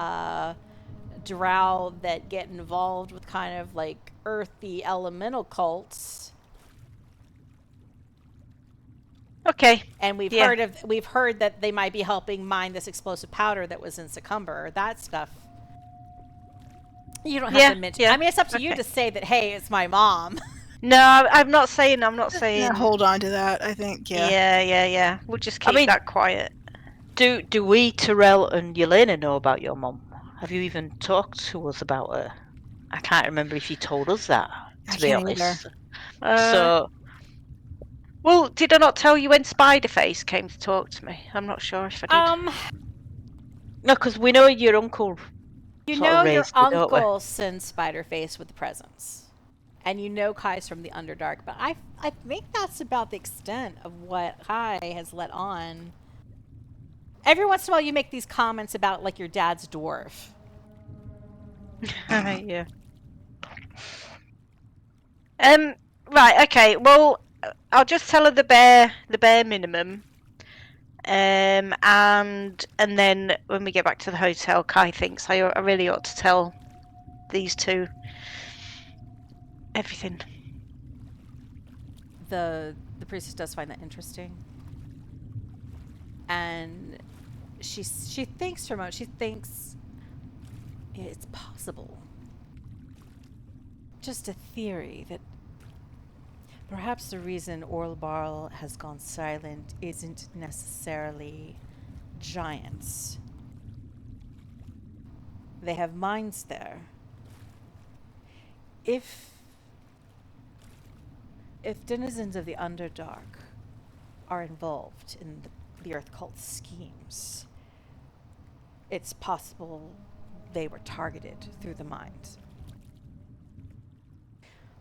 [SPEAKER 1] drow that get involved with kind of like earthy elemental cults.
[SPEAKER 3] Okay.
[SPEAKER 1] And we've
[SPEAKER 3] Yeah.
[SPEAKER 1] heard that they might be helping mine this explosive powder that was in Secomber. That stuff. You don't have to mention.
[SPEAKER 3] Yeah.
[SPEAKER 1] I mean, it's up to you
[SPEAKER 3] Okay.
[SPEAKER 1] to say that. Hey, it's my mom.
[SPEAKER 3] No, I'm not saying.
[SPEAKER 4] Yeah, hold on to that. I think. Yeah.
[SPEAKER 3] Yeah. We'll just keep
[SPEAKER 2] mean-
[SPEAKER 3] that quiet.
[SPEAKER 2] Do we, Terel and Yelena, know about your mum? Have you even talked to us about her? I can't remember if you told us that,
[SPEAKER 4] I
[SPEAKER 2] to be
[SPEAKER 4] can't either.
[SPEAKER 2] honest.
[SPEAKER 3] So, well, did I not tell you when Spiderface came to talk to me? I'm not sure if I did.
[SPEAKER 2] No, because we know your uncle.
[SPEAKER 1] You
[SPEAKER 2] sort of
[SPEAKER 1] know your
[SPEAKER 2] raised you, don't we?
[SPEAKER 1] uncle sends Spiderface with the presents. And you know Kai's from the Underdark, but I think that's about the extent of what Kai has let on. Every once in a while you make these comments about like your dad's dwarf.
[SPEAKER 3] Yeah. Right. Okay. Well, I'll just tell her the bare minimum. And then when we get back to the hotel, Kai thinks I really ought to tell these two everything.
[SPEAKER 1] The priestess does find that interesting. And she thinks for a moment. She thinks it's possible. Just a theory that perhaps the reason Orlbar has gone silent isn't necessarily giants. They have minds there. If denizens of the Underdark are involved in the Earth Cult schemes, it's possible they were targeted through the mind.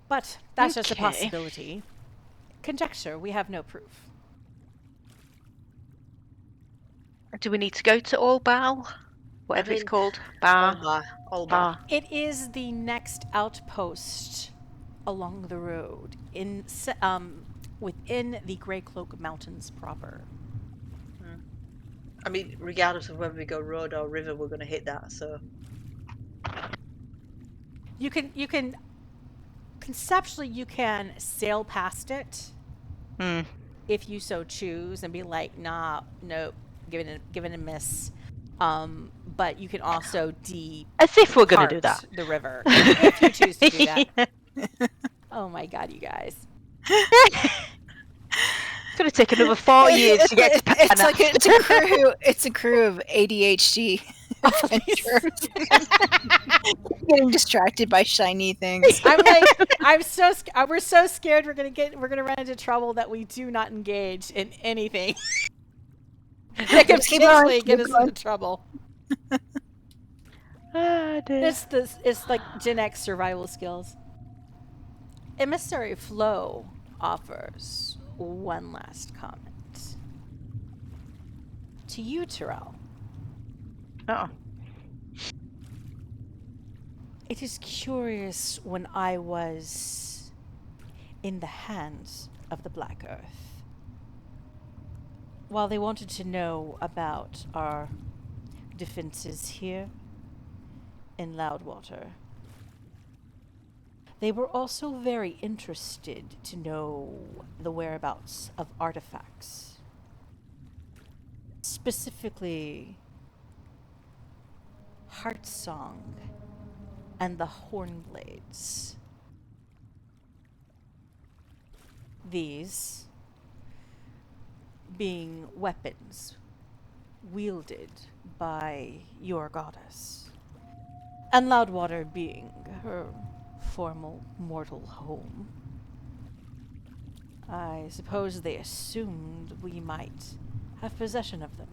[SPEAKER 1] But that's just a
[SPEAKER 3] Okay.
[SPEAKER 1] possibility. Conjecture, we have no proof.
[SPEAKER 3] Do we need to go to Orlbar? Whatever it's
[SPEAKER 2] mean,
[SPEAKER 3] called. Bar.
[SPEAKER 2] Olbar.
[SPEAKER 3] Bar.
[SPEAKER 1] It is the next outpost along the road within the Grey Cloak Mountains proper.
[SPEAKER 2] I mean, regardless of whether we go road or river, we're going to hit that, so...
[SPEAKER 1] You can conceptually you can sail past it if you so choose and be like, nah, nope, give it a miss. But you can also
[SPEAKER 2] As if we're going to do that.
[SPEAKER 1] the river if you choose to do that. Oh my god, you guys.
[SPEAKER 2] It's going to take another 4 years to get to Parnast.
[SPEAKER 4] It's like it's a crew of ADHD adventurers getting distracted by shiny things.
[SPEAKER 1] I'm like, we're so scared we're gonna run into trouble that we do not engage in anything that could
[SPEAKER 4] Just keep going,
[SPEAKER 1] potentially get
[SPEAKER 4] keep
[SPEAKER 1] us
[SPEAKER 4] going.
[SPEAKER 1] into trouble.
[SPEAKER 2] Ah, dear.
[SPEAKER 1] It's like Gen X survival skills. Emissary Flo offers one last comment. To you, Terel.
[SPEAKER 3] Oh.
[SPEAKER 1] It is curious when I was in the hands of the Black Earth. While they wanted to know about our defenses here in Loudwater, they were also very interested to know the whereabouts of artifacts. Specifically, Heartsong and the Hornblades. These being weapons wielded by your goddess, and Loudwater being her formal mortal home. I suppose they assumed we might have possession of them.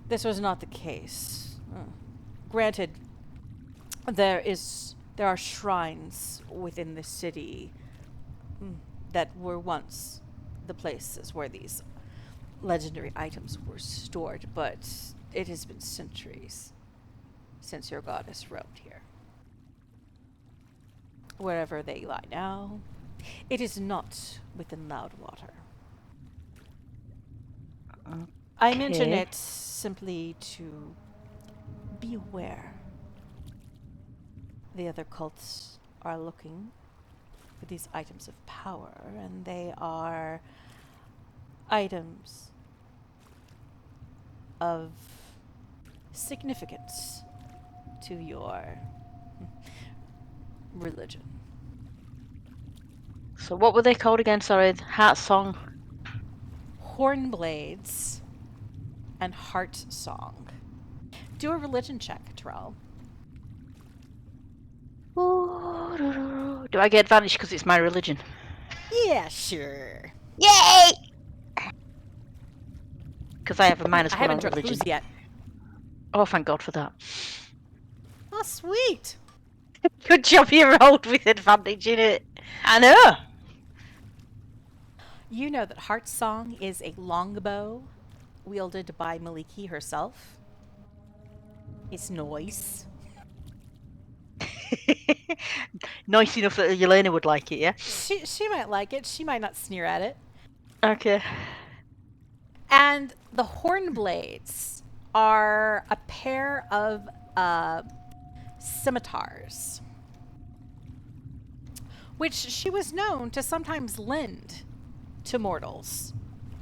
[SPEAKER 1] This was not the case. Granted, there are shrines within the city that were once the places where these legendary items were stored, but it has been centuries since your goddess roamed here. Wherever they lie now, it is not within Loudwater. I mention
[SPEAKER 3] Okay.
[SPEAKER 1] it simply to be aware. The other cults are looking for these items of power, and they are items of significance to your religion.
[SPEAKER 2] So what were they called again? Sorry, Heart Song.
[SPEAKER 1] Hornblades and Heart Song. Do a religion check, Terel.
[SPEAKER 2] Do I get advantage because it's my religion?
[SPEAKER 1] Yeah, sure.
[SPEAKER 2] Yay! Because I have a
[SPEAKER 1] I
[SPEAKER 2] -1 on
[SPEAKER 1] haven't drunk
[SPEAKER 2] religion.
[SPEAKER 1] booze yet.
[SPEAKER 2] Oh, thank God for that.
[SPEAKER 1] Oh, sweet.
[SPEAKER 3] Good job you rolled with advantage in it.
[SPEAKER 2] I know.
[SPEAKER 1] You know that Heart Song is a longbow wielded by Maliki herself. It's nice.
[SPEAKER 2] Nice enough that Yelena would like it, yeah?
[SPEAKER 1] She might like it. She might not sneer at it.
[SPEAKER 2] Okay.
[SPEAKER 1] And the Hornblades are a pair of scimitars, which she was known to sometimes lend to mortals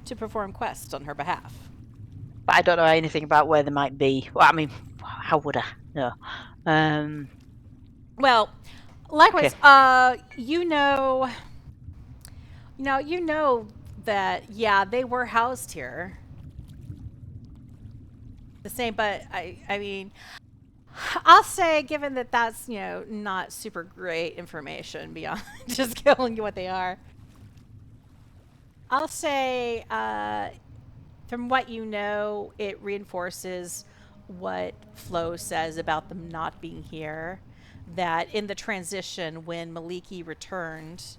[SPEAKER 1] to perform quests on her behalf.
[SPEAKER 2] But I don't know anything about where they might be. Well, I mean, how would I know?
[SPEAKER 1] Well, likewise,
[SPEAKER 2] Okay.
[SPEAKER 1] you know that, yeah, they were housed here. The same, but I mean, I'll say, given that that's, not super great information beyond just telling you what they are, I'll say, from what you know, it reinforces what Flo says about them not being here. That in the transition, when Maliki returned,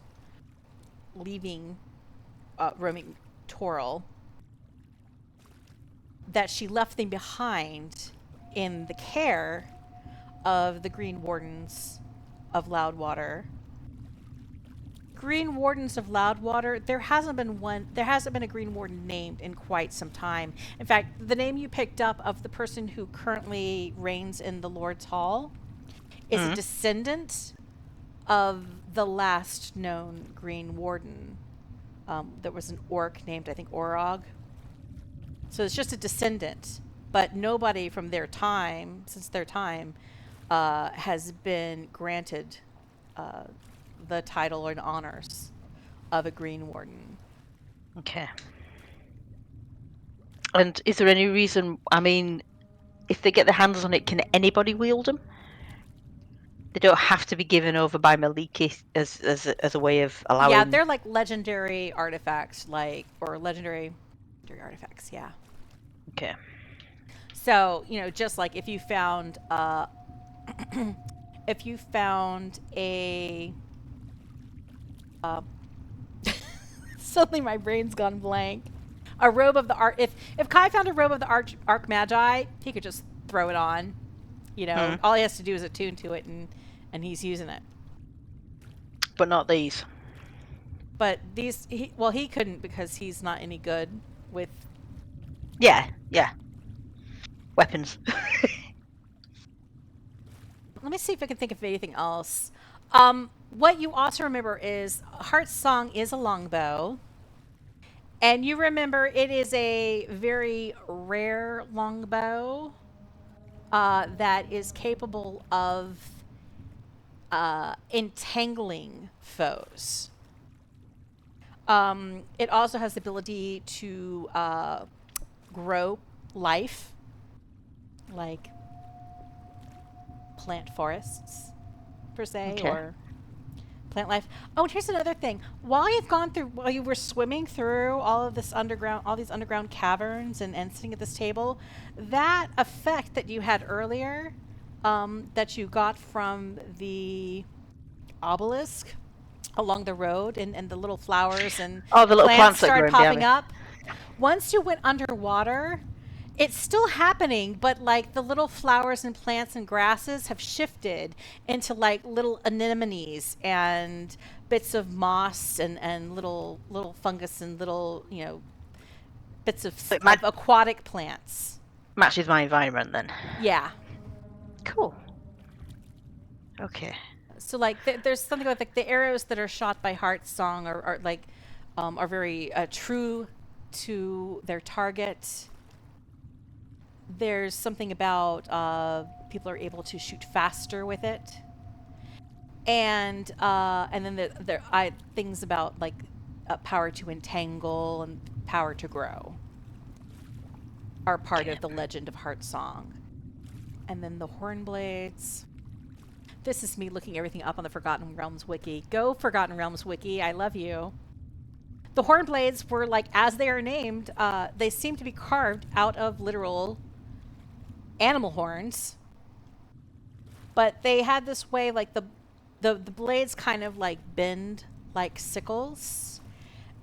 [SPEAKER 1] leaving, roaming Terel, that she left them behind in the care of the Green Wardens of Loudwater. Green Wardens of Loudwater, there hasn't been a Green Warden named in quite some time. In fact, the name you picked up of the person who currently reigns in the Lord's Hall is a descendant of the last known Green Warden. There was an orc named, I think, Orog. So it's just a descendant, but nobody from since their time, has been granted the title and honors of a Green Warden.
[SPEAKER 2] Okay. And is there any reason, I mean, if they get their hands on it, can anybody wield them? They don't have to be given over by Maliki as a way of allowing...
[SPEAKER 1] Yeah, they're like legendary artifacts, or legendary artifacts, yeah.
[SPEAKER 2] Okay.
[SPEAKER 1] So, just like if you found a suddenly my brain's gone blank. A robe of the if Kai found a robe of the Archmagi, he could just throw it on. All he has to do is attune to it, and he's using it.
[SPEAKER 2] But not these.
[SPEAKER 1] But these, he couldn't because he's not any good with...
[SPEAKER 2] Yeah. Weapons.
[SPEAKER 1] Let me see if I can think of anything else. What you also remember is Heart's Song is a longbow. And you remember it is a very rare longbow that is capable of entangling foes. It also has the ability to grow life, like plant forests, per se,
[SPEAKER 2] Okay.
[SPEAKER 1] or plant life. Oh, and here's another thing. While you were swimming through all these underground caverns and sitting at this table, that effect that you had earlier, that you got from the obelisk along the road, and the little flowers and
[SPEAKER 2] Oh, the little plants that
[SPEAKER 1] started
[SPEAKER 2] grow behind
[SPEAKER 1] popping
[SPEAKER 2] me.
[SPEAKER 1] up. Once you went underwater, it's still happening, but like the little flowers and plants and grasses have shifted into like little anemones and bits of moss and little fungus and little, bits of,
[SPEAKER 2] It might-
[SPEAKER 1] of aquatic plants.
[SPEAKER 2] Matches my environment then.
[SPEAKER 1] Yeah.
[SPEAKER 2] Cool. Okay.
[SPEAKER 1] So like there's something about like the arrows that are shot by Heartsong are very true to their target. There's something about people are able to shoot faster with it, and then there things about like power to entangle and power to grow are part of the legend of Heartsong. And then the Hornblades. This is me looking everything up on the Forgotten Realms wiki. Go Forgotten Realms wiki, I love you. The Hornblades were like, as they are named, they seem to be carved out of literal animal horns. But they had this way, like the blades kind of like bend like sickles.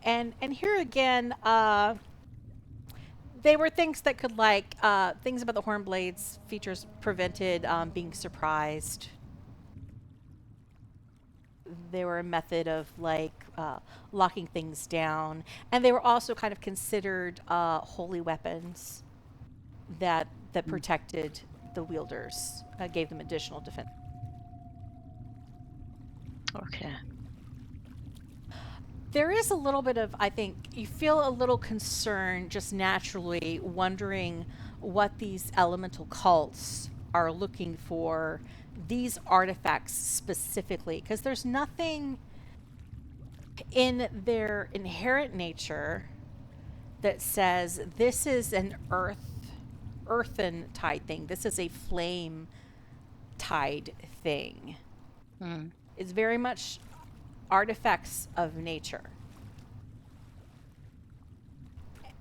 [SPEAKER 1] And here again, they were things that could like, things about the Hornblades features prevented being surprised. They were a method of like locking things down, and they were also kind of considered holy weapons that protected the wielders, gave them additional defense.
[SPEAKER 2] Okay.
[SPEAKER 1] There is a little bit of, I think, you feel a little concern just naturally, wondering what these elemental cults are looking for these artifacts specifically, because there's nothing in their inherent nature that says this is an earthen tide thing, this is a flame tide thing. It's very much artifacts of nature.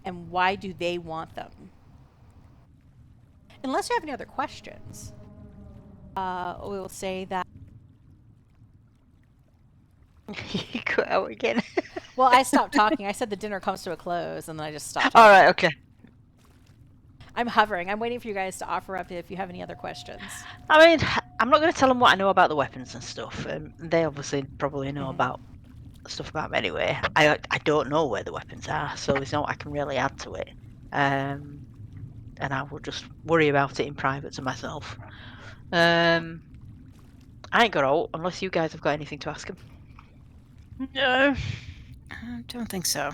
[SPEAKER 1] And why do they want them? Unless you have any other questions, we'll say that.
[SPEAKER 2] You cut out again.
[SPEAKER 1] Well, I stopped talking. I said the dinner comes to a close, and then I just stopped talking.
[SPEAKER 2] All right. Okay.
[SPEAKER 1] I'm hovering. I'm waiting for you guys to offer up if you have any other questions.
[SPEAKER 2] I mean, I'm not going to tell them what I know about the weapons and stuff. They obviously probably know about stuff about them anyway. I don't know where the weapons are, so there's not I can really add to it. And I will just worry about it in private to myself. I ain't got out unless you guys have got anything to ask him.
[SPEAKER 3] No.
[SPEAKER 4] I don't think so.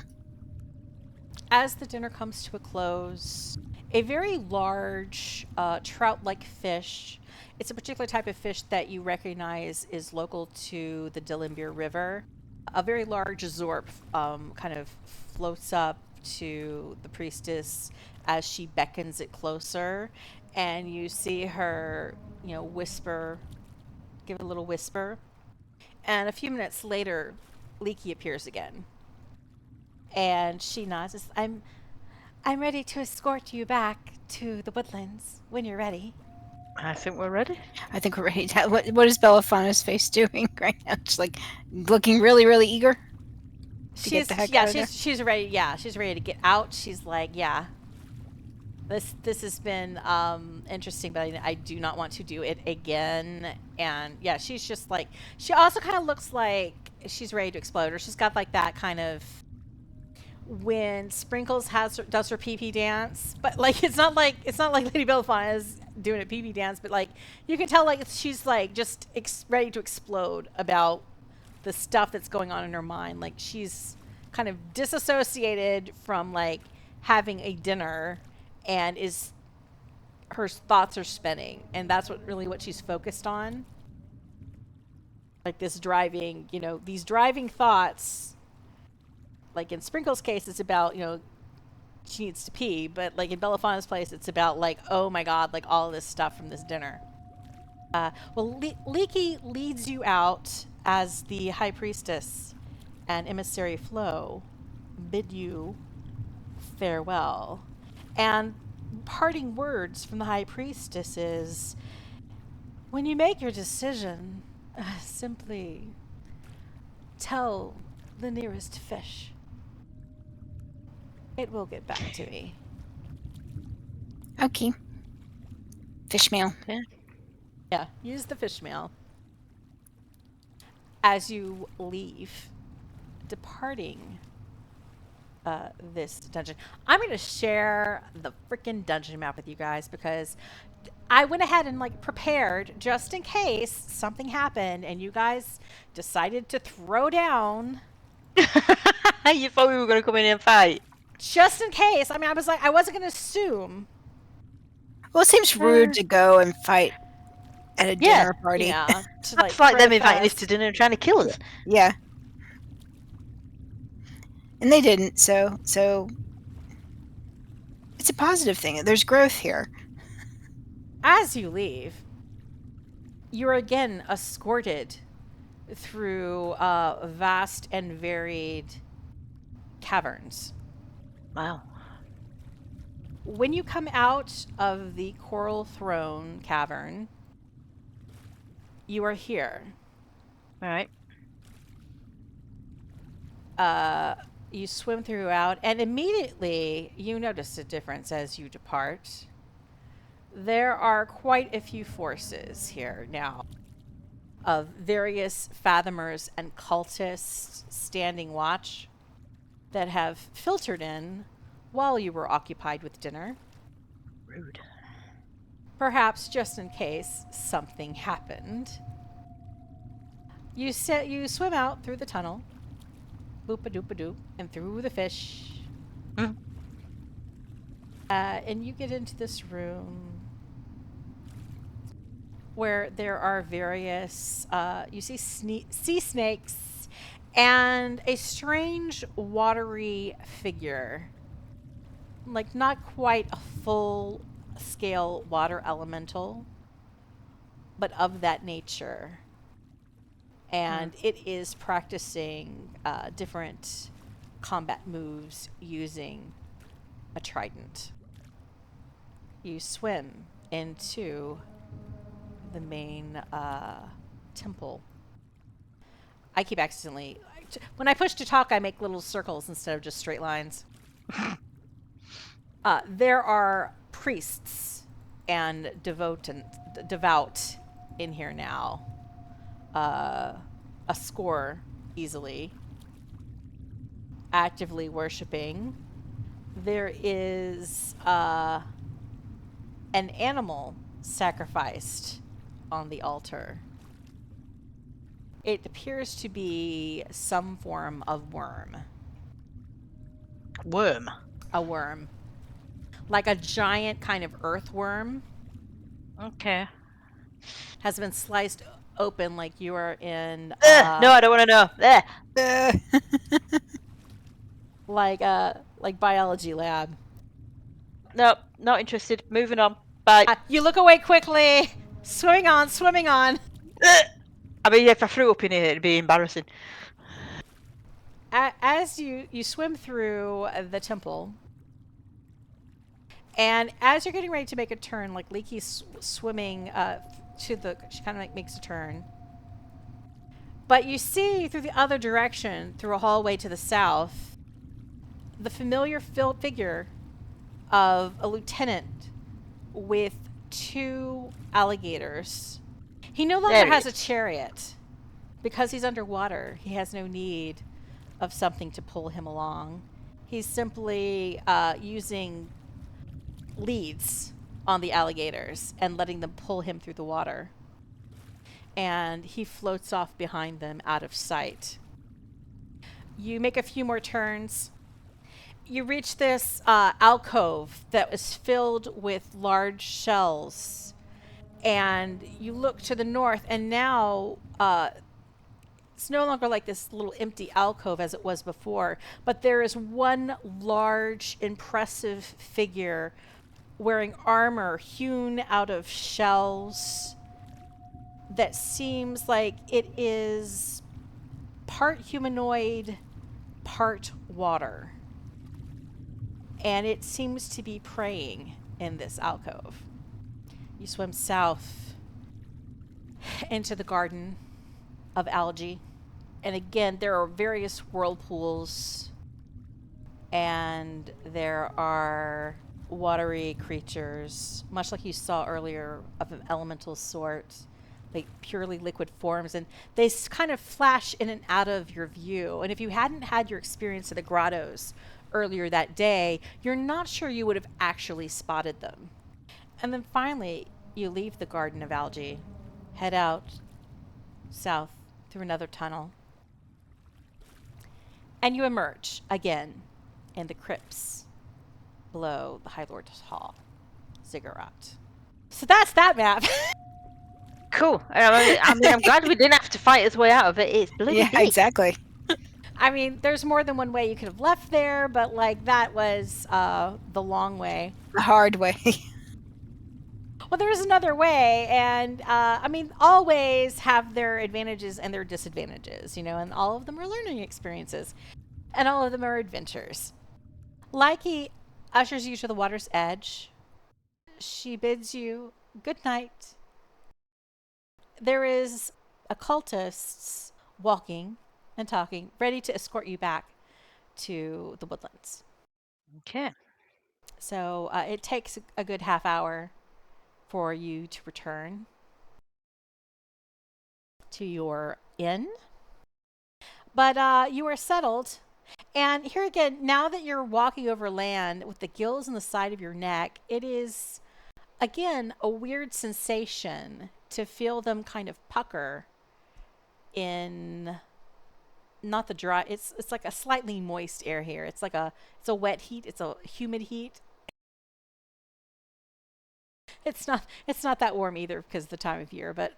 [SPEAKER 1] As the dinner comes to a close, a very large trout-like fish. It's a particular type of fish that you recognize is local to the Dillenbeer River. A very large zorp kind of floats up to the priestess as she beckons it closer, and you see her, whisper, give it a little whisper, and a few minutes later, Leaky appears again, and she nods. I'm ready to escort you back to the woodlands when you're ready.
[SPEAKER 2] I think we're ready.
[SPEAKER 4] I think we're ready. What is Belliphona's face doing right now? Just like looking really, really eager.
[SPEAKER 1] She's ready. Yeah, she's ready to get out. She's like, yeah. This has been interesting, but I do not want to do it again. And yeah, she's just like, she also kind of looks like she's ready to explode, or she's got like that kind of when Sprinkles does her pee-pee dance, but like it's not like Lady Belliphauna is doing a pee-pee dance, but like you can tell like she's like just ready to explode about the stuff that's going on in her mind. Like she's kind of disassociated from like having a dinner, and her thoughts are spinning, and that's what she's focused on. Like this driving, these driving thoughts. Like in Sprinkle's case, it's about, she needs to pee, but like in Belliphona's place, it's about like, oh my god, like all of this stuff from this dinner. Leaky leads you out as the High Priestess and Emissary Flo bid you farewell. And parting words from the High Priestess is, when you make your decision, simply tell the nearest fish. It will get back to me.
[SPEAKER 4] Okay. Fishmail.
[SPEAKER 1] Yeah, use the fishmail. As you leave, departing this dungeon. I'm going to share the freaking dungeon map with you guys because I went ahead and like prepared just in case something happened and you guys decided to throw down.
[SPEAKER 2] You thought we were going to come in and fight?
[SPEAKER 1] Just in case. I mean, I was like, I wasn't going to assume.
[SPEAKER 4] Well, it seems rude to go and fight at a
[SPEAKER 2] Yeah,
[SPEAKER 4] dinner party.
[SPEAKER 1] Yeah. To,
[SPEAKER 2] It's like them inviting us
[SPEAKER 1] fest.
[SPEAKER 2] to dinner and trying to kill us.
[SPEAKER 4] Yeah. And they didn't, so it's a positive thing. There's growth here.
[SPEAKER 1] As you leave, you're again escorted through vast and varied caverns.
[SPEAKER 2] Wow.
[SPEAKER 1] When you come out of the Coral Throne cavern, you are here.
[SPEAKER 2] All right.
[SPEAKER 1] You swim throughout, and immediately you notice a difference as you depart. There are quite a few forces here now of various fathomers and cultists standing watch that have filtered in while you were occupied with dinner.
[SPEAKER 2] Rude.
[SPEAKER 1] Perhaps just in case something happened. You swim out through the tunnel, boop-a-doop-a-doop, and through the fish.
[SPEAKER 2] Mm.
[SPEAKER 1] And you get into this room where there are various, you see sea snakes and a strange watery figure. Like not quite a full scale water elemental, but of that nature. And it is practicing different combat moves using a trident. You swim into the main temple. I keep accidentally... When I push to talk, I make little circles instead of just straight lines. There are priests and devout in here now. A score easily. Actively worshipping. There is an animal sacrificed on the altar. It appears to be some form of worm.
[SPEAKER 2] Worm.
[SPEAKER 1] A worm. Like a giant kind of earthworm.
[SPEAKER 2] Okay.
[SPEAKER 1] Has been sliced open like you are in...
[SPEAKER 2] no, I don't want to know. There.
[SPEAKER 1] like biology lab.
[SPEAKER 2] No, not interested. Moving on. Bye.
[SPEAKER 1] You look away quickly. Swimming on.
[SPEAKER 2] I mean, if I threw up in here, it'd be embarrassing.
[SPEAKER 1] As you swim through the temple, and as you're getting ready to make a turn, like Leaky's swimming she kind of like makes a turn. But you see through the other direction, through a hallway to the south, the familiar figure of a lieutenant with 2 alligators. He no longer has a chariot. Because he's underwater, he has no need of something to pull him along. He's simply using leads on the alligators and letting them pull him through the water. And he floats off behind them out of sight. You make a few more turns. You reach this alcove that was filled with large shells. And you look to the north, and now it's no longer like this little empty alcove as it was before, but there is one large, impressive figure wearing armor hewn out of shells that seems like it is part humanoid, part water. And it seems to be praying in this alcove. You swim south into the garden of algae. And again, there are various whirlpools and there are watery creatures, much like you saw earlier, of an elemental sort, like purely liquid forms, and they kind of flash in and out of your view. And if you hadn't had your experience of the grottos earlier that day, you're not sure you would have actually spotted them. And then finally, you leave the Garden of Algae, head out south through another tunnel, and you emerge again in the crypts below the High Lord's Hall, Ziggurat. So that's that map.
[SPEAKER 2] Cool. I mean, I'm glad we didn't have to fight his way out of it. It's bloody
[SPEAKER 4] Yeah,
[SPEAKER 2] big.
[SPEAKER 4] exactly.
[SPEAKER 1] I mean, there's more than one way you could have left there, but like that was the long way.
[SPEAKER 4] The hard way.
[SPEAKER 1] Well, there is another way, and I mean, all ways have their advantages and their disadvantages, you know, and all of them are learning experiences, and all of them are adventures. Likey ushers you to the water's edge. She bids you good night. There is occultists walking and talking, ready to escort you back to the woodlands.
[SPEAKER 2] Okay.
[SPEAKER 1] So it takes a good half hour for you to return to your inn. But you are settled. And here again, now that you're walking over land with the gills on the side of your neck, it is, again, a weird sensation to feel them kind of pucker in not the dry, it's like a slightly moist air here. It's a wet heat, it's a humid heat. It's not that warm either because of the time of year, but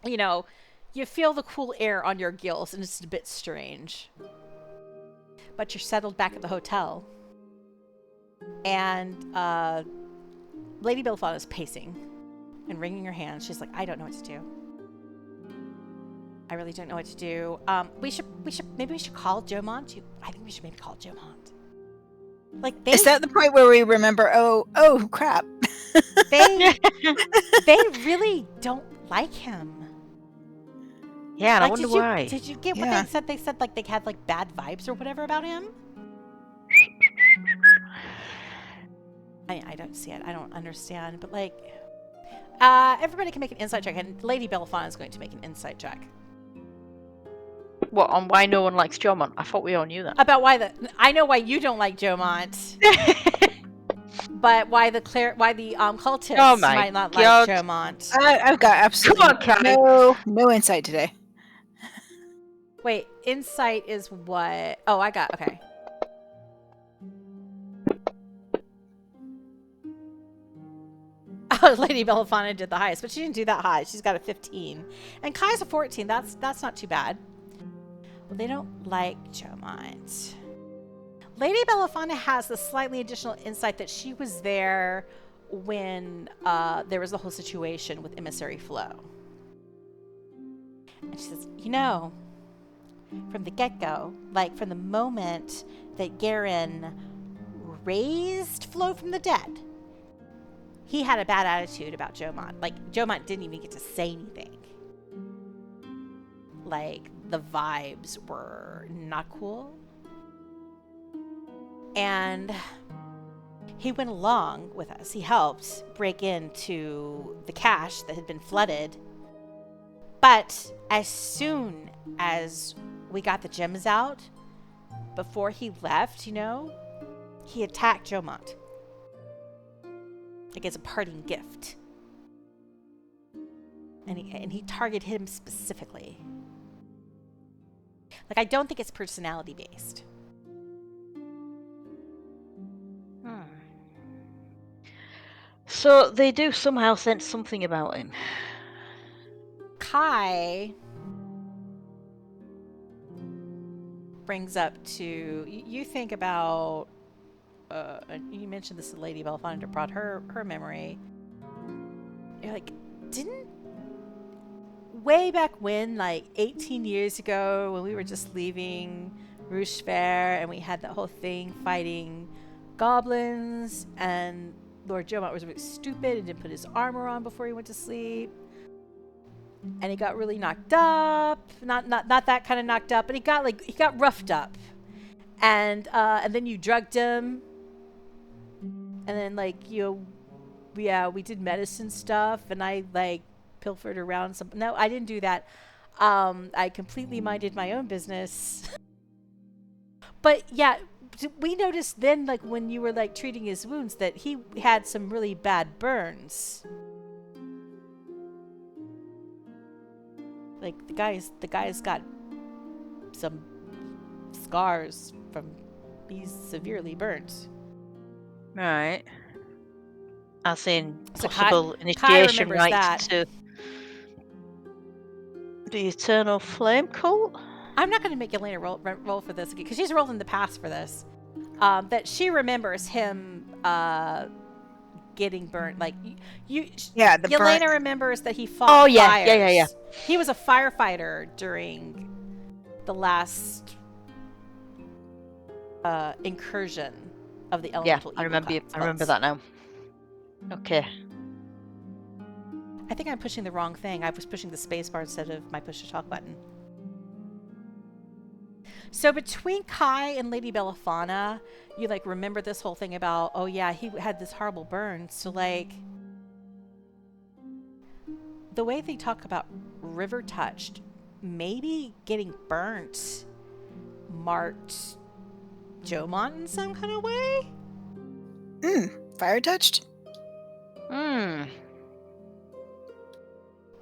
[SPEAKER 1] you know, you feel the cool air on your gills and it's a bit strange. But you're settled back at the hotel. And Lady Belliphauna is pacing and wringing her hands. She's like, I don't know what to do. I really don't know what to do. Maybe we should call Jomont. I think we should maybe call Jomont. Like,
[SPEAKER 4] Is that the point where we remember, oh crap.
[SPEAKER 1] they really don't like him.
[SPEAKER 2] Yeah, and I
[SPEAKER 1] Like,
[SPEAKER 2] wonder why.
[SPEAKER 1] Did you get what
[SPEAKER 4] Yeah.
[SPEAKER 1] they said? They said like they had like bad vibes or whatever about him. I don't see it. I don't understand. But like, everybody can make an insight check, and Lady Belliphauna is going to make an insight check
[SPEAKER 2] What, on why no one likes Jomont? I thought we all knew that.
[SPEAKER 1] about I know why you don't like Jomont, but why the cultists
[SPEAKER 2] Oh my
[SPEAKER 1] might not
[SPEAKER 2] God.
[SPEAKER 1] like Jomont.
[SPEAKER 4] I've got absolutely
[SPEAKER 2] Come on, Callie.
[SPEAKER 4] no insight today.
[SPEAKER 1] Wait, insight is what? Oh, I got, okay. Oh, Lady Belliphauna did the highest, but she didn't do that high. She's got a 15. And Kai's a 14. That's not too bad. Well, they don't like Jomont. Lady Belliphauna has the slightly additional insight that she was there when there was the whole situation with Emissary Flo. And she says, you know, from the get-go, like from the moment that Garen raised Flo from the dead, he had a bad attitude about Jomont. Like, Jomont didn't even get to say anything. Like, the vibes were not cool. And he went along with us. He helped break into the cache that had been flooded. But as soon as we got the gems out, before he left, you know, he attacked Jomont. Like, as a parting gift. And he targeted him specifically. Like, I don't think it's personality based.
[SPEAKER 2] So they do somehow sense something about him.
[SPEAKER 1] Kai brings up to you think about you mentioned this to Lady Belliphauna brought her memory. You're like, didn't way back when, like 18 years ago, when we were just leaving Rouge Fair and we had that whole thing fighting goblins, and Lord Jomont was really stupid and didn't put his armor on before he went to sleep, and he got really knocked up, not that kind of knocked up, but he got roughed up, And then you drugged him. And then, like, we did medicine stuff, and I, like, pilfered around some. No, I didn't do that. I completely minded my own business. But, yeah, we noticed then, like, when you were, like, treating his wounds, that he had some really bad burns. Like, the guy's got some scars from he's severely burnt.
[SPEAKER 2] Right. As in
[SPEAKER 1] So
[SPEAKER 2] possible
[SPEAKER 1] Kai
[SPEAKER 2] initiation
[SPEAKER 1] remembers
[SPEAKER 2] rites
[SPEAKER 1] that.
[SPEAKER 2] to the Eternal Flame Cult?
[SPEAKER 1] I'm not going to make Yelena roll for this because she's rolled in the past for this. That she remembers him getting burnt. Like
[SPEAKER 4] Yeah, the
[SPEAKER 1] Yelena
[SPEAKER 4] burnt.
[SPEAKER 1] remembers that he fought.
[SPEAKER 2] Oh, yeah,
[SPEAKER 1] fires.
[SPEAKER 2] yeah.
[SPEAKER 1] He was a firefighter during the last incursion of the
[SPEAKER 2] Yeah,
[SPEAKER 1] elemental.
[SPEAKER 2] I remember.
[SPEAKER 1] Evil
[SPEAKER 2] I remember
[SPEAKER 1] cults.
[SPEAKER 2] that now. Okay.
[SPEAKER 1] I think I'm pushing the wrong thing. I was pushing the space bar instead of my push to talk button. So between Kai and Lady Belliphauna, you like remember this whole thing about, oh yeah, he had this horrible burn. So like the way they talk about Rivertouched, maybe getting burnt marked Jomont in some kind of way?
[SPEAKER 4] Fire touched?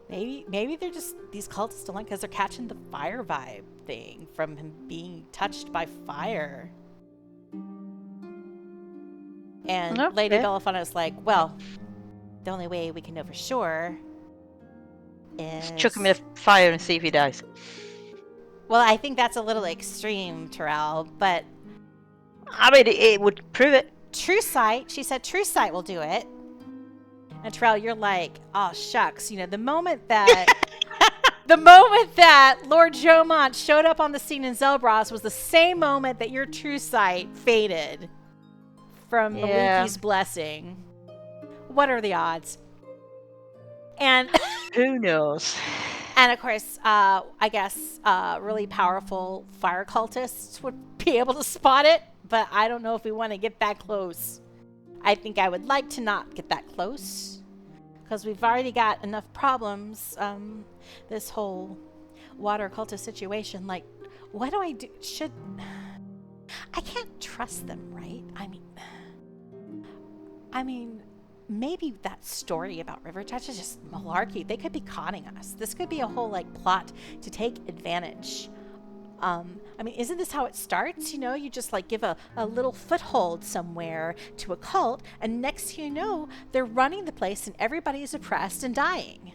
[SPEAKER 1] Maybe they're just, these cultists don't like because they're catching the fire vibe thing from him being touched by fire. And
[SPEAKER 2] Okay.
[SPEAKER 1] Lady Belliphauna is like, well, the only way we can know for sure is...
[SPEAKER 2] Just chuck him in a fire and see if he dies.
[SPEAKER 1] Well, I think that's a little extreme, Terel, but
[SPEAKER 2] I mean, it would prove it.
[SPEAKER 1] True Sight, she said True Sight will do it. And Terel, you're like, oh shucks, you know, the moment that Lord Jomont showed up on the scene in Zelbras was the same moment that your True Sight faded from Maliki's blessing. What are the odds? And
[SPEAKER 2] who knows?
[SPEAKER 1] And of course, I guess really powerful fire cultists would be able to spot it, but I don't know if we want to get that close. I think I would like to not get that close, because we've already got enough problems. This whole water cultist situation. Like, what do I do? I can't trust them, right? I mean, maybe that story about Rivertouched is just malarkey. They could be conning us. This could be a whole like plot to take advantage. I mean, isn't this how it starts? You know, you just like give a little foothold somewhere to a cult, and next thing you know, they're running the place and everybody's oppressed and dying.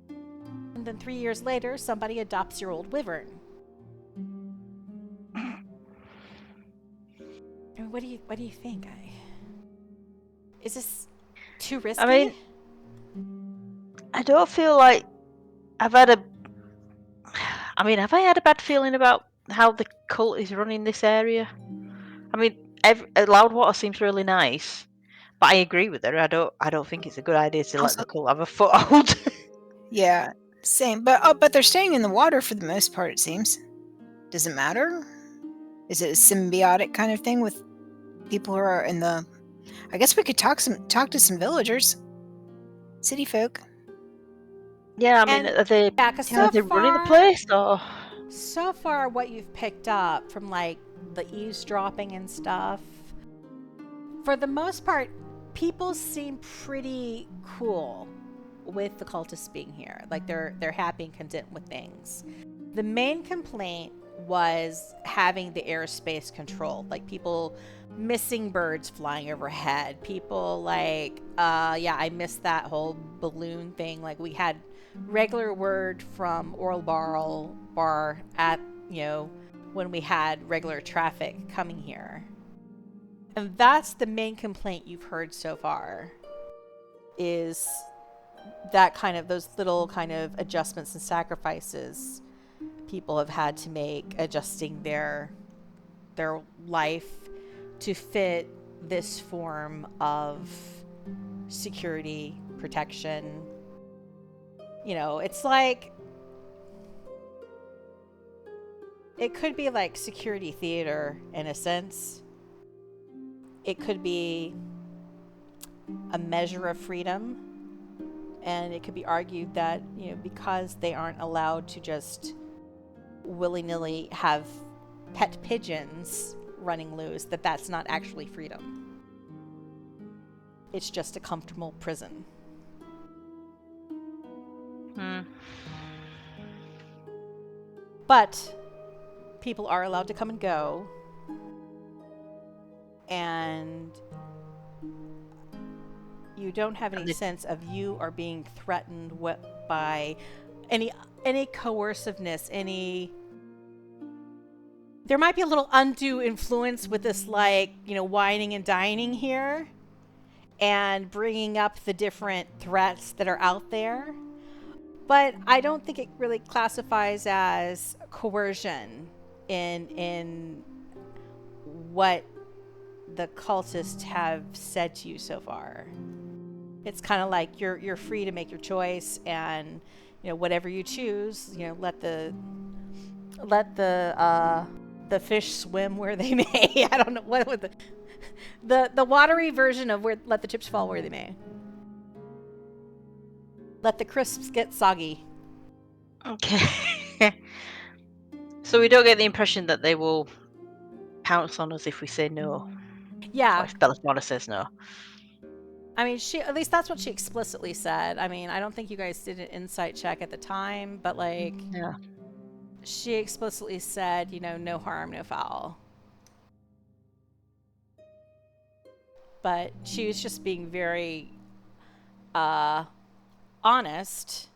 [SPEAKER 1] And then 3 years later, somebody adopts your old wyvern. I mean, what do you think? Is this too risky?
[SPEAKER 2] I mean, I don't feel like have I had a bad feeling about how the cult is running this area? I mean, Loudwater seems really nice, but I agree with her. I don't think it's a good idea to let the cult have a foothold.
[SPEAKER 4] Yeah, same. But they're staying in the water for the most part, it seems. Does it matter? Is it a symbiotic kind of thing with people who are in the... I guess we could talk to some villagers. City folk.
[SPEAKER 2] Yeah, I mean, are they running the place, or...
[SPEAKER 1] So far, what you've picked up from, like, the eavesdropping and stuff, for the most part, people seem pretty cool with the cultists being here. Like, they're happy and content with things. The main complaint was having the airspace controlled. Like, people missing birds flying overhead. People, like, I missed that whole balloon thing. Like, we had regular word from Orlbar at, you know, when we had regular traffic coming here. And that's the main complaint you've heard so far, is that kind of, those little kind of adjustments and sacrifices people have had to make, adjusting their life to fit this form of security, protection. You know, it's like, It could be like security theater in a sense. It could be a measure of freedom. And it could be argued that, because they aren't allowed to just willy-nilly have pet pigeons running loose, that's not actually freedom. It's just a comfortable prison. But people are allowed to come and go. And you don't have any sense of you are being threatened by any coerciveness, there might be a little undue influence with this, whining and dining here and bringing up the different threats that are out there. But I don't think it really classifies as coercion in what the cultists have said to you so far. It's kind of like you're free to make your choice, and whatever you choose, let the fish swim where they may. I don't know what would the watery version of where let the chips fall where they may. Let the crisps get soggy.
[SPEAKER 2] Okay. So we don't get the impression that they will pounce on us if we say no.
[SPEAKER 1] Yeah.
[SPEAKER 2] Or if Belliphauna says no.
[SPEAKER 1] I mean, at least that's what she explicitly said. I mean, I don't think you guys did an insight check at the time, but
[SPEAKER 2] yeah.
[SPEAKER 1] She explicitly said, no harm, no foul. But she was just being very honest.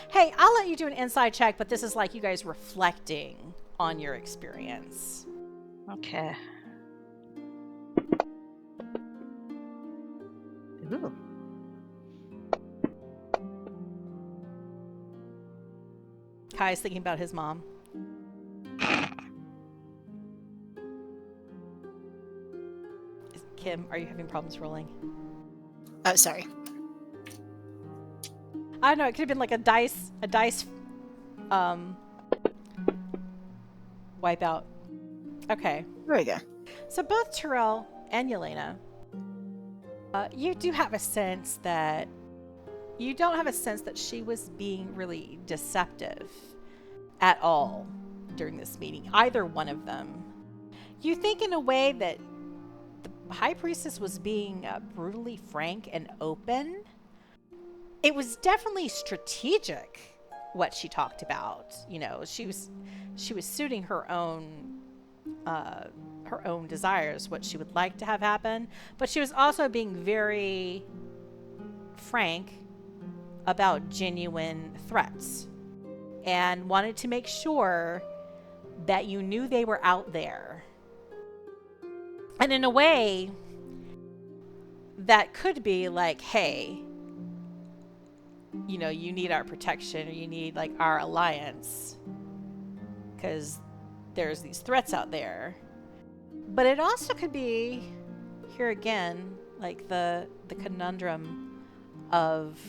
[SPEAKER 1] Hey, I'll let you do an inside check, but this is like you guys reflecting on your experience.
[SPEAKER 2] Okay. Ooh.
[SPEAKER 1] Kai's thinking about his mom. Kim, are you having problems rolling?
[SPEAKER 4] Oh, sorry.
[SPEAKER 1] I don't know. It could have been like a dice wipeout. Okay.
[SPEAKER 4] There we go.
[SPEAKER 1] So both Terel and Yelena, you do have a sense that you don't have a sense that she was being really deceptive at all during this meeting. Either one of them. You think in a way that the High Priestess was being brutally frank and open. It was definitely strategic what she talked about. She was suiting her own desires, what she would like to have happen, but she was also being very frank about genuine threats and wanted to make sure that you knew they were out there. And in a way, that could be like, hey, you need our protection, or you need our alliance, because there's these threats out there. But it also could be, here again, the conundrum of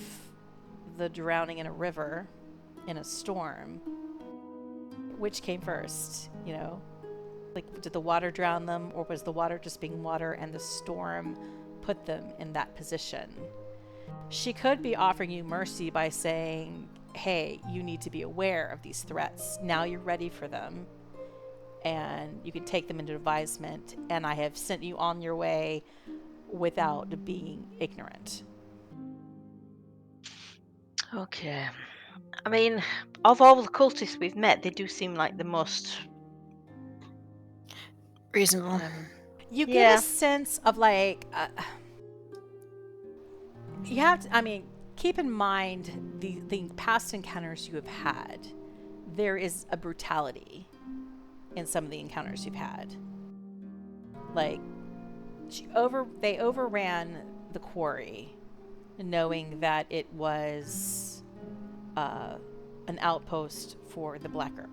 [SPEAKER 1] the drowning in a river in a storm. Which came first, did the water drown them, or was the water just being water and the storm put them in that position? She could be offering you mercy by saying, hey, you need to be aware of these threats. Now you're ready for them, and you can take them into advisement, and I have sent you on your way without being ignorant.
[SPEAKER 2] Okay. I mean, of all the cultists we've met, they do seem like the most
[SPEAKER 4] reasonable.
[SPEAKER 1] You get a sense of you have to, keep in mind the past encounters you have had. There is a brutality in some of the encounters you've had. They overran the quarry, knowing that it was an outpost for the Black Earth.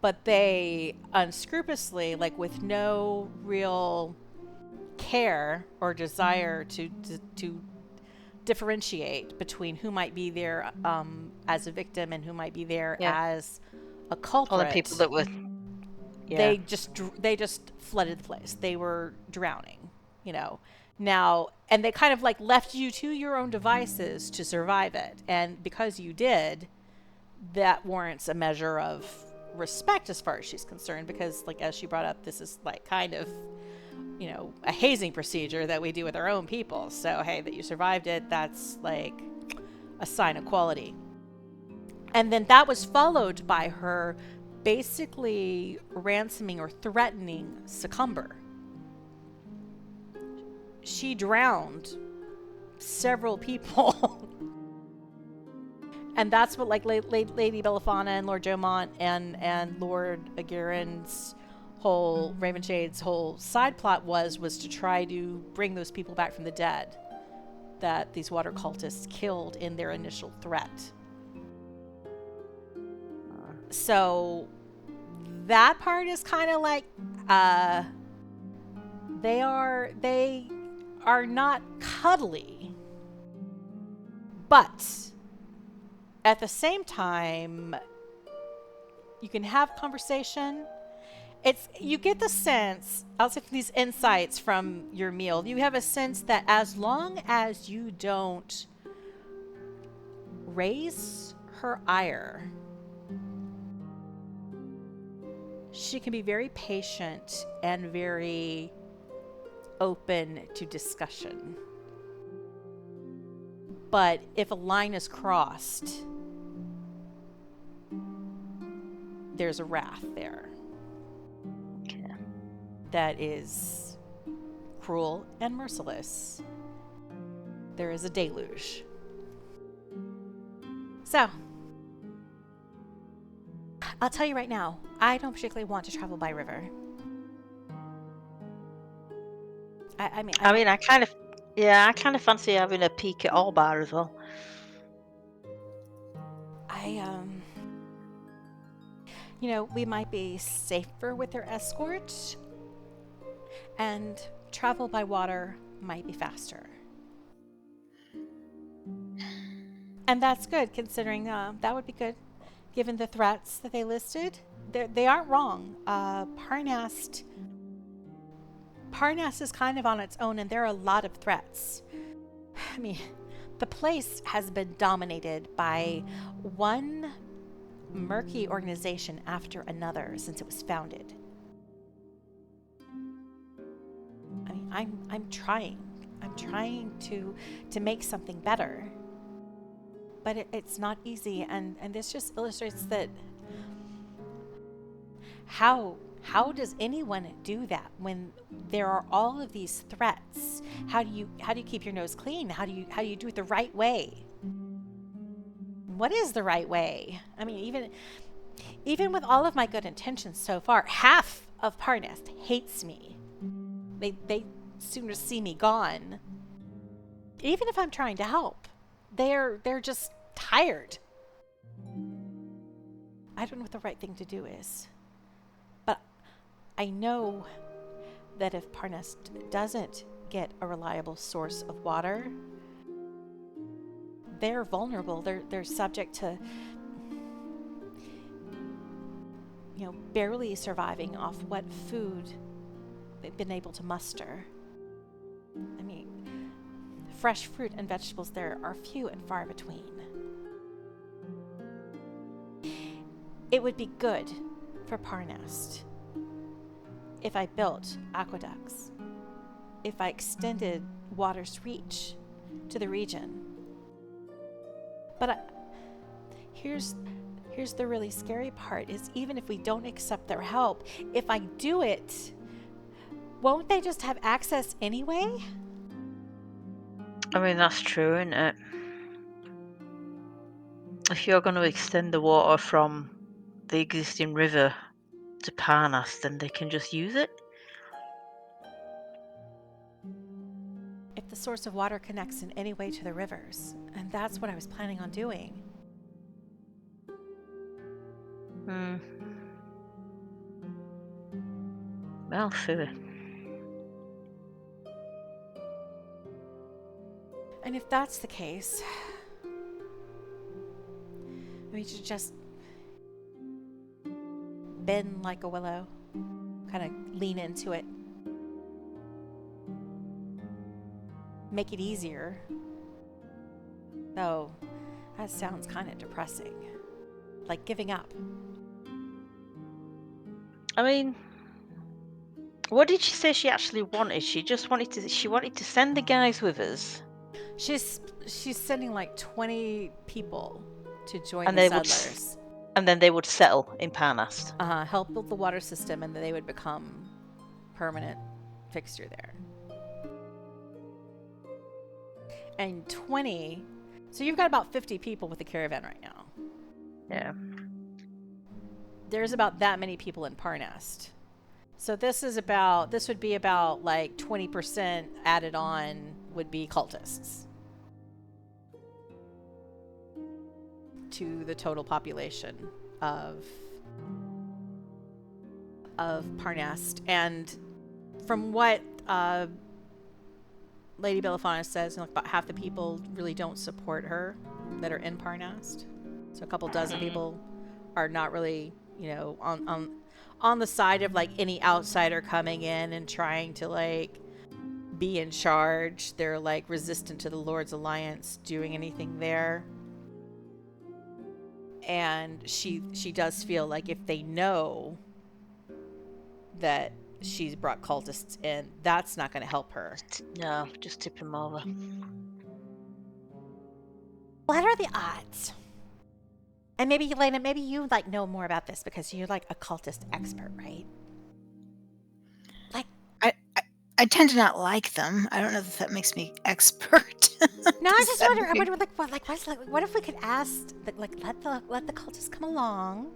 [SPEAKER 1] But they unscrupulously, with no real care or desire to differentiate between who might be there as a victim and who might be there as a culprit.
[SPEAKER 2] All the people that were. Yeah.
[SPEAKER 1] They just flooded the place. They were drowning, Now, and they kind of like left you to your own devices to survive it. And because you did, that warrants a measure of respect as far as she's concerned, because like, as she brought up, this is like kind of, a hazing procedure that we do with our own people. So, hey, that you survived it, that's like a sign of quality. And then that was followed by her basically ransoming or threatening Secomber. She drowned several people. And that's what like Lady Belliphauna and Lord Jomont and Lord Aguirre's whole Ravenshade's whole side plot was to try to bring those people back from the dead that these water cultists killed in their initial threat. So that part is kind of like they are not cuddly, but at the same time you can have conversation. You get the sense, I'll say from these insights from your meal, you have a sense that as long as you don't raise her ire, she can be very patient and very open to discussion. But if a line is crossed, there's a wrath there.
[SPEAKER 2] Okay.
[SPEAKER 1] That is cruel and merciless. There is a deluge. So, I'll tell you right now, I don't particularly want to travel by river. I
[SPEAKER 2] kind of fancy having a peek at Orlbar as well.
[SPEAKER 1] We might be safer with their escort, and travel by water might be faster. And that's good, considering that would be good, given the threats that they listed. They aren't wrong. Parnast is kind of on its own, and there are a lot of threats. I mean, the place has been dominated by one murky organization after another since it was founded. I mean, I'm trying to make something better, but it's not easy, and this just illustrates that how does anyone do that when there are all of these threats? How do you keep your nose clean? How do you do it the right way? What is the right way? I mean, even with all of my good intentions so far, half of Parnast hates me. They sooner see me gone. Even if I'm trying to help, they're just tired. I don't know what the right thing to do is. But I know that if Parnast doesn't get a reliable source of water, they're vulnerable. They're subject to, barely surviving off what food they've been able to muster. I mean, fresh fruit and vegetables there are few and far between. It would be good for Parnast if I built aqueducts, if I extended water's reach to the region. But here's the really scary part, is even if we don't accept their help, if I do it, won't they just have access anyway?
[SPEAKER 2] I mean, that's true, isn't it? If you're going to extend the water from the existing river to Parnast, then they can just use it.
[SPEAKER 1] If the source of water connects in any way to the rivers, and that's what I was planning on doing.
[SPEAKER 2] Well, silly.
[SPEAKER 1] And if that's the case, we should just bend like a willow. Kind of lean into it. Make it easier. Though, that sounds kind of depressing. Like giving up.
[SPEAKER 2] I mean, what did she say she actually wanted? She wanted to send the guys with us.
[SPEAKER 1] She's sending like 20 people to join
[SPEAKER 2] And
[SPEAKER 1] the
[SPEAKER 2] they would
[SPEAKER 1] settlers.
[SPEAKER 2] And then they would settle in Parnast.
[SPEAKER 1] Help build the water system, and then they would become permanent fixture there. And 20, so you've got about 50 people with the caravan right now.
[SPEAKER 2] Yeah.
[SPEAKER 1] There's about that many people in Parnast. So this would be about like 20% added on would be cultists to the total population of Parnast. And from what Lady Belliphauna says, about half the people really don't support her that are in Parnast. So a couple dozen people are not really, on the side of like any outsider coming in and trying to like be in charge. They're like resistant to the Lord's Alliance doing anything there. And she does feel like if they know that she's brought cultists in, that's not going to help her.
[SPEAKER 2] No, just tip him over.
[SPEAKER 1] What are the odds? And maybe, Yelena, maybe you like know more about this because you're like a cultist expert, right? Like,
[SPEAKER 4] I tend to not like them. I don't know if that makes me expert.
[SPEAKER 1] no, I just wonder what if we could ask, let the cultists come along,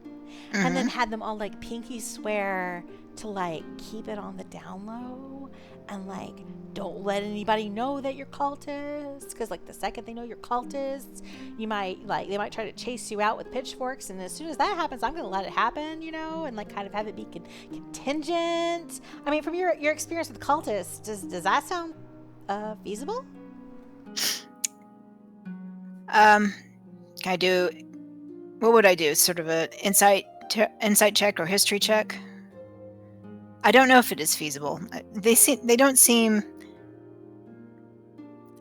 [SPEAKER 1] and then had them all like pinky swear to like keep it on the down low, and like don't let anybody know that you're cultists, because like the second they know you're cultists, they might try to chase you out with pitchforks, and as soon as that happens, I'm gonna let it happen, and like kind of have it be contingent. I mean, from your experience with cultists, does that sound feasible?
[SPEAKER 4] What would I do? Sort of an insight check or history check? I don't know if it is feasible. They don't seem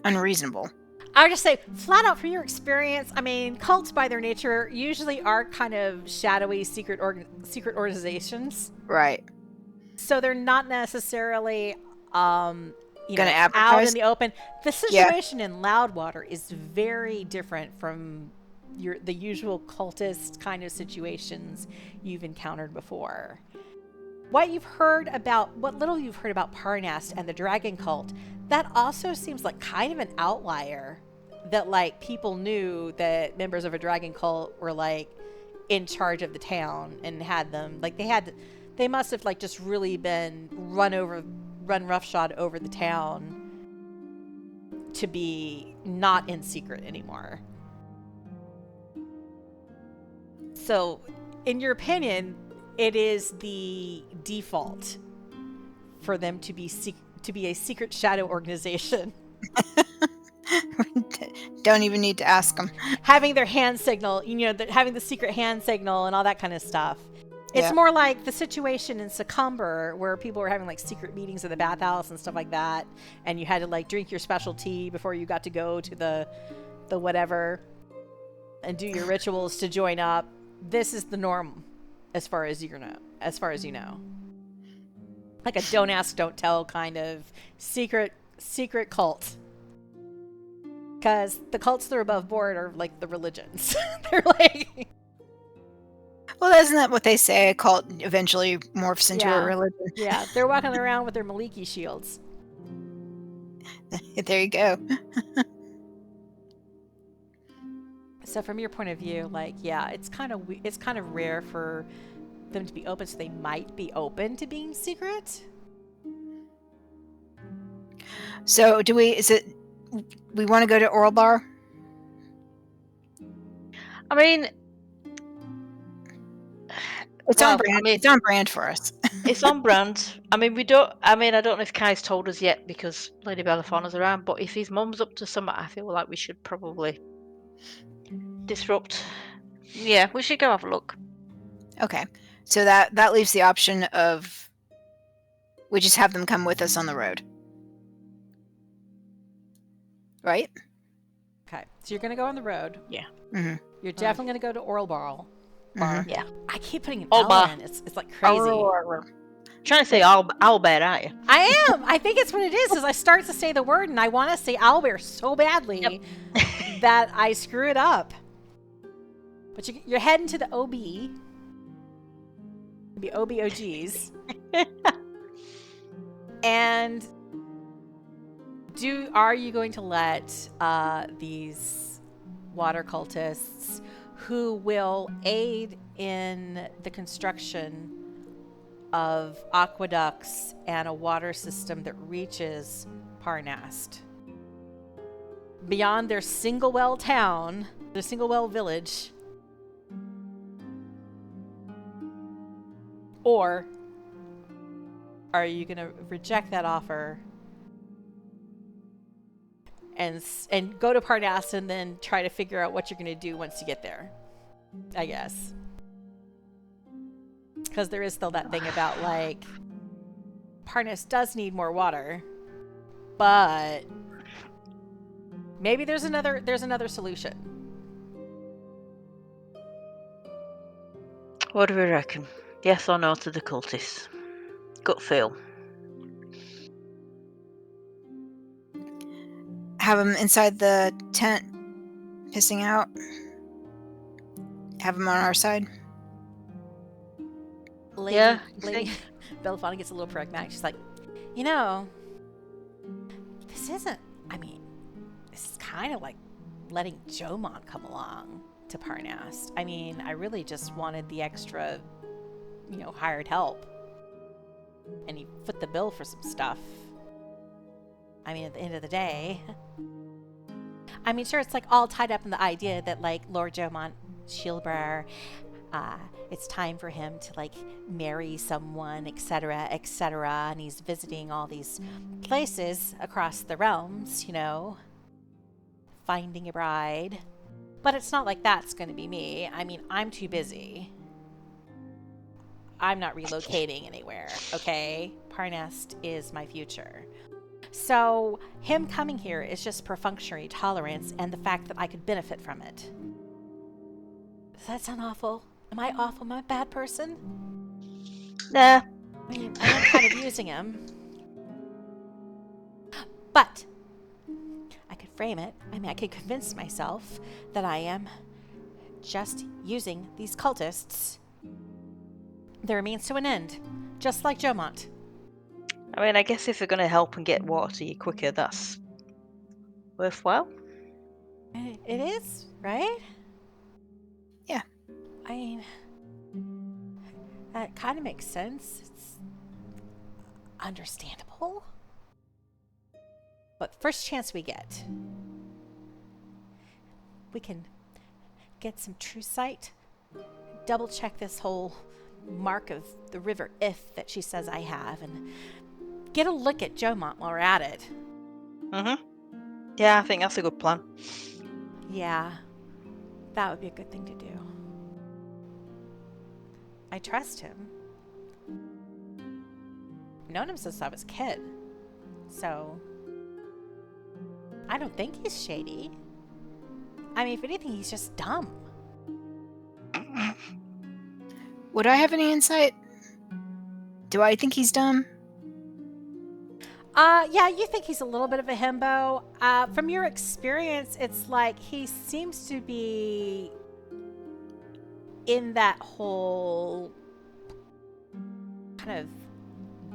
[SPEAKER 4] unreasonable.
[SPEAKER 1] I would just say, flat out, from your experience, I mean, cults by their nature usually are kind of shadowy secret organizations.
[SPEAKER 4] Right.
[SPEAKER 1] So they're not necessarily
[SPEAKER 4] Gonna
[SPEAKER 1] out
[SPEAKER 4] advertise?
[SPEAKER 1] in the open. The situation in Loudwater is very different from the usual cultist kind of situations you've encountered before. What little you've heard about Parnast and the dragon cult, that also seems like kind of an outlier, that like people knew that members of a dragon cult were like in charge of the town and had them like they must have like just really been run roughshod over the town to be not in secret anymore. So in your opinion, it is the default for them to be a secret shadow organization.
[SPEAKER 4] Don't even need to ask them.
[SPEAKER 1] Having their hand signal, having the secret hand signal and all that kind of stuff. It's more like the situation in Secomber where people were having like secret meetings in the bathhouse and stuff like that, and you had to like drink your special tea before you got to go to the whatever and do your rituals to join up. This is the norm. As far as you know, like a don't ask, don't tell kind of secret cult. Because the cults that are above board are like the religions. They're like,
[SPEAKER 4] well, isn't that what they say? A cult eventually morphs into a religion.
[SPEAKER 1] Yeah, they're walking around with their Maliki shields.
[SPEAKER 4] There you go.
[SPEAKER 1] So from your point of view, like, yeah, it's kind of rare for them to be open, so they might be open to being secret.
[SPEAKER 4] So we want to go to Orlbar?
[SPEAKER 2] I mean,
[SPEAKER 4] it's on brand. It's on brand for us.
[SPEAKER 2] It's on brand. I mean, I don't know if Kai's told us yet because Lady Bellifauna's around, but if his mum's up to something, I feel like we should probably disrupt.
[SPEAKER 3] Yeah, we should go have a look.
[SPEAKER 4] Okay. So that leaves the option of we just have them come with us on the road. Right?
[SPEAKER 1] Okay, so you're going to go on the road.
[SPEAKER 4] Mm-hmm.
[SPEAKER 1] You're definitely going to go to Orlbar.
[SPEAKER 4] Mhm.
[SPEAKER 2] Yeah.
[SPEAKER 1] I keep putting an
[SPEAKER 2] Orlbar.
[SPEAKER 1] L in. It's like crazy.
[SPEAKER 2] Trying to say Owlbear, aren't you?
[SPEAKER 1] I am. I think it's what it is. Is I start to say the word and I want to say owlbear so badly that I screw it up. But you're heading to the OB. The OBOGs. And are you going to let these water cultists who will aid in the construction of aqueducts and a water system that reaches Parnast beyond their single well town, their single well village? Or are you going to reject that offer and go to Parnast and then try to figure out what you're going to do once you get there? I guess. Because there is still that thing about, like, Parnast does need more water, but maybe there's another solution.
[SPEAKER 2] What do we reckon? Yes or no to the cultists? Gut feel.
[SPEAKER 4] Have them inside the tent, pissing out. Have them on our side.
[SPEAKER 1] Lady
[SPEAKER 2] think?
[SPEAKER 1] Belliphauna gets a little pragmatic. She's like, this isn't, this is kind of like letting Jomont come along to Parnast. I really just wanted the extra, hired help. And he foot the bill for some stuff. At the end of the day. Sure, it's like all tied up in the idea that, like, Lord Jomont, Shieldbearer, it's time for him to, like, marry someone, etc., etc., and he's visiting all these places across the realms, finding a bride. But it's not like that's going to be me. I'm too busy. I'm not relocating anywhere, okay? Parnast is my future. So him coming here is just perfunctory tolerance and the fact that I could benefit from it. Does that sound awful? Am I awful? Am I a bad person?
[SPEAKER 2] Nah.
[SPEAKER 1] I am kind of using him. But I could frame it. I could convince myself that I am just using these cultists. Their means to an end. Just like Jomont.
[SPEAKER 2] I guess if they're going to help and get water to you quicker, that's worthwhile.
[SPEAKER 1] It is, right?
[SPEAKER 4] Yeah.
[SPEAKER 1] That kind of makes sense. It's understandable. But first chance we get, we can get some true sight, double check this whole mark of the river if that she says I have, and get a look at Jomont while we're at it.
[SPEAKER 2] Mm-hmm. Yeah, I think that's a good plan.
[SPEAKER 1] Yeah, that would be a good thing to do. I trust him. I've known him since I was a kid. So, I don't think he's shady. If anything, he's just dumb.
[SPEAKER 4] Would I have any insight? Do I think he's dumb?
[SPEAKER 1] Yeah, you think he's a little bit of a himbo. From your experience, it's like he seems to be in that whole kind of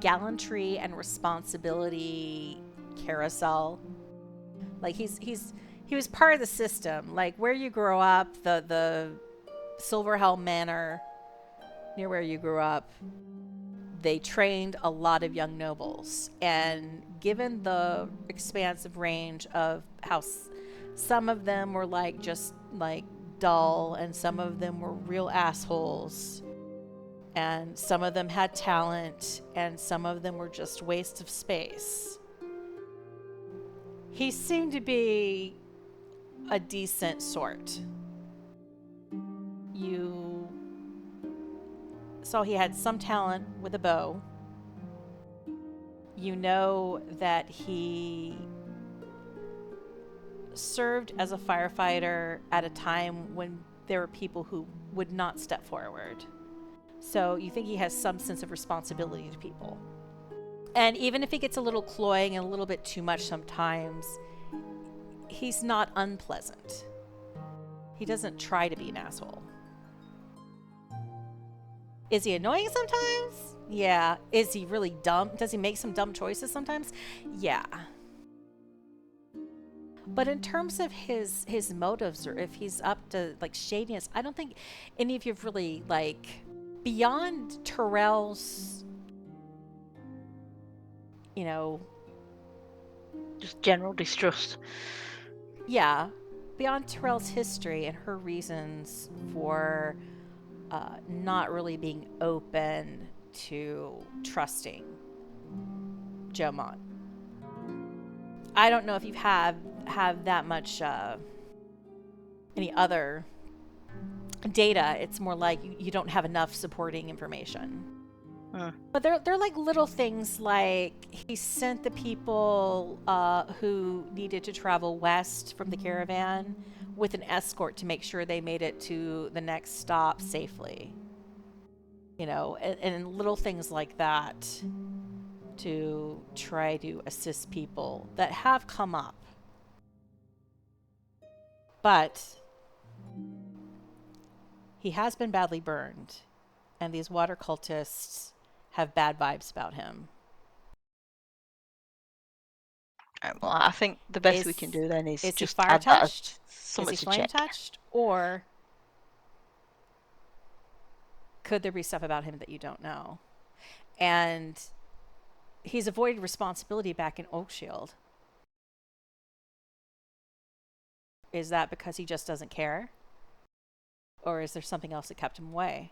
[SPEAKER 1] gallantry and responsibility carousel. Like he was part of the system. Like where you grew up, the Silverhelm Manor, near where you grew up, they trained a lot of young nobles. And given the expansive range of how some of them were like just like dull and some of them were real assholes and some of them had talent and some of them were just waste of space, he seemed to be a decent sort. saw he had some talent with a bow. You know that he served as a firefighter at a time when there were people who would not step forward. So you think he has some sense of responsibility to people. And even if he gets a little cloying and a little bit too much sometimes, he's not unpleasant. He doesn't try to be an asshole. Is he annoying sometimes? Yeah. Is he really dumb? Does he make some dumb choices sometimes? Yeah. But in terms of his motives, or if he's up to like shadiness, I don't think any of you have really, like, beyond Terel's, you know,
[SPEAKER 2] Just general distrust.
[SPEAKER 1] yeah, beyond Terel's history and her reasons for not really being open to trusting Jomont. I don't know if you have that much any other data. It's more like you don't have enough supporting information. But they're like little things, like he sent the people who needed to travel west from the caravan with an escort to make sure they made it to the next stop safely. You know, and little things like that to try to assist people that have come up. But he has been badly burned, and these water cultists have bad vibes about him.
[SPEAKER 2] Well, I think the best we can do then is
[SPEAKER 1] Is
[SPEAKER 2] just
[SPEAKER 1] he fire
[SPEAKER 2] add that as
[SPEAKER 1] touched? Is
[SPEAKER 2] something
[SPEAKER 1] he
[SPEAKER 2] to
[SPEAKER 1] flame
[SPEAKER 2] check.
[SPEAKER 1] touched? Or could there be stuff about him that you don't know? And he's avoided responsibility back in Oakshield. Is that because he just doesn't care? Or is there something else that kept him away?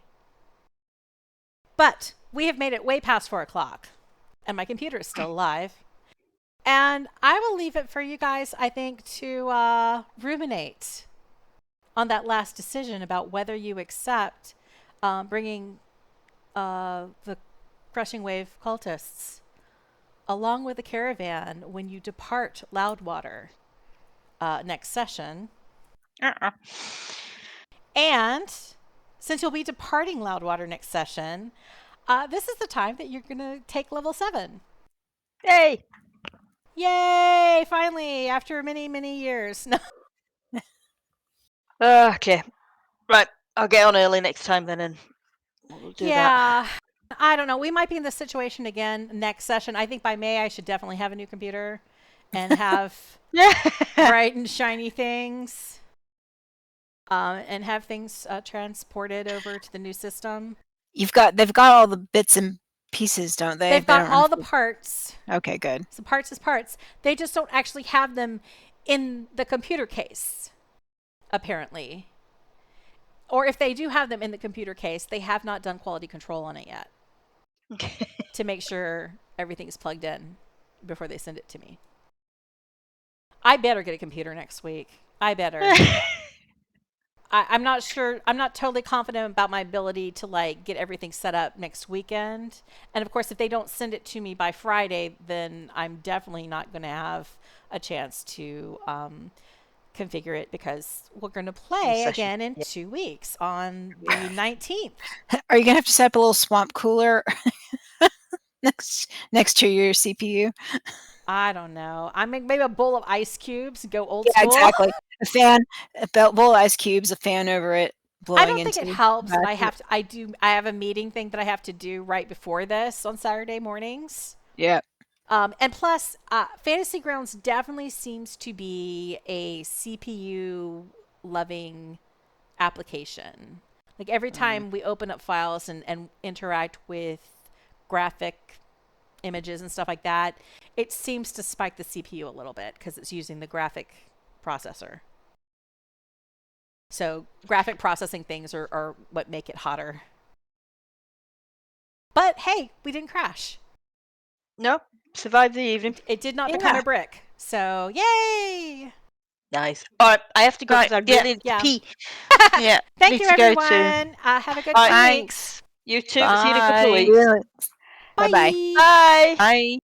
[SPEAKER 1] But we have made it way past 4 o'clock, and my computer is still alive. And I will leave it for you guys, I think, to ruminate on that last decision about whether you accept bringing the Crushing Wave cultists along with the caravan when you depart Loudwater next session. And since you'll be departing Loudwater next session, this is the time that you're going to take level 7.
[SPEAKER 2] Yay!
[SPEAKER 1] Yay! Finally, after many, many years. No.
[SPEAKER 2] Okay. Right. I'll get on early next time then, and we'll do that.
[SPEAKER 1] Yeah. I don't know. We might be in this situation again next session. I think by May I should definitely have a new computer and have bright and shiny things. And have things transported over to the new system.
[SPEAKER 4] They've got all the bits and pieces, don't they?
[SPEAKER 1] They've got all the parts.
[SPEAKER 4] Okay, good.
[SPEAKER 1] So parts is parts. They just don't actually have them in the computer case, apparently. Or if they do have them in the computer case, they have not done quality control on it yet to make sure everything's plugged in before they send it to me. I better get a computer next week. I better. I'm not sure. I'm not totally confident about my ability to like get everything set up next weekend. And of course, if they don't send it to me by Friday, then I'm definitely not going to have a chance to configure it, because we're going to play again in 2 weeks on the 19th.
[SPEAKER 4] Are you going to have to set up a little swamp cooler next to your CPU?
[SPEAKER 1] I don't know. I make maybe a bowl of ice cubes, go old
[SPEAKER 4] Yeah,
[SPEAKER 1] school.
[SPEAKER 4] exactly. A bowl of ice cubes, a fan over it, blowing
[SPEAKER 1] I don't think it
[SPEAKER 4] into
[SPEAKER 1] helps.
[SPEAKER 4] that.
[SPEAKER 1] I have a meeting thing that I have to do right before this on Saturday mornings.
[SPEAKER 4] Yeah.
[SPEAKER 1] And plus, Fantasy Grounds definitely seems to be a CPU-loving application. Like every time we open up files and interact with graphic images and stuff like that, it seems to spike the CPU a little bit because it's using the graphic processor. So graphic processing things are what make it hotter. But hey, we didn't crash.
[SPEAKER 2] Nope. Survived the evening.
[SPEAKER 1] It did not become a brick. So yay!
[SPEAKER 2] Nice. All right, I have to go because I really need to pee.
[SPEAKER 3] Yeah.
[SPEAKER 1] Thank
[SPEAKER 2] Need
[SPEAKER 1] you,
[SPEAKER 2] to go
[SPEAKER 1] everyone. Have a good week.
[SPEAKER 3] Thanks.
[SPEAKER 2] You too. See you in a couple of
[SPEAKER 3] Bye.
[SPEAKER 2] weeks.
[SPEAKER 4] Bye bye.
[SPEAKER 2] Bye.
[SPEAKER 3] Bye.